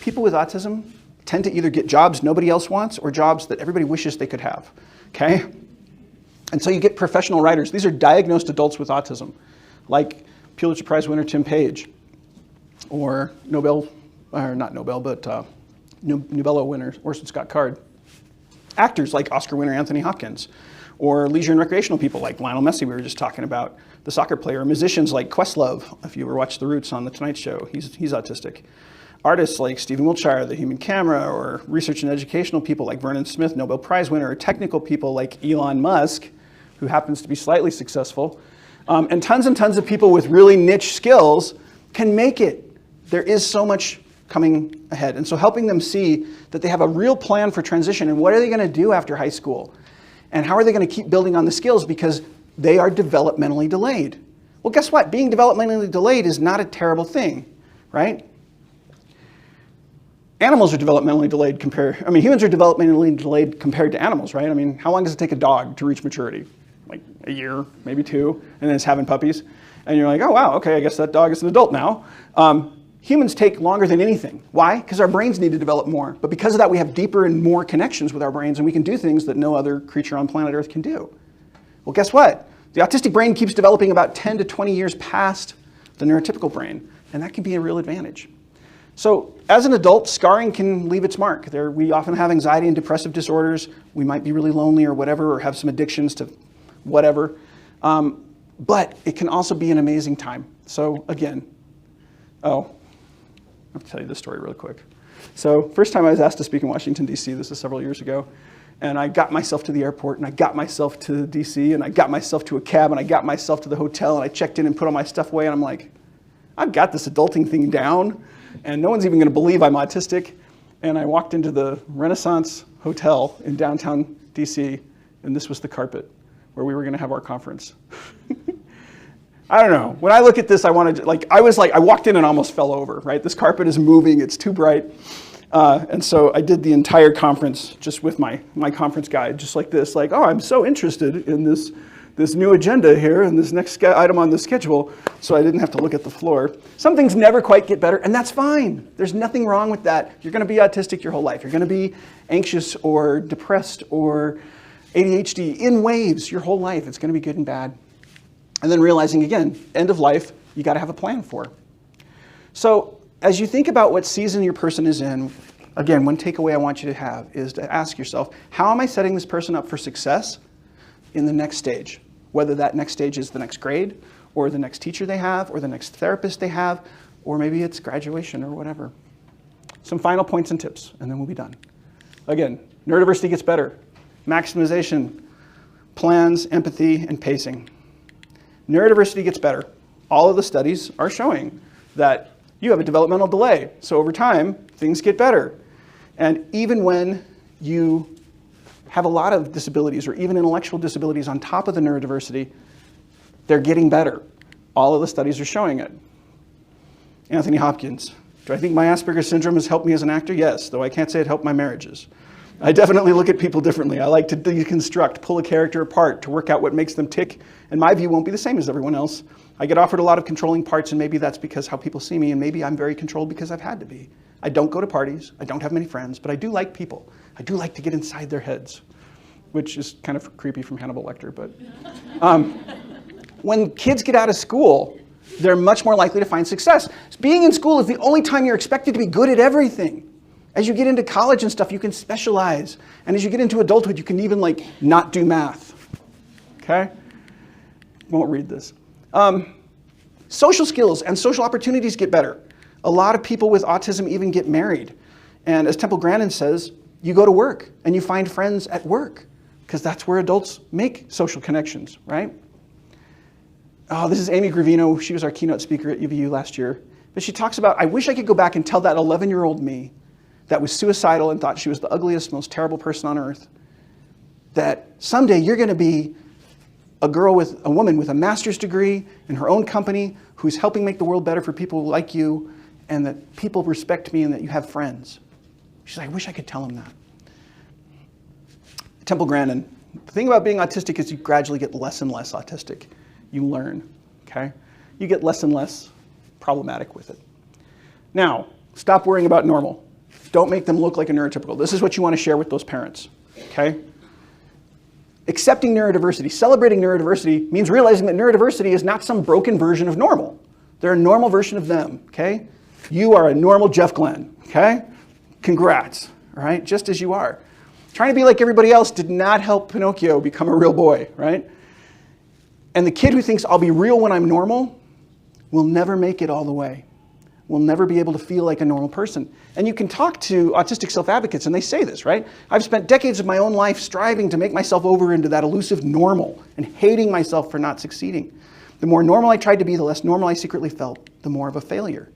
people with autism tend to either get jobs nobody else wants or jobs that everybody wishes they could have, okay? And so you get professional writers. These are diagnosed adults with autism, like Pulitzer Prize winner Tim Page, or Nobel winner Orson Scott Card. Actors like Oscar winner Anthony Hopkins, or leisure and recreational people like Lionel Messi we were just talking about, the soccer player, musicians like Questlove, if you ever watched The Roots on The Tonight Show, he's autistic. Artists like Stephen Wiltshire, the human camera, or research and educational people like Vernon Smith, Nobel Prize winner, or technical people like Elon Musk, who happens to be slightly successful, and tons of people with really niche skills can make it. There is so much coming ahead. And so helping them see that they have a real plan for transition and what are they going to do after high school? And how are they going to keep building on the skills because they are developmentally delayed? Well, guess what? Being developmentally delayed is not a terrible thing, right? Animals are developmentally delayed humans are developmentally delayed compared to animals, right? I mean, how long does it take a dog to reach maturity? Like a year, maybe 2, and then it's having puppies. And you're like, oh wow, okay, I guess that dog is an adult now. Humans take longer than anything. Why? Because our brains need to develop more. But because of that, we have deeper and more connections with our brains, and we can do things that no other creature on planet Earth can do. Well, guess what? The autistic brain keeps developing about 10 to 20 years past the neurotypical brain, and that can be a real advantage. So as an adult, scarring can leave its mark. We often have anxiety and depressive disorders. We might be really lonely or whatever, or have some addictions to whatever. But it can also be an amazing time. So again, I have to tell you this story real quick. So first time I was asked to speak in Washington, D.C., this is several years ago, and I got myself to the airport, and I got myself to D.C., and I got myself to a cab, and I got myself to the hotel, and I checked in and put all my stuff away, and I'm like, I've got this adulting thing down, and no one's even going to believe I'm autistic. And I walked into the Renaissance Hotel in downtown D.C., and this was the carpet where we were going to have our conference. I don't know. When I look at this, I walked in and almost fell over, right? This carpet is moving, it's too bright. And so I did the entire conference just with my conference guide, just like this, like, oh, I'm so interested in this new agenda here and this next item on the schedule, so I didn't have to look at the floor. Some things never quite get better, and that's fine. There's nothing wrong with that. You're going to be autistic your whole life. You're going to be anxious or depressed or ADHD in waves your whole life. It's going to be good and bad. And then realizing, again, end of life, you got to have a plan for. So as you think about what season your person is in, again, one takeaway I want you to have is to ask yourself, how am I setting this person up for success in the next stage? Whether that next stage is the next grade, or the next teacher they have, or the next therapist they have, or maybe it's graduation or whatever. Some final points and tips, and then we'll be done. Again, neurodiversity gets better. Maximization, plans, empathy, and pacing. Neurodiversity gets better. All of the studies are showing that you have a developmental delay. So over time, things get better. And even when you have a lot of disabilities or even intellectual disabilities on top of the neurodiversity, they're getting better. All of the studies are showing it. Anthony Hopkins, Do I think my Asperger's syndrome has helped me as an actor? Yes, though I can't say it helped my marriages. I definitely look at people differently. I like to deconstruct, pull a character apart to work out what makes them tick, and my view won't be the same as everyone else. I get offered a lot of controlling parts, and maybe that's because how people see me, and maybe I'm very controlled because I've had to be. I don't go to parties, I don't have many friends, but I do like people. I do like to get inside their heads, which is kind of creepy from Hannibal Lecter, but when kids get out of school, they're much more likely to find success. Being in school is the only time you're expected to be good at everything. As you get into college and stuff, you can specialize. And as you get into adulthood, you can even like not do math. Okay? Won't read this. Social skills and social opportunities get better. A lot of people with autism even get married. And as Temple Grandin says, you go to work and you find friends at work because that's where adults make social connections, right? Oh, this is Amy Gravino. She was our keynote speaker at UVU last year. But she talks about, I wish I could go back and tell that 11-year-old me that was suicidal and thought she was the ugliest, most terrible person on earth, that someday you're going to be a woman with a master's degree in her own company who's helping make the world better for people like you, and that people respect me and that you have friends. She's like, I wish I could tell him that. Temple Grandin, the thing about being autistic is you gradually get less and less autistic. You learn, okay? You get less and less problematic with it. Now, stop worrying about normal. Don't make them look like a neurotypical. This is what you want to share with those parents, okay? Accepting neurodiversity, celebrating neurodiversity means realizing that neurodiversity is not some broken version of normal. They're a normal version of them, okay? You are a normal Jeff Glenn, okay? Congrats, all right? Just as you are. Trying to be like everybody else did not help Pinocchio become a real boy, right? And the kid who thinks I'll be real when I'm normal will never make it all the way. Will never be able to feel like a normal person. And you can talk to autistic self-advocates and they say this, right? I've spent decades of my own life striving to make myself over into that elusive normal and hating myself for not succeeding. The more normal I tried to be, the less normal I secretly felt, the more of a failure,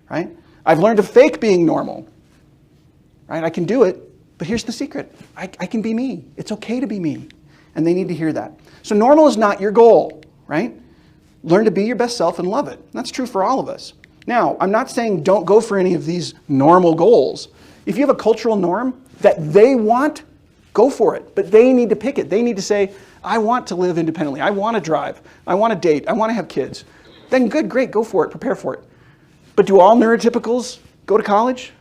right? I've learned to fake being normal, right? I can do it, but here's the secret. I can be me. It's okay to be me. And they need to hear that. So normal is not your goal, right? Learn to be your best self and love it. That's true for all of us. Now, I'm not saying don't go for any of these normal goals. If you have a cultural norm that they want, go for it. But they need to pick it. They need to say, I want to live independently. I want to drive. I want to date. I want to have kids. Then good, great, go for it. Prepare for it. But do all neurotypicals go to college?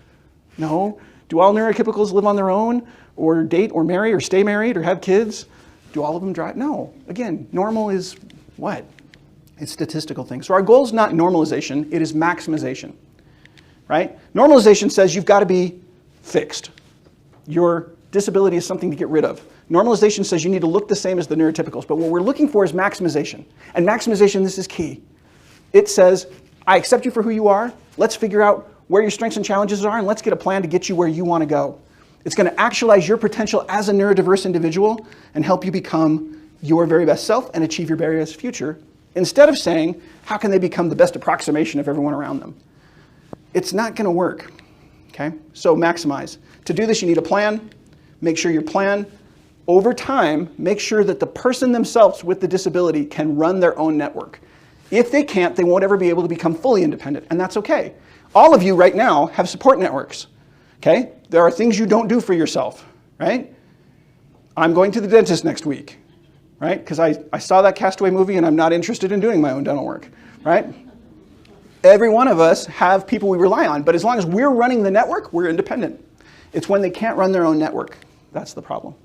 No. Do all neurotypicals live on their own or date or marry or stay married or have kids? Do all of them drive? No. Again, normal is what? It's statistical things. So our goal is not normalization, it is maximization, right? Normalization says you've got to be fixed. Your disability is something to get rid of. Normalization says you need to look the same as the neurotypicals, but what we're looking for is maximization. And maximization, this is key. It says, I accept you for who you are, let's figure out where your strengths and challenges are, and let's get a plan to get you where you want to go. It's going to actualize your potential as a neurodiverse individual and help you become your very best self and achieve your very best future, instead of saying, how can they become the best approximation of everyone around them? It's not going to work, okay? So maximize. To do this, you need a plan. Make sure your plan, over time, make sure that the person themselves with the disability can run their own network. If they can't, they won't ever be able to become fully independent, and that's okay. All of you right now have support networks, okay? There are things you don't do for yourself, right? I'm going to the dentist next week, right? Because I saw that Castaway movie and I'm not interested in doing my own dental work, right? Every one of us have people we rely on, but as long as we're running the network, we're independent. It's when they can't run their own network, that's the problem.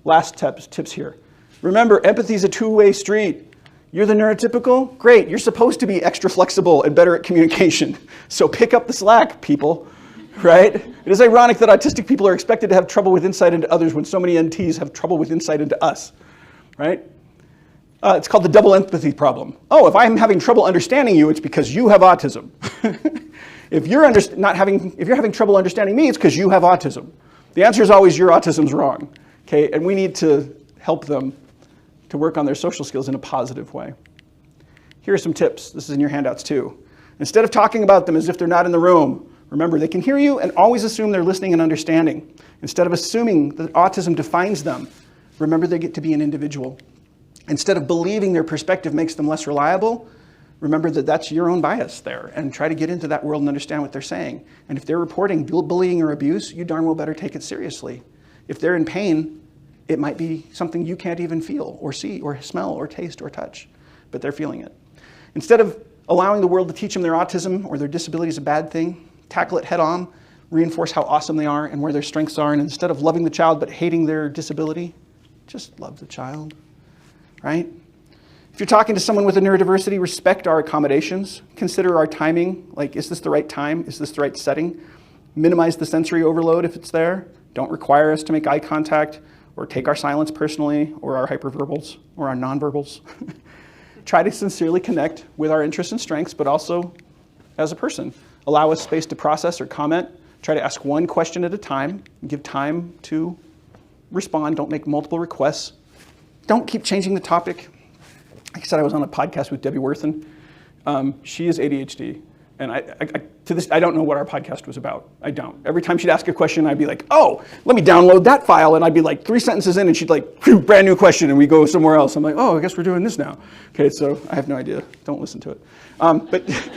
Last tips here. Remember, empathy is a two-way street. You're the neurotypical? Great, you're supposed to be extra flexible and better at communication. So pick up the slack, people, right? It is ironic that autistic people are expected to have trouble with insight into others when so many NTs have trouble with insight into us, right? It's called the double empathy problem. Oh, if I'm having trouble understanding you, it's because you have autism. If you're having trouble understanding me, it's because you have autism. The answer is always your autism's wrong, okay? And we need to help them to work on their social skills in a positive way. Here are some tips. This is in your handouts too. Instead of talking about them as if they're not in the room, remember they can hear you and always assume they're listening and understanding. Instead of assuming that autism defines them, remember they get to be an individual. Instead of believing their perspective makes them less reliable, remember that that's your own bias there, and try to get into that world and understand what they're saying. And if they're reporting bullying or abuse, you darn well better take it seriously. If they're in pain, it might be something you can't even feel or see or smell or taste or touch, but they're feeling it. Instead of allowing the world to teach them their autism or their disability is a bad thing, tackle it head on, reinforce how awesome they are and where their strengths are, and instead of loving the child but hating their disability, just love the child, right? If you're talking to someone with a neurodiversity, respect our accommodations. Consider our timing, like, is this the right time? Is this the right setting? Minimize the sensory overload if it's there. Don't require us to make eye contact or take our silence personally or our hyperverbals or our nonverbals. Try to sincerely connect with our interests and strengths, but also as a person. Allow us space to process or comment. Try to ask one question at a time. Give time to respond. Don't make multiple requests. Don't keep changing the topic. Like I said, I was on a podcast with Debbie Worthen. She is ADHD. And to this, I don't know what our podcast was about. I don't. Every time she'd ask a question, I'd be like, oh, let me download that file. And I'd be like 3 sentences in, and she'd like, brand new question, and we go somewhere else. I'm like, oh, I guess we're doing this now. Okay, so I have no idea. Don't listen to it. But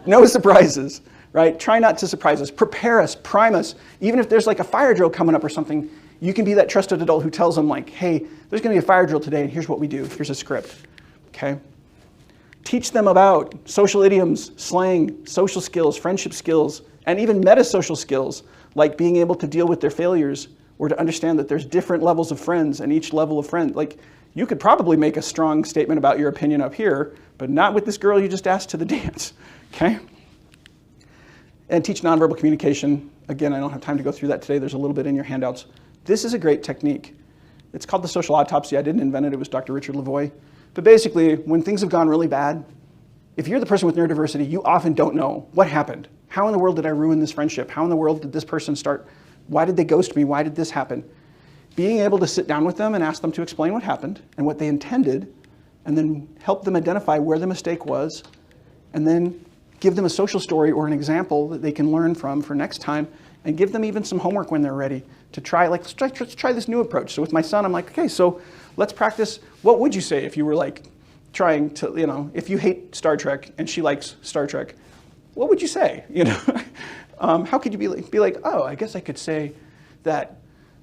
no surprises, right? Try not to surprise us. Prepare us, prime us. Even if there's like a fire drill coming up or something, you can be that trusted adult who tells them like, hey, there's going to be a fire drill today, and here's what we do. Here's a script, okay? Teach them about social idioms, slang, social skills, friendship skills, and even meta-social skills, like being able to deal with their failures or to understand that there's different levels of friends and each level of friend. Like, you could probably make a strong statement about your opinion up here, but not with this girl you just asked to the dance, okay? And teach nonverbal communication. Again, I don't have time to go through that today. There's a little bit in your handouts. This is a great technique. It's called the social autopsy. I didn't invent it. It was Dr. Richard Lavoie. But basically, when things have gone really bad, if you're the person with neurodiversity, you often don't know what happened. How in the world did I ruin this friendship? How in the world did this person start? Why did they ghost me? Why did this happen? Being able to sit down with them and ask them to explain what happened and what they intended, and then help them identify where the mistake was, and then give them a social story or an example that they can learn from for next time, and give them even some homework when they're ready to try, like, let's try this new approach. So with my son, I'm like, okay, so let's practice. What would you say if you were like trying to, you know, if you hate Star Trek and she likes Star Trek, what would you say? You know, how could you be like, oh, I guess I could say that,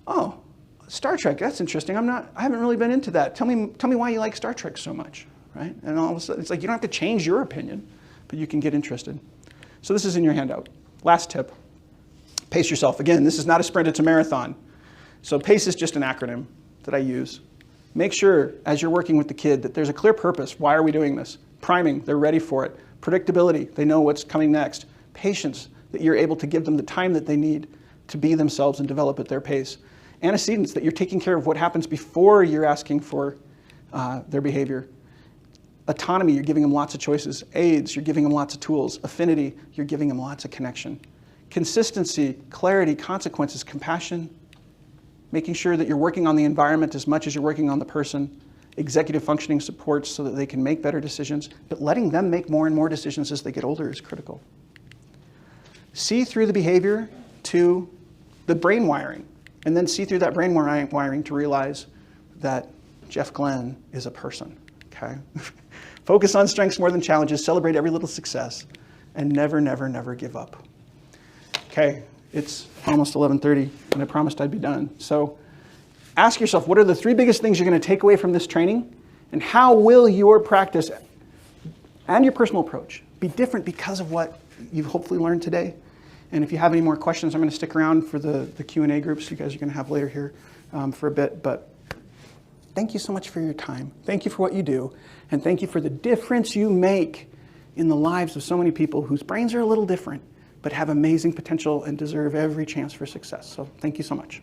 oh, Star Trek, that's interesting. I haven't really been into that. Tell me why you like Star Trek so much, right? And all of a sudden, it's like you don't have to change your opinion, but you can get interested. So this is in your handout. Last tip, pace yourself. Again, this is not a sprint, it's a marathon. So PACE is just an acronym that I use. Make sure, as you're working with the kid, that there's a clear purpose. Why are we doing this? Priming, they're ready for it. Predictability, they know what's coming next. Patience, that you're able to give them the time that they need to be themselves and develop at their pace. Antecedents, that you're taking care of what happens before you're asking for their behavior. Autonomy, you're giving them lots of choices. AIDS, you're giving them lots of tools. Affinity, you're giving them lots of connection. Consistency, clarity, consequences, compassion, making sure that you're working on the environment as much as you're working on the person. Executive functioning supports so that they can make better decisions, but letting them make more and more decisions as they get older is critical. See through the behavior to the brain wiring, and then see through that brain wiring to realize that Jeff Glenn is a person, okay? Focus on strengths more than challenges, celebrate every little success, and never, never, never give up. Okay, it's almost 11:30, and I promised I'd be done. So ask yourself, what are the 3 biggest things you're going to take away from this training? And how will your practice and your personal approach be different because of what you've hopefully learned today? And if you have any more questions, I'm going to stick around for the Q&A groups you guys are going to have later here for a bit. But thank you so much for your time. Thank you for what you do. And thank you for the difference you make in the lives of so many people whose brains are a little different, but have amazing potential and deserve every chance for success. So thank you so much.